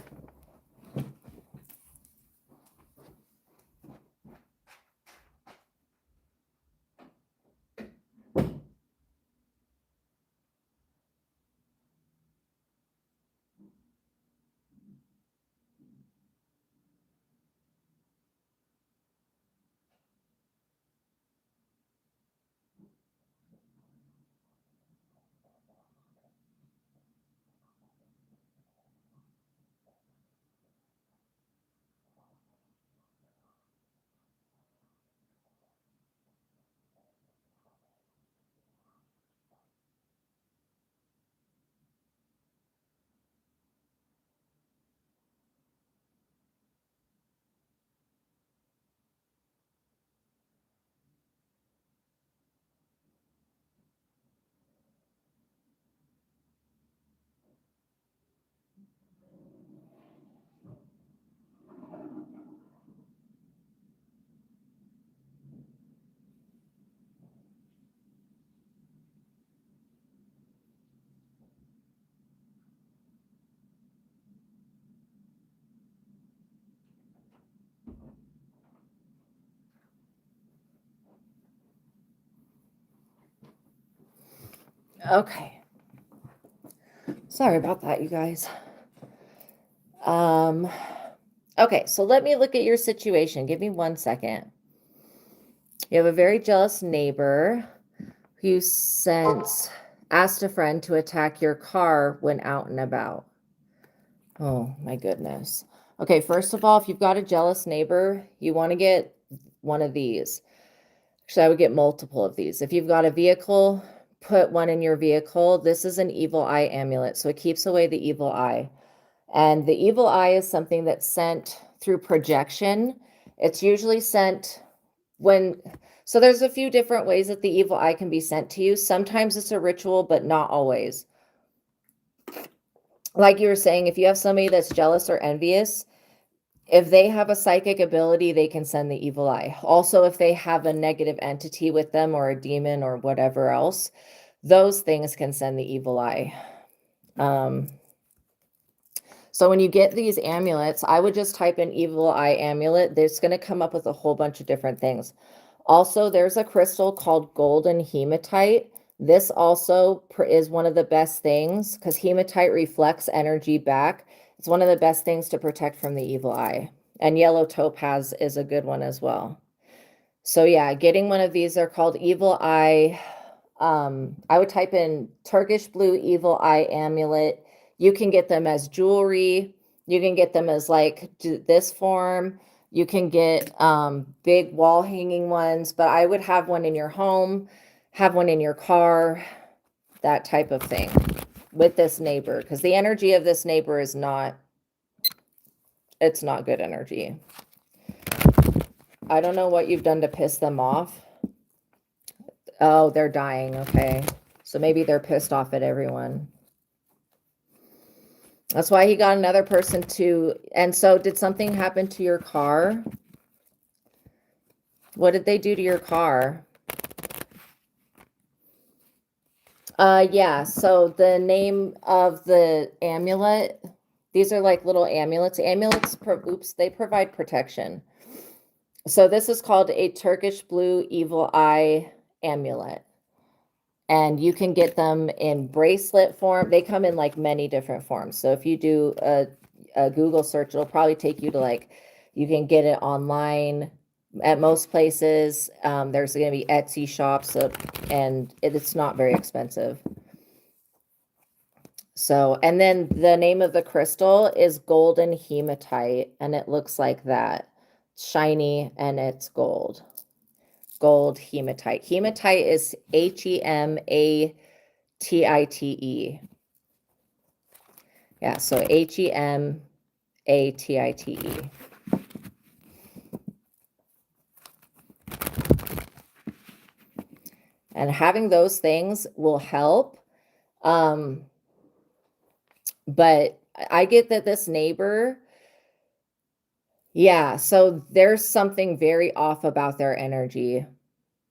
Okay. Sorry about that, you guys. Okay, so let me look at your situation. Give me 1 second. You have a very jealous neighbor who asked a friend to attack your car when out and about. Oh my goodness. Okay, first of all, if you've got a jealous neighbor, you want to get one of these. Actually, I would get multiple of these. If you've got a vehicle, put one in your vehicle. This is an evil eye amulet, so it keeps away the evil eye. And the evil eye is something that's sent through projection. It's usually sent so there's a few different ways that the evil eye can be sent to you. Sometimes it's a ritual, but not always. Like you were saying, if you have somebody that's jealous or envious, if they have a psychic ability, they can send the evil eye. Also, if they have a negative entity with them or a demon or whatever else, those things can send the evil eye. So when you get these amulets, I would just type in evil eye amulet. There's going to come up with a whole bunch of different things. Also, there's a crystal called golden hematite. This also is one of the best things because hematite reflects energy back. It's one of the best things to protect from the evil eye. And yellow topaz is a good one as well. So yeah, getting one of these, they're called evil eye. I would type in Turkish blue evil eye amulet. You can get them as jewelry. You can get them as like this form. You can get big wall hanging ones, but I would have one in your home, have one in your car, that type of thing with this neighbor, because the energy of this neighbor is it's not good energy. I don't know what you've done to piss them off. Oh, they're dying. Okay. So maybe they're pissed off at everyone. That's why he got another person to. And so did something happen to your car? What did they do to your car? Yeah. So the name of the amulet, these are like little amulets. Amulets, they provide protection. So this is called a Turkish blue evil eye amulet. And you can get them in bracelet form. They come in like many different forms. So if you do a Google search, it'll probably take you to like, you can get it online at most places. There's going to be Etsy shops, and it's not very expensive. So, and then the name of the crystal is golden hematite, and it looks like that. Shiny, and it's gold. Gold hematite. Hematite is HEMATITE. Yeah, so HEMATITE. And having those things will help. But I get that this neighbor, yeah, so there's something very off about their energy.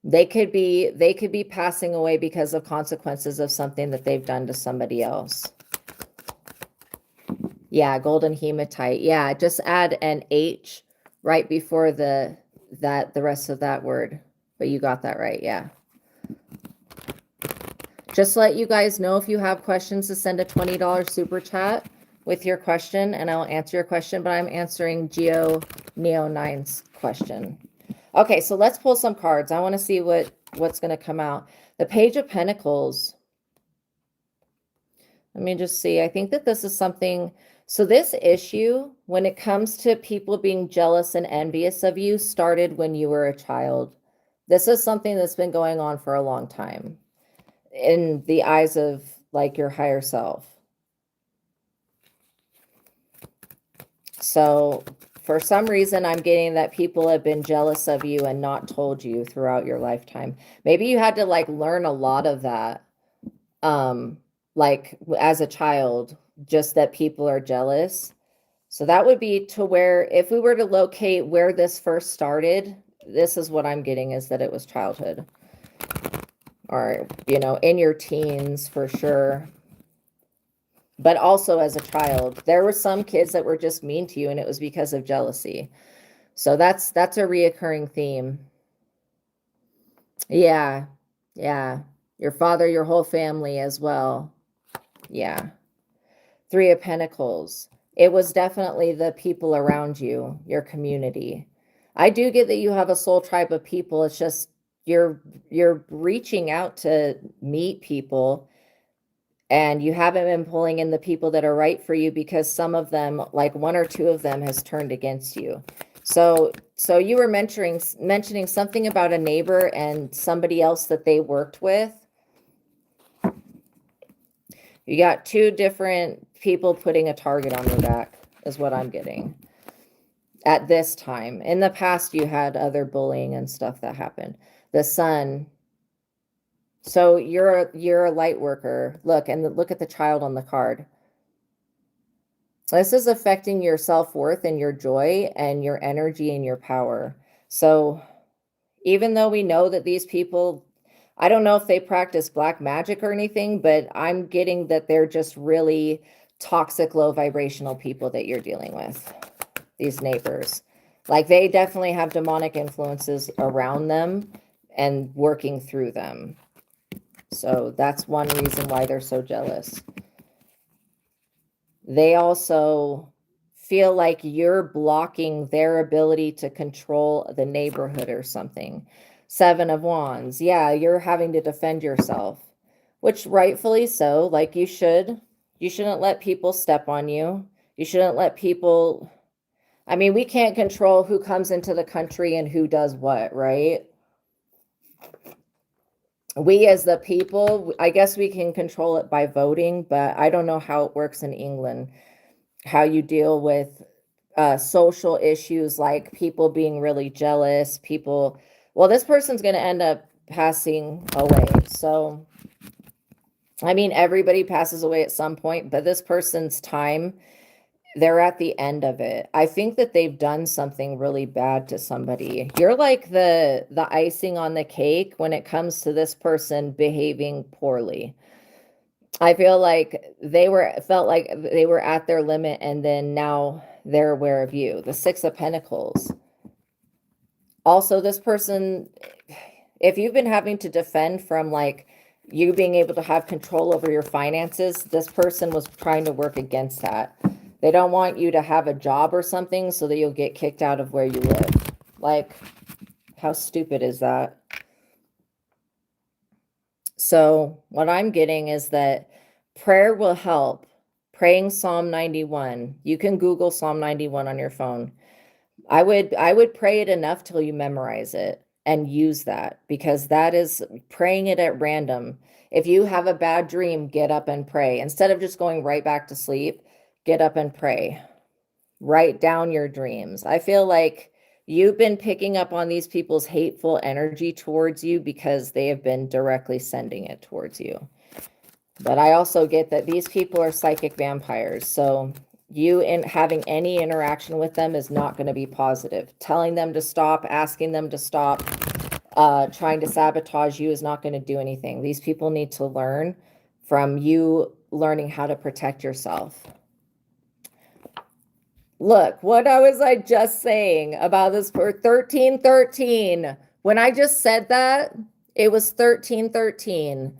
They could be passing away because of consequences of something that they've done to somebody else. Yeah, golden hematite. Yeah, just add an H right before the rest of that word. But you got that right, yeah. Just let you guys know if you have questions to send a $20 super chat with your question, and I'll answer your question, but I'm answering Geo Neo 9's question. Okay, so let's pull some cards. I want to see what's going to come out. The Page of Pentacles. Let me just see. I think that this is something. So this issue, when it comes to people being jealous and envious of you, started when you were a child. This is something that's been going on for a long time in the eyes of like your higher self. So for some reason, I'm getting that people have been jealous of you and not told you throughout your lifetime. Maybe you had to like learn a lot of that. Like as a child, just that people are jealous. So that would be to where, if we were to locate where this first started, this is what I'm getting, is that it was childhood. Or, you know, in your teens for sure. But also as a child, there were some kids that were just mean to you, and it was because of jealousy. So that's a reoccurring theme. Yeah. Yeah. Your father, your whole family as well. Yeah. Three of Pentacles. It was definitely the people around you, your community. I do get that you have a soul tribe of people. It's just you're reaching out to meet people, and you haven't been pulling in the people that are right for you because some of them, like one or two of them, has turned against you. So you were mentioning something about a neighbor and somebody else that they worked with. You got two different people putting a target on your back is what I'm getting at this time. In the past, you had other bullying and stuff that happened. The Sun. So you're a light worker. Look, and look at the child on the card. This is affecting your self-worth and your joy and your energy and your power. So even though we know that these people, I don't know if they practice black magic or anything, but I'm getting that they're just really toxic, low vibrational people that you're dealing with, these neighbors. Like they definitely have demonic influences around them and working through them. So that's one reason why they're so jealous. They also feel like you're blocking their ability to control the neighborhood or something. Seven of Wands. Yeah, you're having to defend yourself, which rightfully so. Like you shouldn't let people step on you. You shouldn't let people, I mean, we can't control who comes into the country and who does what, right? We as the people, I guess we can control it by voting, but I don't know how it works in England, how you deal with social issues like people being really jealous, people, well, this person's going to end up passing away. So, I mean, everybody passes away at some point, but this person's time, they're at the end of it. I think that they've done something really bad to somebody. You're like the icing on the cake when it comes to this person behaving poorly. I feel like felt like they were at their limit, and then now they're aware of you. The Six of Pentacles. Also, this person, if you've been having to defend from like you being able to have control over your finances, this person was trying to work against that. They don't want you to have a job or something so that you'll get kicked out of where you live. Like, how stupid is that? So what I'm getting is that prayer will help. Praying Psalm 91. You can Google Psalm 91 on your phone. I would pray it enough till you memorize it and use that, because that is praying it at random. If you have a bad dream, get up and pray. Instead of just going right back to sleep, get up and pray. Write down your dreams. I feel like you've been picking up on these people's hateful energy towards you because they have been directly sending it towards you. But I also get that these people are psychic vampires. So you having any interaction with them is not going to be positive. Telling them to stop, asking them to stop, trying to sabotage you is not going to do anything. These people need to learn from you learning how to protect yourself. Look, what was I just saying about this for 1313? When I just said that, it was 1313.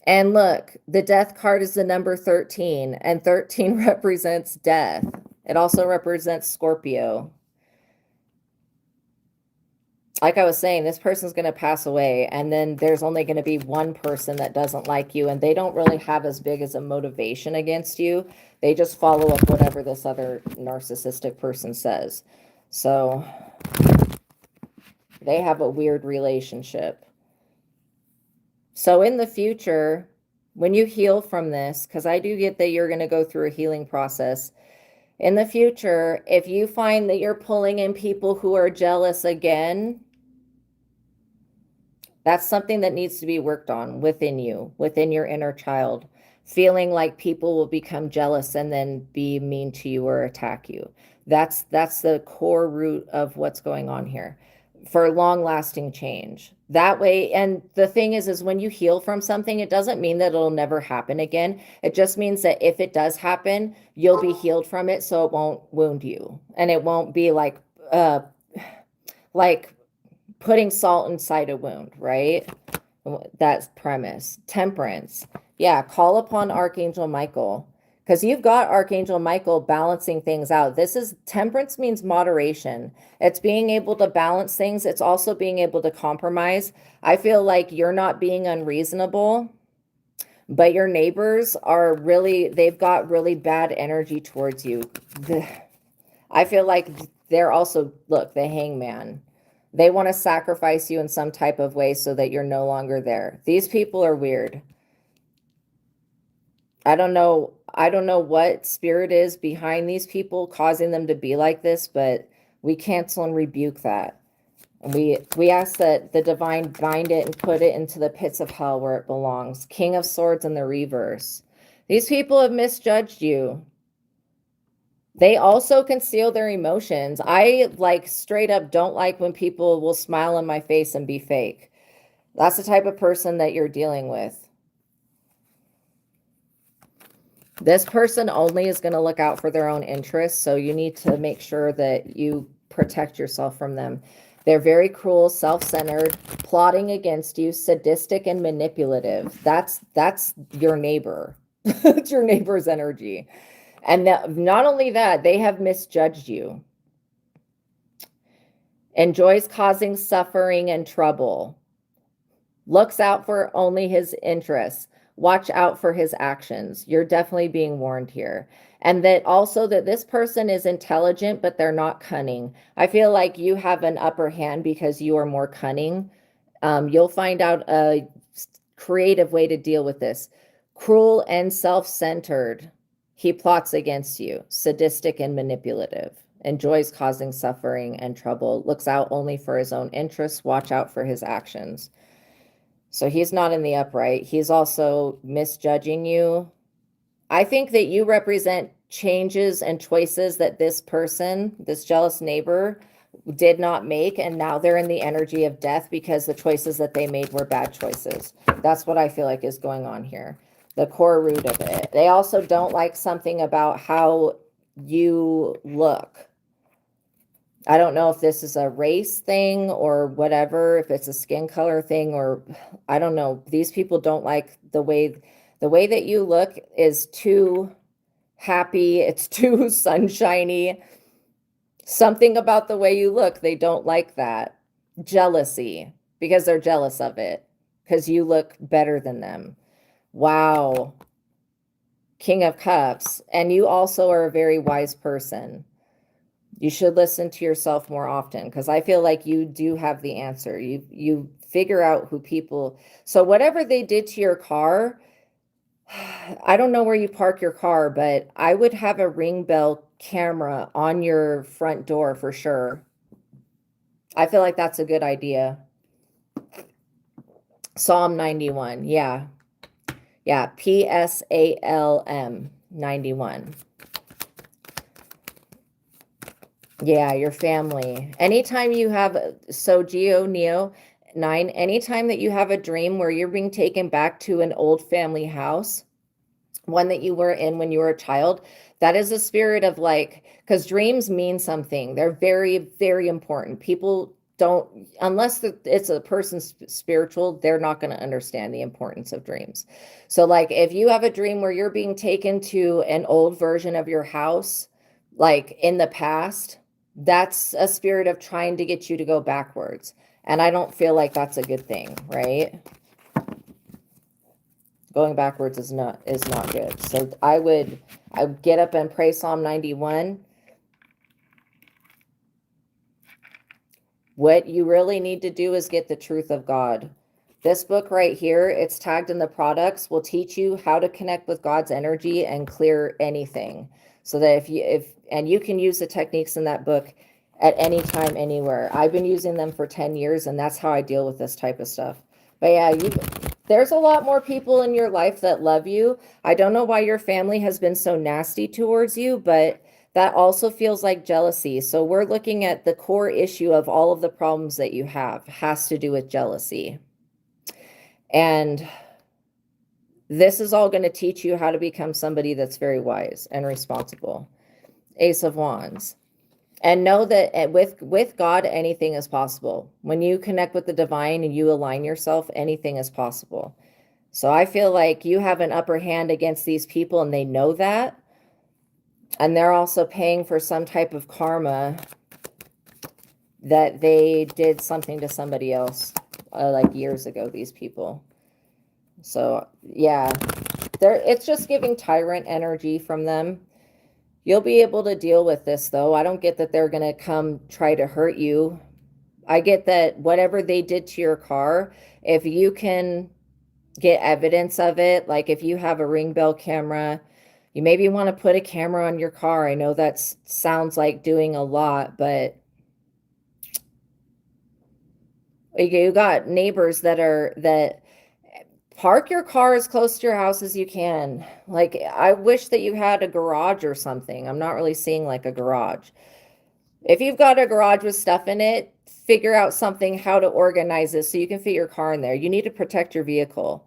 And look, the death card is the number 13, and 13 represents death. It also represents Scorpio. Like I was saying, this person's going to pass away, and then there's only going to be one person that doesn't like you, and they don't really have as big as a motivation against you. They just follow up whatever this other narcissistic person says. So they have a weird relationship. So in the future, when you heal from this, because I do get that you're going to go through a healing process, in the future, if you find that you're pulling in people who are jealous again, that's something that needs to be worked on within you, within your inner child. Feeling like people will become jealous and then be mean to you or attack you. That's the core root of what's going on here for long-lasting change. That way, and the thing is when you heal from something, it doesn't mean that it'll never happen again. It just means that if it does happen, you'll be healed from it, so it won't wound you. And it won't be like putting salt inside a wound, right? That's premise. Temperance. Yeah, call upon Archangel Michael, because you've got Archangel Michael balancing things out. Temperance means moderation. It's being able to balance things. It's also being able to compromise. I feel like you're not being unreasonable, but your neighbors are they've got really bad energy towards you. I feel like they're also, look, the Hangman. They want to sacrifice you in some type of way so that you're no longer there. These people are weird. I don't know what spirit is behind these people causing them to be like this, but we cancel and rebuke that. And we ask that the divine bind it and put it into the pits of hell where it belongs. King of Swords in the reverse. These people have misjudged you. They also conceal their emotions. I straight up don't like when people will smile in my face and be fake. That's the type of person that you're dealing with. This person only is going to look out for their own interests, so you need to make sure that you protect yourself from them. They're very cruel, self-centered, plotting against you, sadistic and manipulative. That's your neighbor. It's your neighbor's energy. And not only that, they have misjudged you. Enjoys causing suffering and trouble. Looks out for only his interests. Watch out for his actions. You're definitely being warned here. And that also that this person is intelligent, but they're not cunning. I feel like you have an upper hand because you are more cunning. You'll find out a creative way to deal with this. Cruel and self-centered. He plots against you, sadistic and manipulative, enjoys causing suffering and trouble, looks out only for his own interests, watch out for his actions. So he's not in the upright. He's also misjudging you. I think that you represent changes and choices that this person, this jealous neighbor, did not make, and now they're in the energy of death because the choices that they made were bad choices. That's what I feel like is going on here. The core root of it. They also don't like something about how you look. I don't know if this is a race thing or whatever, if it's a skin color thing, or I don't know. These people don't like the way that you look is too happy. It's too sunshiny. Something about the way you look, they don't like that. Jealousy, because they're jealous of it, because you look better than them. Wow. King of Cups. And you also are a very wise person. You should listen to yourself more often, because I feel like you do have the answer. You figure out who people. So whatever they did to your car, I don't know where you park your car, but I would have a ring bell camera on your front door for sure. I feel like that's a good idea. Psalm 91. Yeah. Yeah, PSALM 91. Yeah, your family. Anytime you have Sogeo Neo, 9, anytime that you have a dream where you're being taken back to an old family house, one that you were in when you were a child, that is a spirit of like, because dreams mean something. They're very, very important. People don't, unless it's a person spiritual, they're not going to understand the importance of dreams. So like if you have a dream where you're being taken to an old version of your house, like in the past, that's a spirit of trying to get you to go backwards. And I don't feel like that's a good thing, right? Going backwards is not good. So I would get up and pray Psalm 91. What you really need to do is get the truth of God. This book right here, it's tagged in the products, will teach you how to connect with God's energy and clear anything. So that and you can use the techniques in that book at any time, anywhere. I've been using them for 10 years, and that's how I deal with this type of stuff. But yeah, there's a lot more people in your life that love you. I don't know why your family has been so nasty towards you, but that also feels like jealousy. So we're looking at the core issue of all of the problems that you have has to do with jealousy. And this is all going to teach you how to become somebody that's very wise and responsible. Ace of Wands. And know that with God, anything is possible. When you connect with the divine and you align yourself, anything is possible. So I feel like you have an upper hand against these people, and they know that. And they're also paying for some type of karma that they did something to somebody else like years ago, these people. So yeah, it's just giving tyrant energy from them. You'll be able to deal with this, though. I don't get that they're going to come try to hurt you. I get that whatever they did to your car, if you can get evidence of it, like if you have a ring bell camera, you maybe want to put a camera on your car. I know that sounds like doing a lot, but you got neighbors that park your car as close to your house as you can. Like, I wish that you had a garage or something. I'm not really seeing like a garage. If you've got a garage with stuff in it, figure out something how to organize it so you can fit your car in there. You need to protect your vehicle.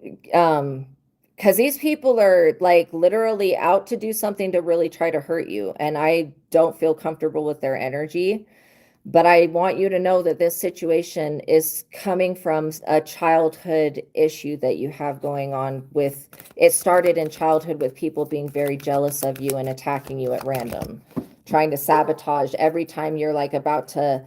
Because these people are like literally out to do something to really try to hurt you. And I don't feel comfortable with their energy. But I want you to know that this situation is coming from a childhood issue that you have going on with, it started in childhood with people being very jealous of you and attacking you at random, trying to sabotage every time you're like about to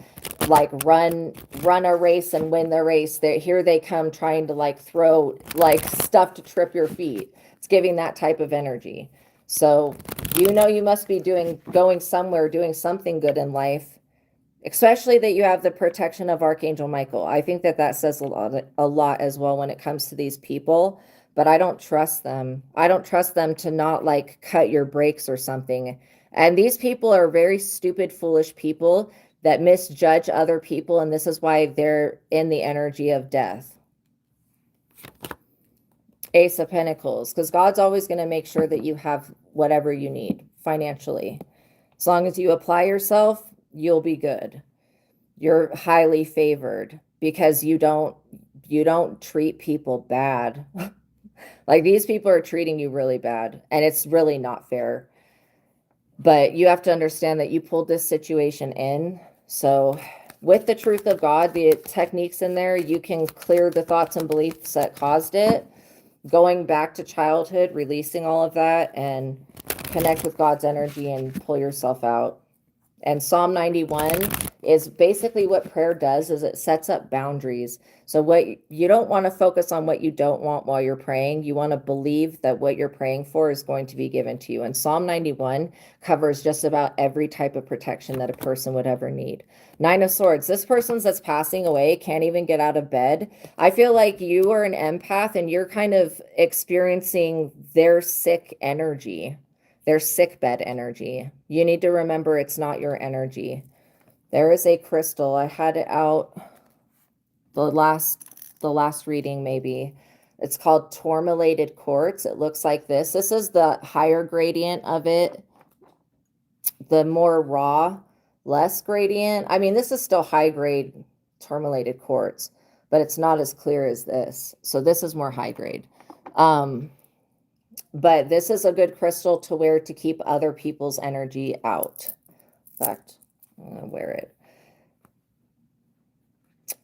like run a race and win the race. Here they come trying to like throw like stuff to trip your feet. It's giving that type of energy. So you know you must be going somewhere, doing something good in life. Especially that you have the protection of Archangel Michael. I think that says a lot as well when it comes to these people, but I don't trust them. I don't trust them to not like cut your brakes or something. And these people are very stupid, foolish people that misjudge other people, and this is why they're in the energy of death. Ace of Pentacles, because God's always going to make sure that you have whatever you need financially. As long as you apply yourself, you'll be good. You're highly favored because you don't treat people bad. Like these people are treating you really bad, and it's really not fair. But you have to understand that you pulled this situation in. So with the truth of God, the techniques in there, you can clear the thoughts and beliefs that caused it, going back to childhood, releasing all of that, and connect with God's energy and pull yourself out. And Psalm 91 is basically what prayer does, is it sets up boundaries. So what you don't want to focus on what you don't want while you're praying. You want to believe that what you're praying for is going to be given to you. And Psalm 91 covers just about every type of protection that a person would ever need. 9 of Swords, this person's that's passing away can't even get out of bed. I feel like you are an empath and you're kind of experiencing their sick energy. Their sick bed energy. You need to remember it's not your energy. There is a crystal. I had it out the last reading maybe. It's called tourmalated quartz. It looks like this. This is the higher gradient of it. The more raw, less gradient. I mean, this is still high grade tourmalated quartz. but it's not as clear as this. So this is more high grade. But this is a good crystal to wear to keep other people's energy out. In fact, I'm going to wear it.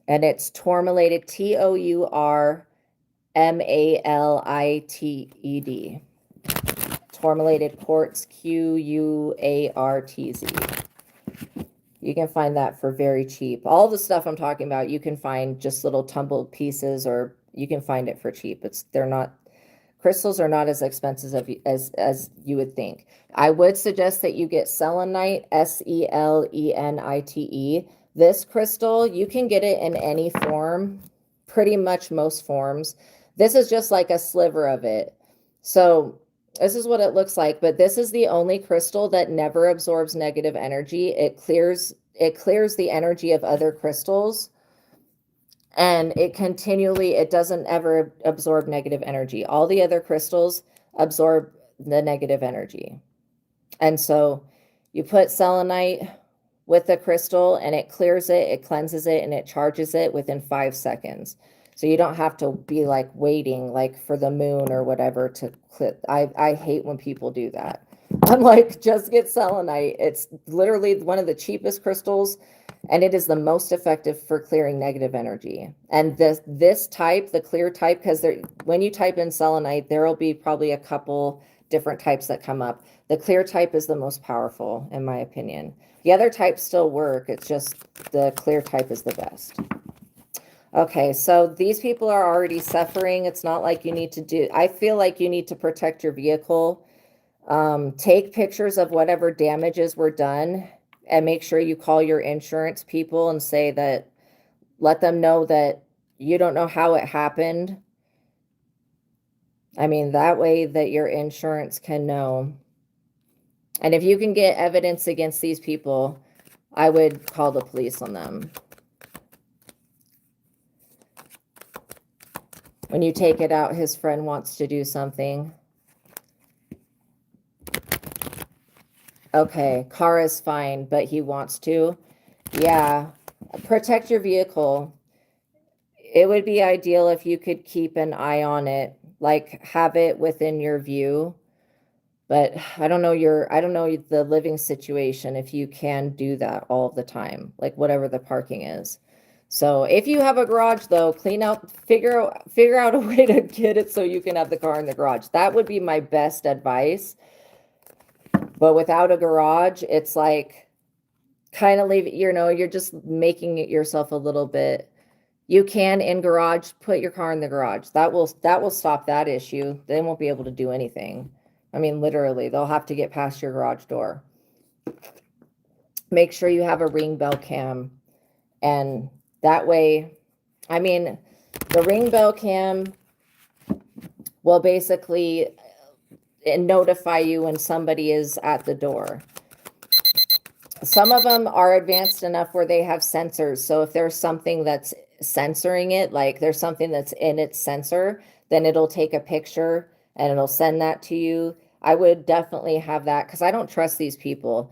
And it's tourmalated, TOURMALITED. Tourmalated quartz, QUARTZ. You can find that for very cheap. All the stuff I'm talking about, you can find just little tumbled pieces, or you can find it for cheap. Crystals are not as expensive as you would think. I would suggest that you get selenite, SELENITE. This crystal, you can get it in any form, pretty much most forms. This is just like a sliver of it. So this is what it looks like, but this is the only crystal that never absorbs negative energy. It clears the energy of other crystals, and it doesn't ever absorb negative energy. All the other crystals absorb the negative energy. And so you put selenite with the crystal and it clears it, it cleanses it, and it charges it within 5 seconds. So you don't have to be like waiting like for the moon or whatever to clip. I hate when people do that. I'm like, just get selenite. It's literally one of the cheapest crystals, and it is the most effective for clearing negative energy. And this type, the clear type, because when you type in selenite, there will be probably a couple different types that come up. The clear type is the most powerful, in my opinion. The other types still work. It's just the clear type is the best. Okay, so these people are already suffering. It's not like you need to I feel like you need to protect your vehicle. Take pictures of whatever damages were done and make sure you call your insurance people and say that, let them know that you don't know how it happened. I mean, that way that your insurance can know. And if you can get evidence against these people, I would call the police on them. When you take it out, his friend wants to do something. Okay, car is fine, but he wants to. Yeah, protect your vehicle. It would be ideal if you could keep an eye on it, like have it within your view. But I don't know the living situation if you can do that all the time, like whatever the parking is. So if you have a garage though, figure out a way to get it so you can have the car in the garage. That would be my best advice. But without a garage, it's like kind of leave it, you're just making it yourself a little bit. You can in garage, put your car in the garage. That will stop that issue. They won't be able to do anything. I mean, literally, they'll have to get past your garage door. Make sure you have a ring bell cam, and that way, I mean, the ring bell cam will basically notify you when somebody is at the door. Some of them are advanced enough where they have sensors. So if there's something that's censoring it, like there's something that's in its sensor, then it'll take a picture and it'll send that to you. I would definitely have that because I don't trust these people.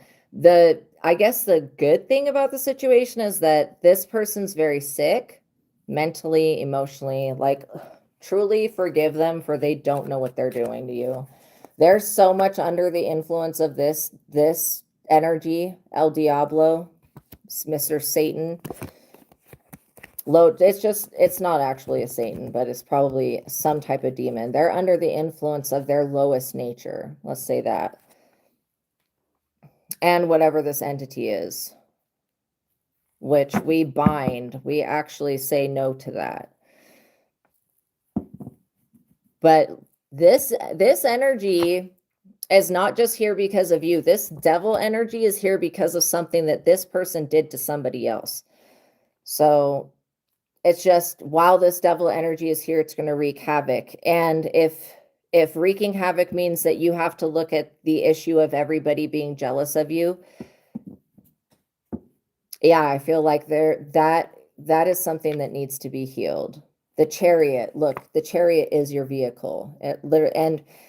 I guess the good thing about the situation is that this person's very sick, mentally, emotionally, like truly forgive them for they don't know what they're doing to you. They're so much under the influence of this energy, El Diablo, Mr. Satan. It's not actually a Satan, but it's probably some type of demon. They're under the influence of their lowest nature. Let's say that. And whatever this entity is, which we bind, we actually say no to that. But this energy is not just here because of you. This devil energy is here because of something that this person did to somebody else. So it's just, while this devil energy is here, it's going to wreak havoc. And if wreaking havoc means that you have to look at the issue of everybody being jealous of you, yeah, I feel like that is something that needs to be healed. The Chariot, look, the Chariot is your vehicle.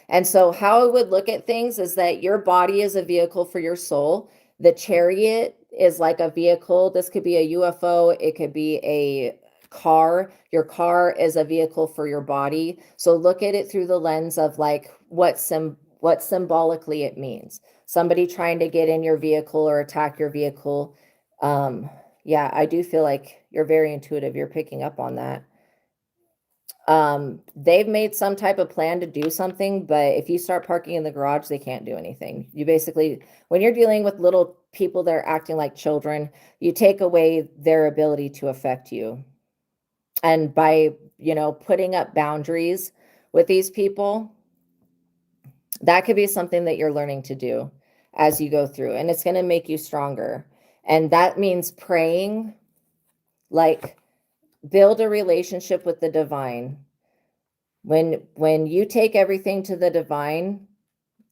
And so how I would look at things is that your body is a vehicle for your soul. The Chariot is like a vehicle. This could be a UFO. It could be a car. Your car is a vehicle for your body. So look at it through the lens of like what symbolically it means. Somebody trying to get in your vehicle or attack your vehicle. Yeah, I do feel like you're very intuitive. You're picking up on that. They've made some type of plan to do something, but if you start parking in the garage, they can't do anything. You basically, when you're dealing with little people that are acting like children, you take away their ability to affect you. And by, putting up boundaries with these people, that could be something that you're learning to do as you go through, and it's going to make you stronger. And that means praying, like build a relationship with the divine. When you take everything to the divine,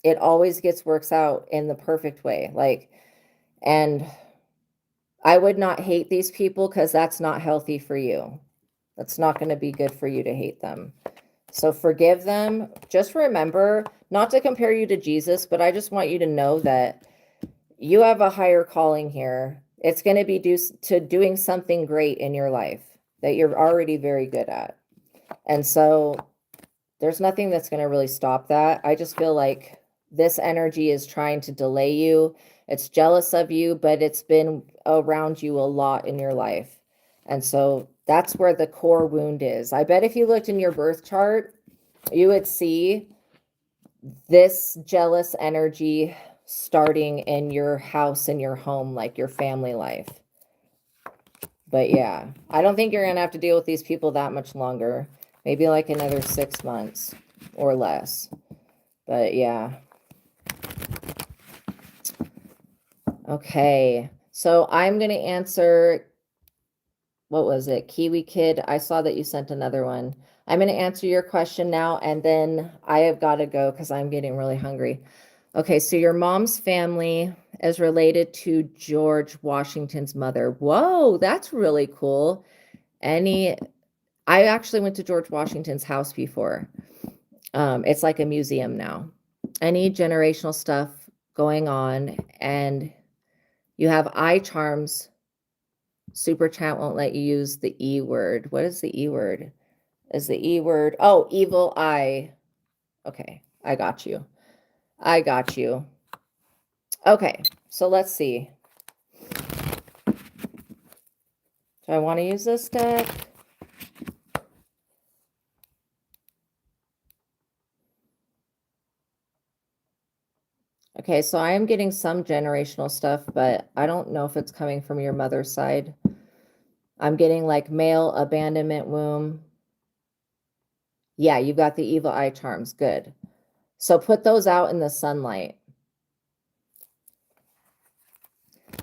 it always works out in the perfect way. And I would not hate these people, because that's not healthy for you. That's not going to be good for you to hate them. So forgive them. Just remember not to compare you to Jesus, but I just want you to know that you have a higher calling here. It's going to be doing something great in your life that you're already very good at. And so there's nothing that's going to really stop that. I just feel like this energy is trying to delay you. It's jealous of you, but it's been around you a lot in your life. And so that's where the core wound is. I bet if you looked in your birth chart, you would see this jealous energy starting in your house, in your home, like your family life. But yeah, I don't think you're going to have to deal with these people that much longer. Maybe like another 6 months or less. But yeah. Okay. So I'm going to answer, what was it? Kiwi Kid. I saw that you sent another one. I'm going to answer your question now, and then I have got to go because I'm getting really hungry. Okay, so your mom's family is related to George Washington's mother. Whoa, that's really cool. I actually went to George Washington's house before. It's like a museum now. Any generational stuff going on, and you have eye charms. Super chat won't let you use the E word. What is the E word? Is the E word? Oh, evil eye. Okay, I got you. I got you. Okay, so let's see. Do I want to use this deck? Okay, so I am getting some generational stuff, but I don't know if it's coming from your mother's side. I'm getting like male abandonment womb. Yeah, you got the evil eye charms. Good. So put those out in the sunlight.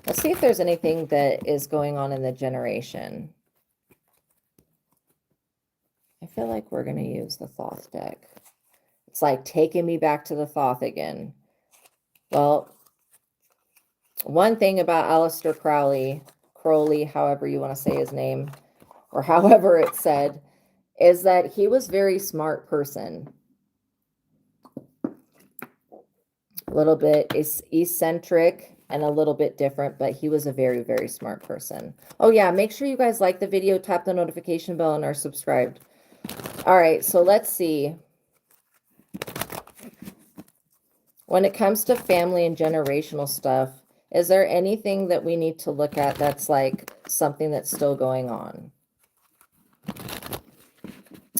Let's see if there's anything that is going on in the generation. I feel like we're going to use the Thoth deck. It's like taking me back to the Thoth again. Well, one thing about Aleister Crowley, however you want to say his name, or however it's said, is that he was a very smart person. A little bit eccentric and a little bit different, but he was a very, very smart person. Oh yeah, make sure you guys like the video, tap the notification bell, and are subscribed. All right, so let's see. When it comes to family and generational stuff, is there anything that we need to look at that's like something that's still going on?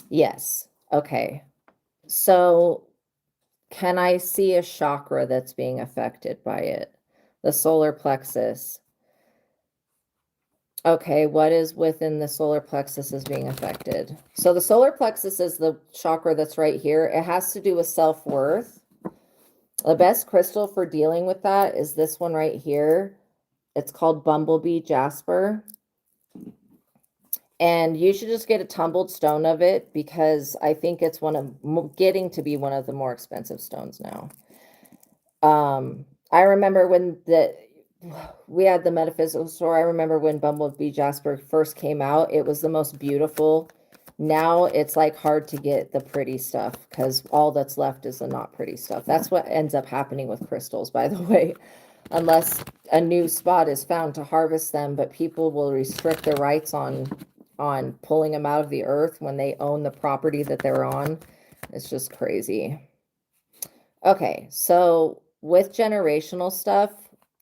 Yes. Okay. So can I see a chakra that's being affected by it? The solar plexus. Okay, what is within the solar plexus is being affected? So the solar plexus is the chakra that's right here. It has to do with self-worth. The best crystal for dealing with that is this one right here. It's called Bumblebee Jasper. And you should just get a tumbled stone of it, because I think it's getting to be one of the more expensive stones now. I remember when we had the metaphysical store. I remember when Bumblebee Jasper first came out, it was the most beautiful. Now it's like hard to get the pretty stuff, because all that's left is the not pretty stuff. That's what ends up happening with crystals, by the way, unless a new spot is found to harvest them, but people will restrict their rights on on pulling them out of the earth when they own the property that they're on. It's just crazy. Okay, so with generational stuff,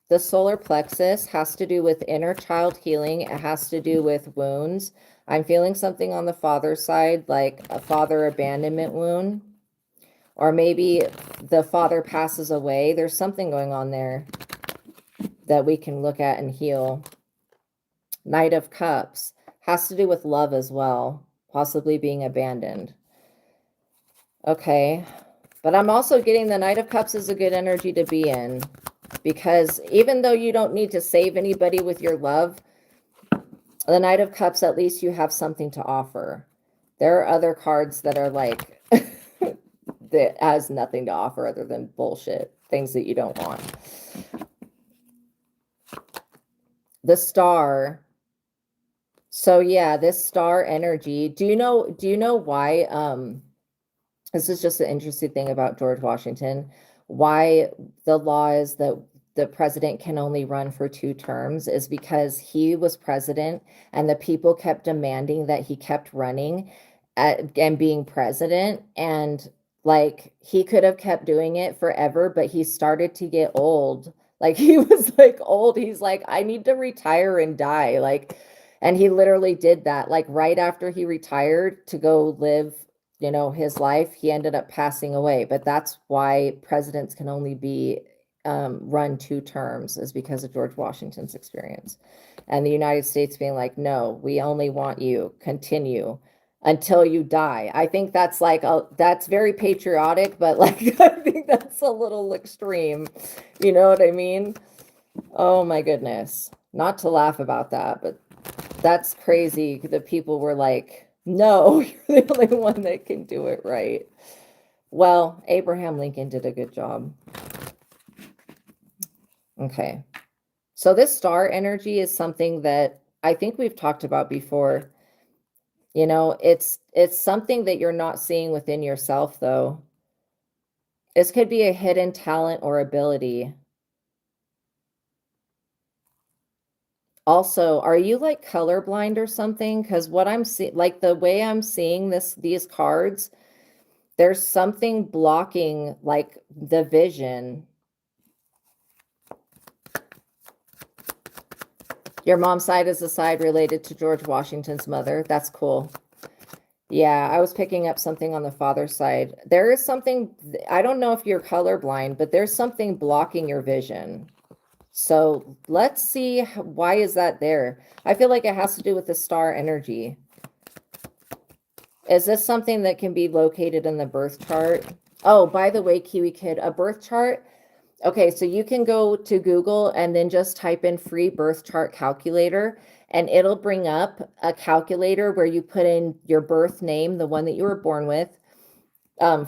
the solar plexus has to do with inner child healing. It has to do with wounds. I'm feeling something on the father's side, like a father abandonment wound, or maybe the father passes away. There's something going on there that we can look at and heal. Knight of Cups has to do with love as well, possibly being abandoned. Okay, but I'm also getting the Knight of Cups is a good energy to be in, because even though you don't need to save anybody with your love, the Knight of Cups, at least you have something to offer. There are other cards that are like, that has nothing to offer other than bullshit, things that you don't want. The Star. So yeah, this star energy, do you know why, this is just an interesting thing about George Washington, why the law is that the president can only run for 2 terms is because he was president and the people kept demanding that he kept running and being president. And like, he could have kept doing it forever, but he started to get old. Like, he was like old. He's like, I need to retire and die. Like, and he literally did that. Like, right after he retired to go live, you know, his life, he ended up passing away. But that's why presidents can only be run 2 terms, is because of George Washington's experience. And the United States being like, no, we only want you, continue until you die. I think that's like, that's very patriotic, but like, I think that's a little extreme. You know what I mean? Oh my goodness. Not to laugh about that, but that's crazy. The people were like, no, you're the only one that can do it right. Well, Abraham Lincoln did a good job. Okay. So this star energy is something that I think we've talked about before. You know, it's something that you're not seeing within yourself, though. This could be a hidden talent or ability. Also, are you like colorblind or something? Because what I'm seeing, like the way I'm seeing these cards, there's something blocking like the vision. Your mom's side is a side related to George Washington's mother. That's cool. Yeah, I was picking up something on the father's side. There is something, I don't know if you're colorblind, but there's something blocking your vision. So let's see, why is that there? I feel like it has to do with the star energy. Is this something that can be located in the birth chart? Oh, by the way, Kiwi Kid, a birth chart. Okay, so you can go to Google and then just type in free birth chart calculator, and it'll bring up a calculator where you put in your birth name, the one that you were born with,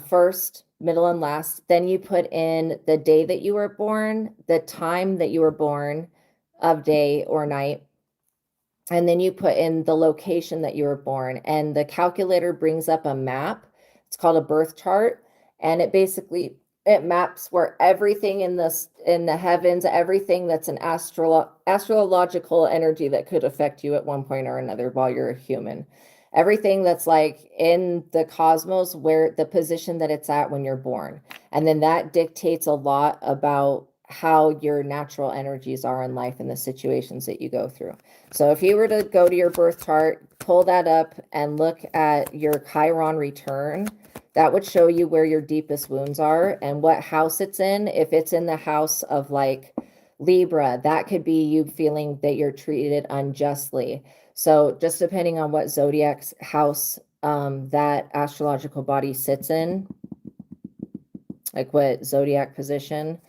first, middle, and last. Then you put in the day that you were born, the time that you were born, of day or night, and then you put in the location that you were born, and the calculator brings up a map. It's called a birth chart, and it maps where everything in the heavens, everything that's an astrological energy that could affect you at one point or another while you're a human. Everything that's like in the cosmos, where the position that it's at when you're born. And then that dictates a lot about how your natural energies are in life and the situations that you go through. So if you were to go to your birth chart, pull that up and look at your Chiron return, that would show you where your deepest wounds are and what house it's in. If it's in the house of like Libra, that could be you feeling that you're treated unjustly. So just depending on what zodiac house that astrological body sits in, like what zodiac position,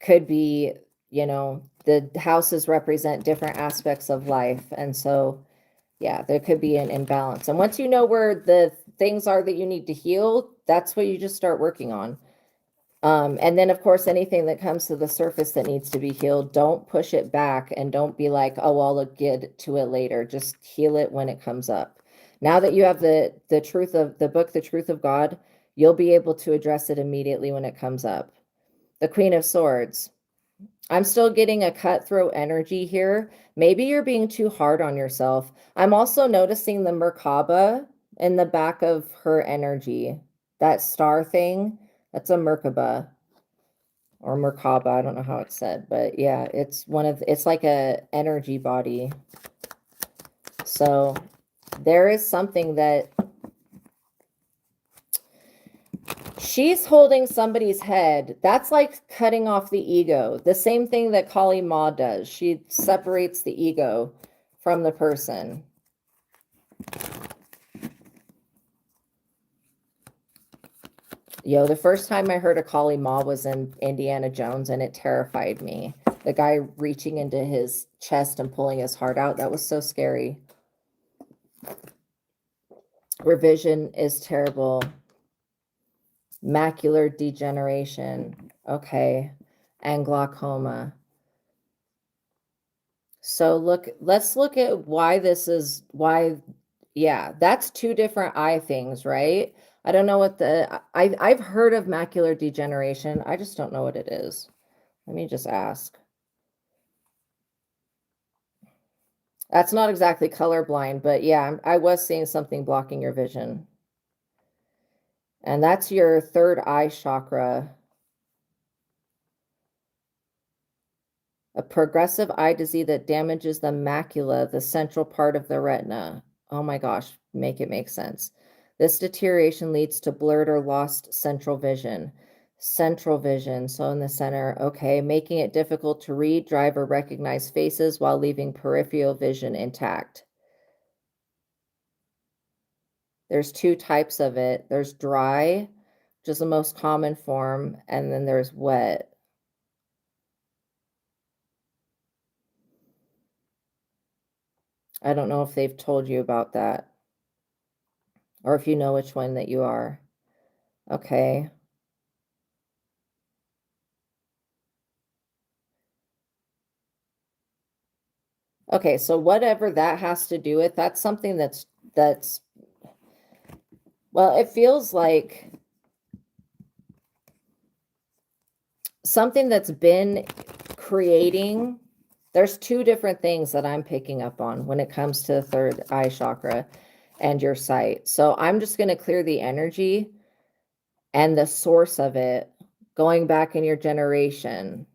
could be, you know, the houses represent different aspects of life. And so, yeah, there could be an imbalance. And once you know where the things are that you need to heal, that's what you just start working on. And then, of course, anything that comes to the surface that needs to be healed, don't push it back and don't be like, oh, I'll get to it later. Just heal it when it comes up. Now that you have the truth of the book, The Truth of God, you'll be able to address it immediately when it comes up. The Queen of Swords. I'm still getting a cutthroat energy here. Maybe you're being too hard on yourself. I'm also noticing the Merkaba in the back of her energy. That star thing, that's a Merkaba or Merkaba. I don't know how it's said, but yeah, it's it's like a energy body. So there is something that she's holding somebody's head. That's like cutting off the ego. The same thing that Kali Ma does. She separates the ego from the person. Yo, the first time I heard a Kali Ma was in Indiana Jones, and it terrified me. The guy reaching into his chest and pulling his heart out. That was so scary. Revision is terrible. Macular degeneration. Okay. And glaucoma. So let's look at why this is, yeah, that's two different eye things, right? I don't know what I've heard of macular degeneration. I just don't know what it is. Let me just ask. That's not exactly colorblind, but yeah, I was seeing something blocking your vision. And that's your third eye chakra. A progressive eye disease that damages the macula, the central part of the retina. Oh my gosh, make it make sense. This deterioration leads to blurred or lost central vision. Central vision, so in the center, okay, making it difficult to read, drive, or recognize faces while leaving peripheral vision intact. There's two types of it. There's dry, which is the most common form, and then there's wet. I don't know if they've told you about that, or if you know which one that you are. Okay. Okay, so whatever that has to do with, that's something that's well, it feels like something that's been creating. There's two different things that I'm picking up on when it comes to the third eye chakra and your sight. So I'm just going to clear the energy and the source of it going back in your generation.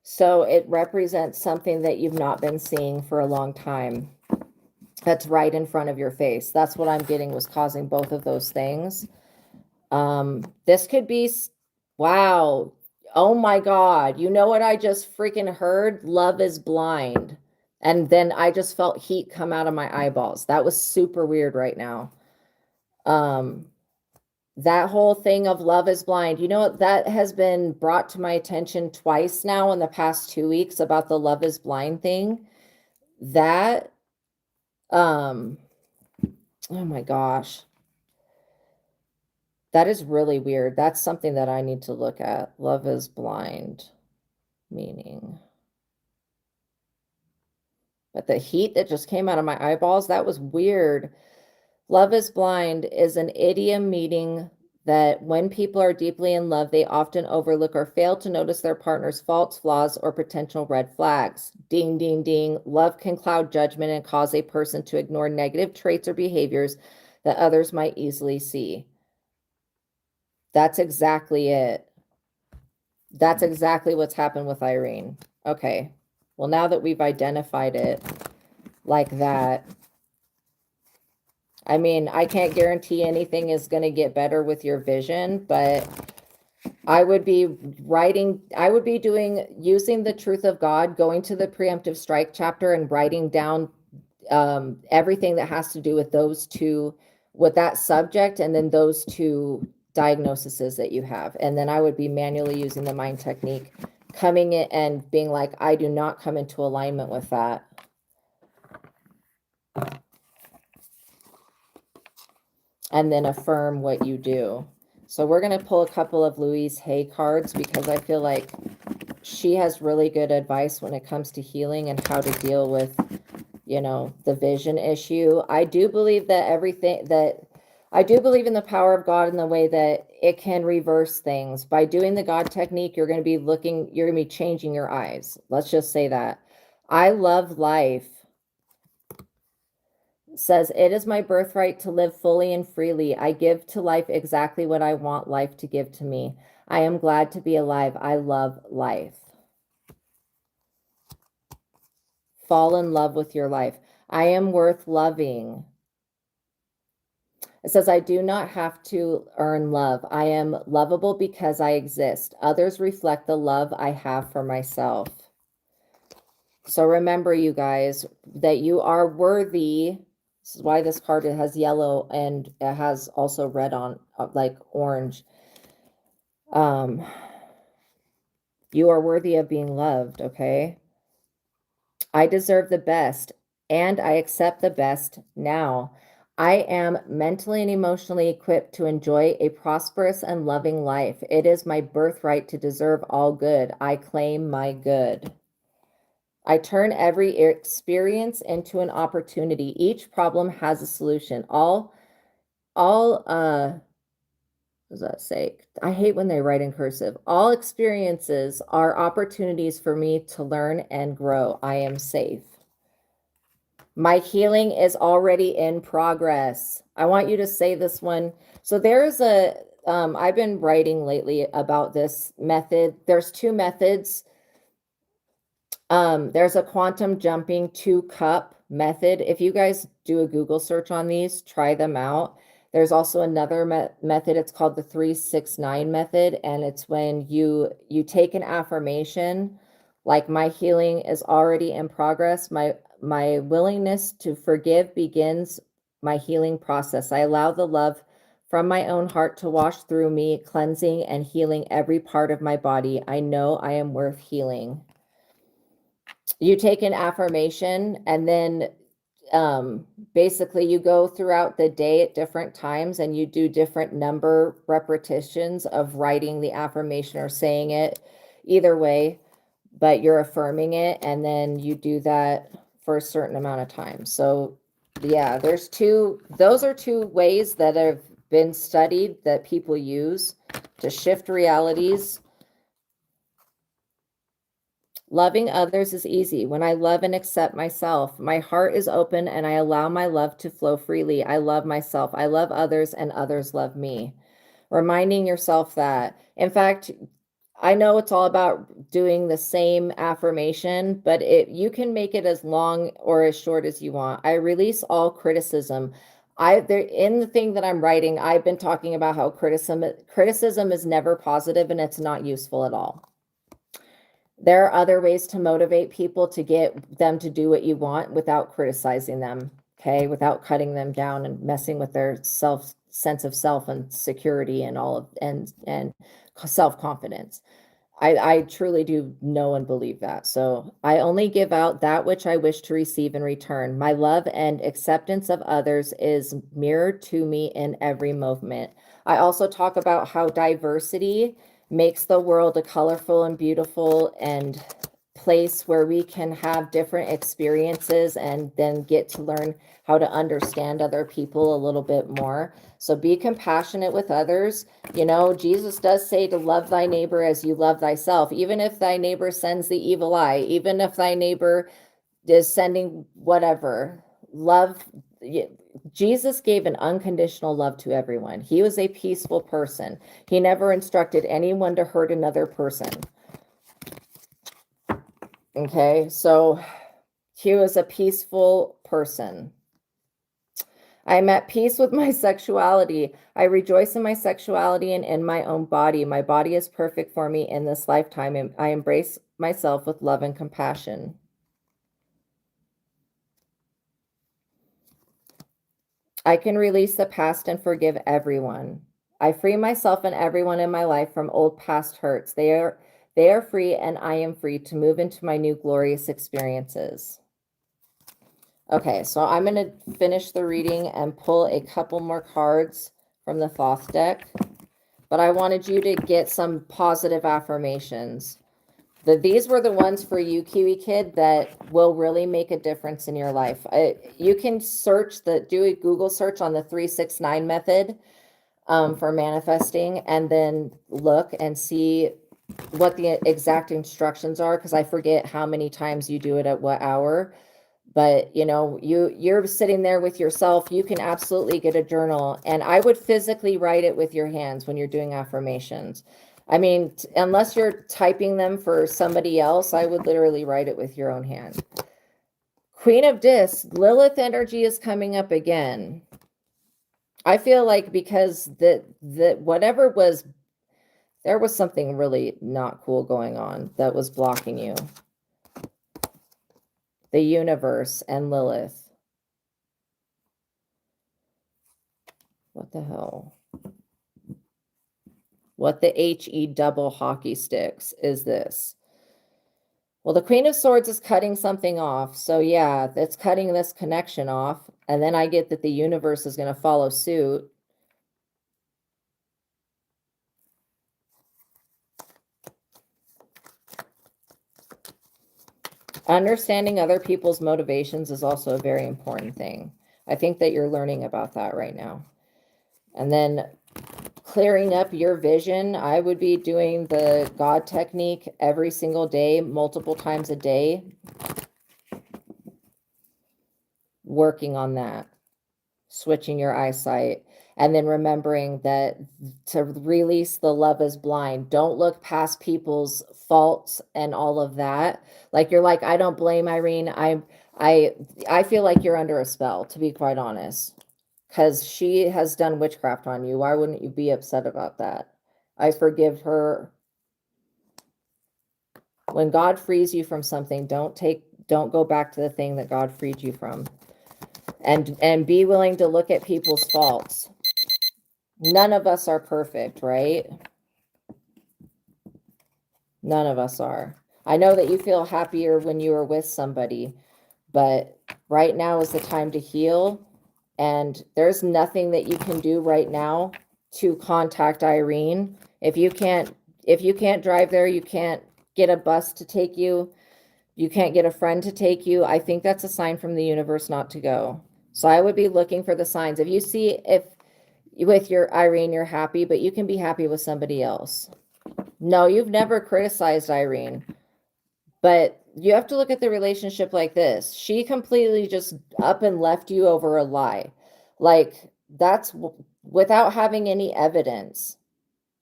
So it represents something that you've not been seeing for a long time. That's right in front of your face. That's what I'm getting was causing both of those things. This could be, wow. Oh my God. You know what I just freaking heard? Love is blind. And then I just felt heat come out of my eyeballs. That was super weird right now. That whole thing of love is blind, you know, that has been brought to my attention twice now in the past 2 weeks about the love is blind thing. That, oh my gosh. That is really weird. That's something that I need to look at. Love is blind meaning. But the heat that just came out of my eyeballs, that was weird. Love is blind is an idiom meaning that when people are deeply in love, they often overlook or fail to notice their partner's faults, flaws, or potential red flags. Ding, ding, ding. Love can cloud judgment and cause a person to ignore negative traits or behaviors that others might easily see. That's exactly it. That's exactly what's happened with Irene. Okay. Well, now that we've identified it like that, I mean, I can't guarantee anything is going to get better with your vision, but I would be using the truth of God, going to the preemptive strike chapter and writing down everything that has to do with those two, with that subject, and then those two diagnoses that you have. And then I would be manually using the mind technique, coming in and being like, I do not come into alignment with that. And then affirm what you do. So we're going to pull a couple of Louise Hay cards because I feel like she has really good advice when it comes to healing and how to deal with, you know, the vision issue. I do believe that I do believe in the power of God in the way that it can reverse things. By doing the God technique, you're going to be changing your eyes. Let's just say that. I love life. Says, it is my birthright to live fully and freely. I give to life exactly what I want life to give to me. I am glad to be alive. I love life. Fall in love with your life. I am worth loving. It says, I do not have to earn love. I am lovable because I exist. Others reflect the love I have for myself. So remember, you guys, that you are worthy. This is why this card, it has yellow and it has also red on, like orange. You are worthy of being loved, okay? I deserve the best, and I accept the best now. I am mentally and emotionally equipped to enjoy a prosperous and loving life. It is my birthright to deserve all good. I claim my good. I turn every experience into an opportunity. Each problem has a solution. What does that say? I hate when they write in cursive. All experiences are opportunities for me to learn and grow. I am safe. My healing is already in progress. I want you to say this one. So there's I've been writing lately about this method. There's two methods. There's a quantum jumping 2-cup method. If you guys do a Google search on these, try them out. There's also another method. It's called the 369 method. And it's when you take an affirmation, like my healing is already in progress. My willingness to forgive begins my healing process. I allow the love from my own heart to wash through me, cleansing and healing every part of my body. I know I am worth healing. You take an affirmation and then basically you go throughout the day at different times and you do different number repetitions of writing the affirmation or saying it, either way, but you're affirming it, and then you do that for a certain amount of time. So yeah, those are two ways that have been studied that people use to shift realities. Loving others is easy. When I love and accept myself, my heart is open and I allow my love to flow freely. I love myself. I love others and others love me. Reminding yourself that. In fact, I know it's all about doing the same affirmation, but you can make it as long or as short as you want. I release all criticism. In the thing that I'm writing, I've been talking about how criticism is never positive and it's not useful at all. There are other ways to motivate people to get them to do what you want without criticizing them, okay? Without cutting them down and messing with their sense of self and security and and self-confidence. I truly do know and believe that. So I only give out that which I wish to receive in return. My love and acceptance of others is mirrored to me in every movement. I also talk about how diversity makes the world a colorful and beautiful and place where we can have different experiences and then get to learn how to understand other people a little bit more. So be compassionate with others. You know, Jesus does say to love thy neighbor as you love thyself, even if thy neighbor sends the evil eye, even if thy neighbor is sending whatever. Love. Jesus gave an unconditional love to everyone. He was a peaceful person. He never instructed anyone to hurt another person. Okay, so he was a peaceful person. I am at peace with my sexuality. I rejoice in my sexuality and in my own body. My body is perfect for me in this lifetime, and I embrace myself with love and compassion. I can release the past and forgive everyone. I free myself and everyone in my life from old past hurts. They are free and I am free to move into my new glorious experiences. Okay, so I'm going to finish the reading and pull a couple more cards from the Thoth deck, but I wanted you to get some positive affirmations. These were the ones for you, Kiwi Kid, that will really make a difference in your life. You can do a Google search on the 369 method for manifesting, and then look and see what the exact instructions are, because I forget how many times you do it at what hour. But you're sitting there with yourself. You can absolutely get a journal, and I would physically write it with your hands when you're doing affirmations. I mean, unless you're typing them for somebody else, I would literally write it with your own hand. Queen of Discs, Lilith energy is coming up again. I feel like because there was something really not cool going on that was blocking you. The universe and Lilith. What the hell? What the HE double hockey sticks is this? Well, the Queen of Swords is cutting something off. So yeah, it's cutting this connection off. And then I get that the universe is going to follow suit. Understanding other people's motivations is also a very important thing. I think that you're learning about that right now. And then clearing up your vision, I would be doing the God technique every single day, multiple times a day, working on that, switching your eyesight, and then remembering that to release the love is blind. Don't look past people's faults and all of that. Like you're like, I don't blame Irene. I feel like you're under a spell, to be quite honest, because she has done witchcraft on you. Why wouldn't you be upset about that? I forgive her. When God frees you from something, don't go back to the thing that God freed you from. And be willing to look at people's faults. None of us are perfect, right? None of us are. I know that you feel happier when you are with somebody, but right now is the time to heal. And there's nothing that you can do right now to contact Irene. If you can't drive there, you can't get a bus to take you, you can't get a friend to take you, I think that's a sign from the universe not to go. So I would be looking for the signs. If you see, if with your Irene, you're happy, but you can be happy with somebody else. No, you've never criticized Irene, but you have to look at the relationship like this. She completely just up and left you over a lie. Like that's without having any evidence.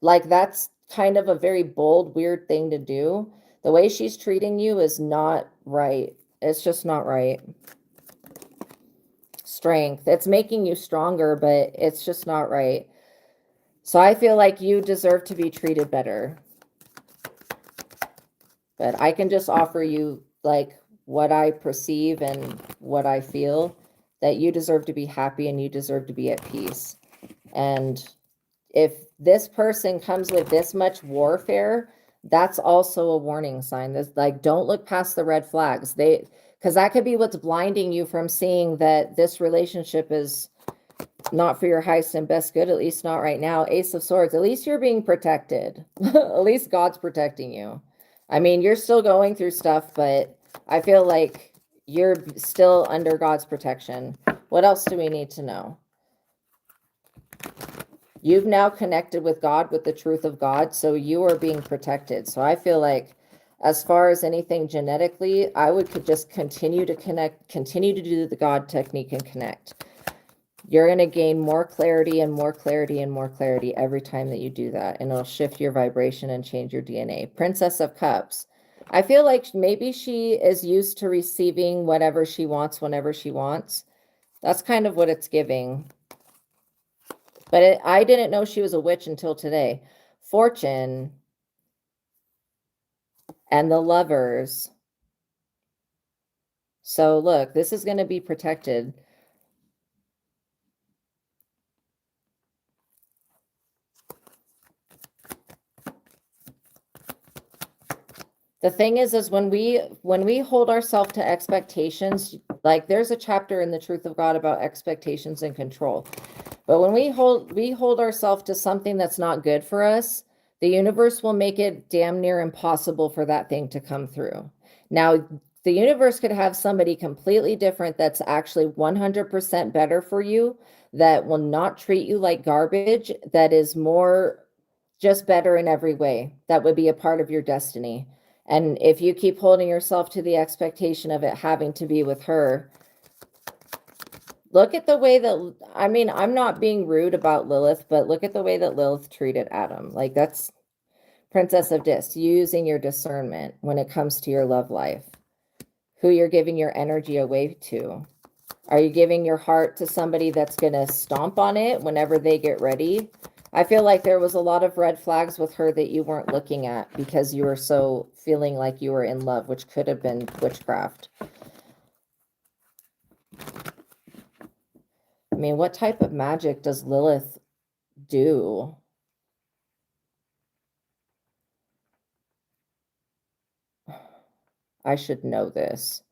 Like that's kind of a very bold, weird thing to do. The way she's treating you is not right. It's just not right. Strength. It's making you stronger, but it's just not right. So I feel like you deserve to be treated better. But I can just offer you like what I perceive and what I feel, that you deserve to be happy and you deserve to be at peace. And if this person comes with this much warfare, that's also a warning sign. That's like, don't look past the red flags. Because that could be what's blinding you from seeing that this relationship is not for your highest and best good, at least not right now. Ace of Swords, at least you're being protected. At least God's protecting you. I mean, you're still going through stuff, but I feel like you're still under God's protection. What else do we need to know? You've now connected with God, with the truth of God, so you are being protected. So I feel like as far as anything genetically, I could just continue to connect, continue to do the God technique and connect. You're going to gain more clarity and more clarity and more clarity every time that you do that. And it'll shift your vibration and change your DNA. Princess of Cups. I feel like maybe she is used to receiving whatever she wants whenever she wants. That's kind of what it's giving. But I didn't know she was a witch until today. Fortune and the Lovers. So look, this is going to be protected. The thing is when we hold ourselves to expectations, like there's a chapter in the Truth of God about expectations and control. But when we hold ourselves to something that's not good for us, the universe will make it damn near impossible for that thing to come through. Now, the universe could have somebody completely different that's actually 100% better for you, that will not treat you like garbage, that is more just better in every way. That would be a part of your destiny. And if you keep holding yourself to the expectation of it having to be with her, look at the way that, I mean, I'm not being rude about Lilith, but look at the way that Lilith treated Adam. Like, that's Princess of Discs, using your discernment when it comes to your love life, who you're giving your energy away to. Are you giving your heart to somebody that's going to stomp on it whenever they get ready? I feel like there was a lot of red flags with her that you weren't looking at because you were so feeling like you were in love, which could have been witchcraft. I mean, what type of magic does Lilith do? I should know this.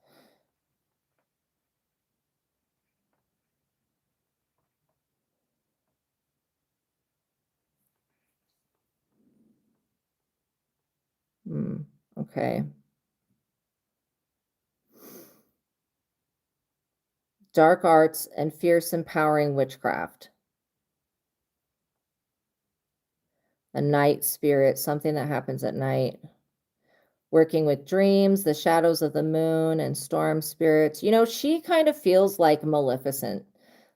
Okay. Dark arts and fierce empowering witchcraft. A night spirit, something that happens at night. Working with dreams, the shadows of the moon, and storm spirits. You know, she kind of feels like Maleficent,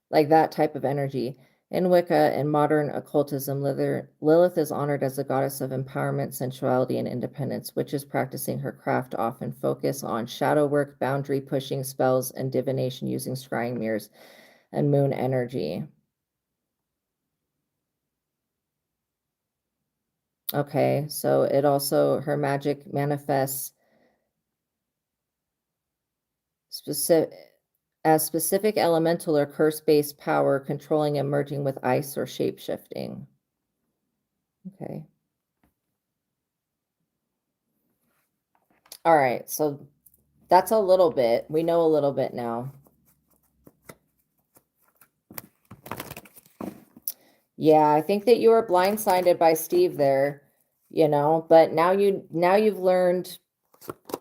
like that type of energy. In Wicca and modern occultism, Lilith is honored as a goddess of empowerment, sensuality, and independence. Witches practicing her craft often focus on shadow work, boundary pushing spells, and divination using scrying mirrors and moon energy. Okay, so it also, her magic manifests as specific elemental or curse-based power controlling and merging with ice or shape-shifting. Okay. All right, so that's a little bit. We know a little bit now. Yeah, I think that you were blindsided by Steve there, you know, but now you've learned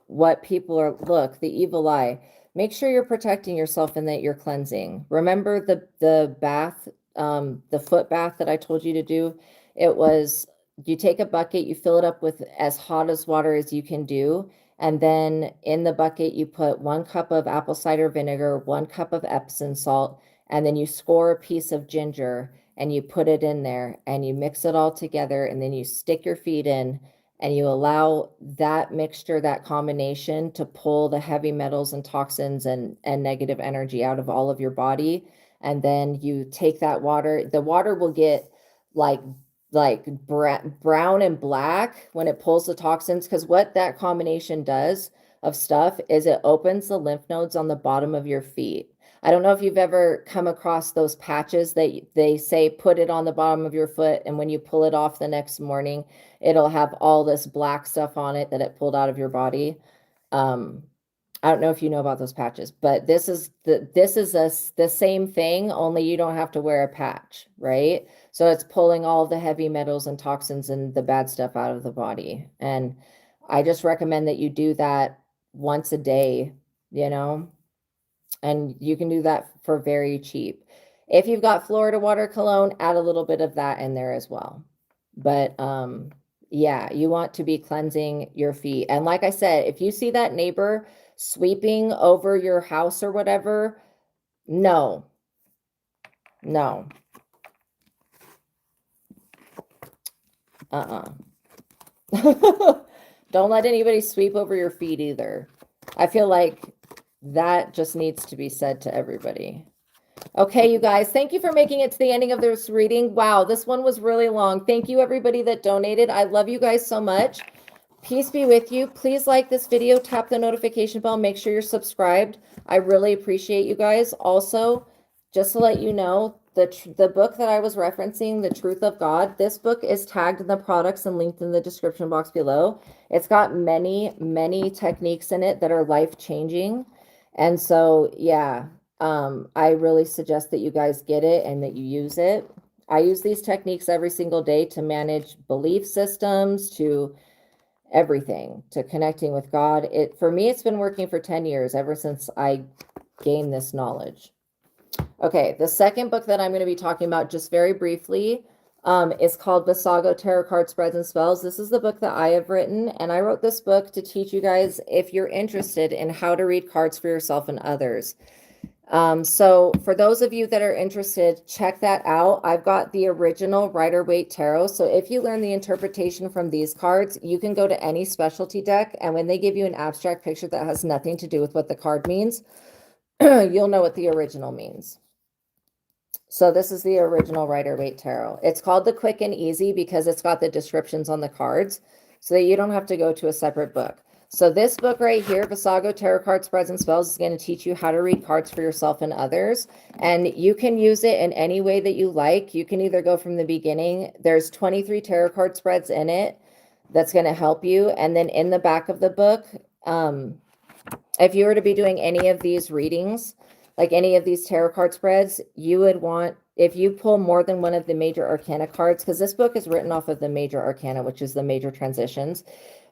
what people are. Look, the evil eye. Make sure you're protecting yourself and that you're cleansing. Remember the bath, the foot bath that I told you to do? It was, you take a bucket, you fill it up with as hot as water as you can do, and then in the bucket you put 1 cup of apple cider vinegar, 1 cup of Epsom salt, and then you score a piece of ginger and you put it in there and you mix it all together, and then you stick your feet in and you allow that mixture, that combination, to pull the heavy metals and toxins and negative energy out of all of your body. And then you take that water, the water will get like brown and black when it pulls the toxins, because what that combination does of stuff is it opens the lymph nodes on the bottom of your feet. I don't know if you've ever come across those patches that they say put it on the bottom of your foot, and when you pull it off the next morning, it'll have all this black stuff on it that it pulled out of your body. I don't know if you know about those patches, but this is the same thing, only you don't have to wear a patch, right? So it's pulling all the heavy metals and toxins and the bad stuff out of the body. And I just recommend that you do that once a day, you know, and you can do that for very cheap. If you've got Florida water cologne, add a little bit of that in there as well. But yeah, you want to be cleansing your feet. And like I said, if you see that neighbor sweeping over your house or whatever, no. Don't let anybody sweep over your feet either. I feel like that just needs to be said to everybody. Okay, you guys, thank you for making it to the ending of this reading. Wow, this one was really long. Thank you, everybody that donated. I love you guys so much. Peace be with you. Please like this video, tap the notification bell, make sure you're subscribed. I really appreciate you guys. Also, just to let you know, the book that I was referencing, The Truth of God, this book is tagged in the products and linked in the description box below. It's got many, many techniques in it that are life-changing. And so, yeah, I really suggest that you guys get it and that you use it. I use these techniques every single day to manage belief systems, to everything, to connecting with God. For me, it's been working for 10 years, ever since I gained this knowledge. Okay, the second book that I'm going to be talking about just very briefly is called Vassago Tarot Card Spreads and Spells. This is the book that I have written, and I wrote this book to teach you guys, if you're interested in how to read cards for yourself and others. So for those of you that are interested, check that out. I've got the original Rider-Waite Tarot. So if you learn the interpretation from these cards, you can go to any specialty deck, and when they give you an abstract picture that has nothing to do with what the card means, you'll know what the original means. So this is the original Rider-Waite Tarot. It's called the Quick and Easy because it's got the descriptions on the cards so that you don't have to go to a separate book. So this book right here, Vassago Tarot Card Spreads and Spells, is going to teach you how to read cards for yourself and others. And you can use it in any way that you like. You can either go from the beginning. There's 23 tarot card spreads in it that's going to help you. And then in the back of the book, if you were to be doing any of these readings, like any of these tarot card spreads, you would want, if you pull more than one of the major arcana cards, because this book is written off of the major arcana, which is the major transitions.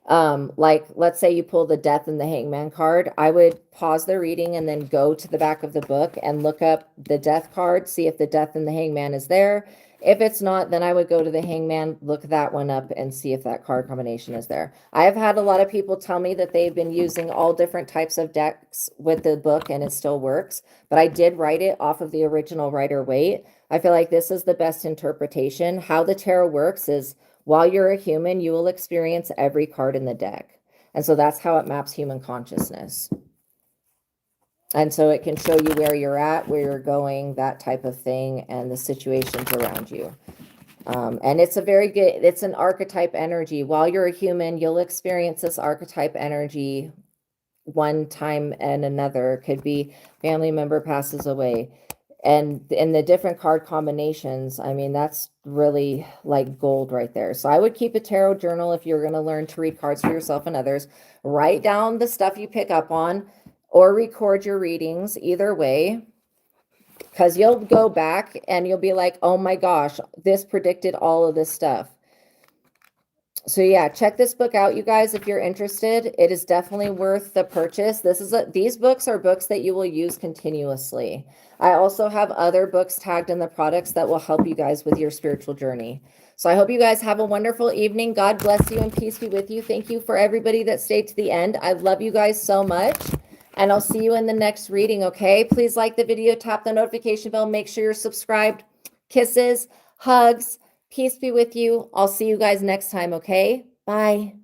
Like let's say you pull the Death and the Hangman card, I would pause the reading and then go to the back of the book and look up the Death card, see if the Death and the Hangman is there. If it's not, then I would go to the Hangman, look that one up, and see if that card combination is there. I have had a lot of people tell me that they've been using all different types of decks with the book and it still works, but I did write it off of the original Rider-Waite. I feel like this is the best interpretation. How the tarot works is, while you're a human, you will experience every card in the deck. And so that's how it maps human consciousness. And so it can show you where you're at, where you're going, that type of thing, and the situations around you. And it's a very good, it's an archetype energy. While you're a human, you'll experience this archetype energy one time and another. Could be family member passes away. And in the different card combinations, I mean, that's really like gold right there. So I would keep a tarot journal if you're going to learn to read cards for yourself and others. Write down the stuff you pick up on or record your readings, either way, because you'll go back and you'll be like, oh my gosh, this predicted all of this stuff. So yeah, check this book out, you guys, if you're interested. It is definitely worth the purchase. These books are books that you will use continuously. I also have other books tagged in the products that will help you guys with your spiritual journey. So I hope you guys have a wonderful evening. God bless you and peace be with you. Thank you for everybody that stayed to the end. I love you guys so much. And I'll see you in the next reading, okay? Please like the video, tap the notification bell, make sure you're subscribed. Kisses, hugs. Peace be with you. I'll see you guys next time, okay? Bye.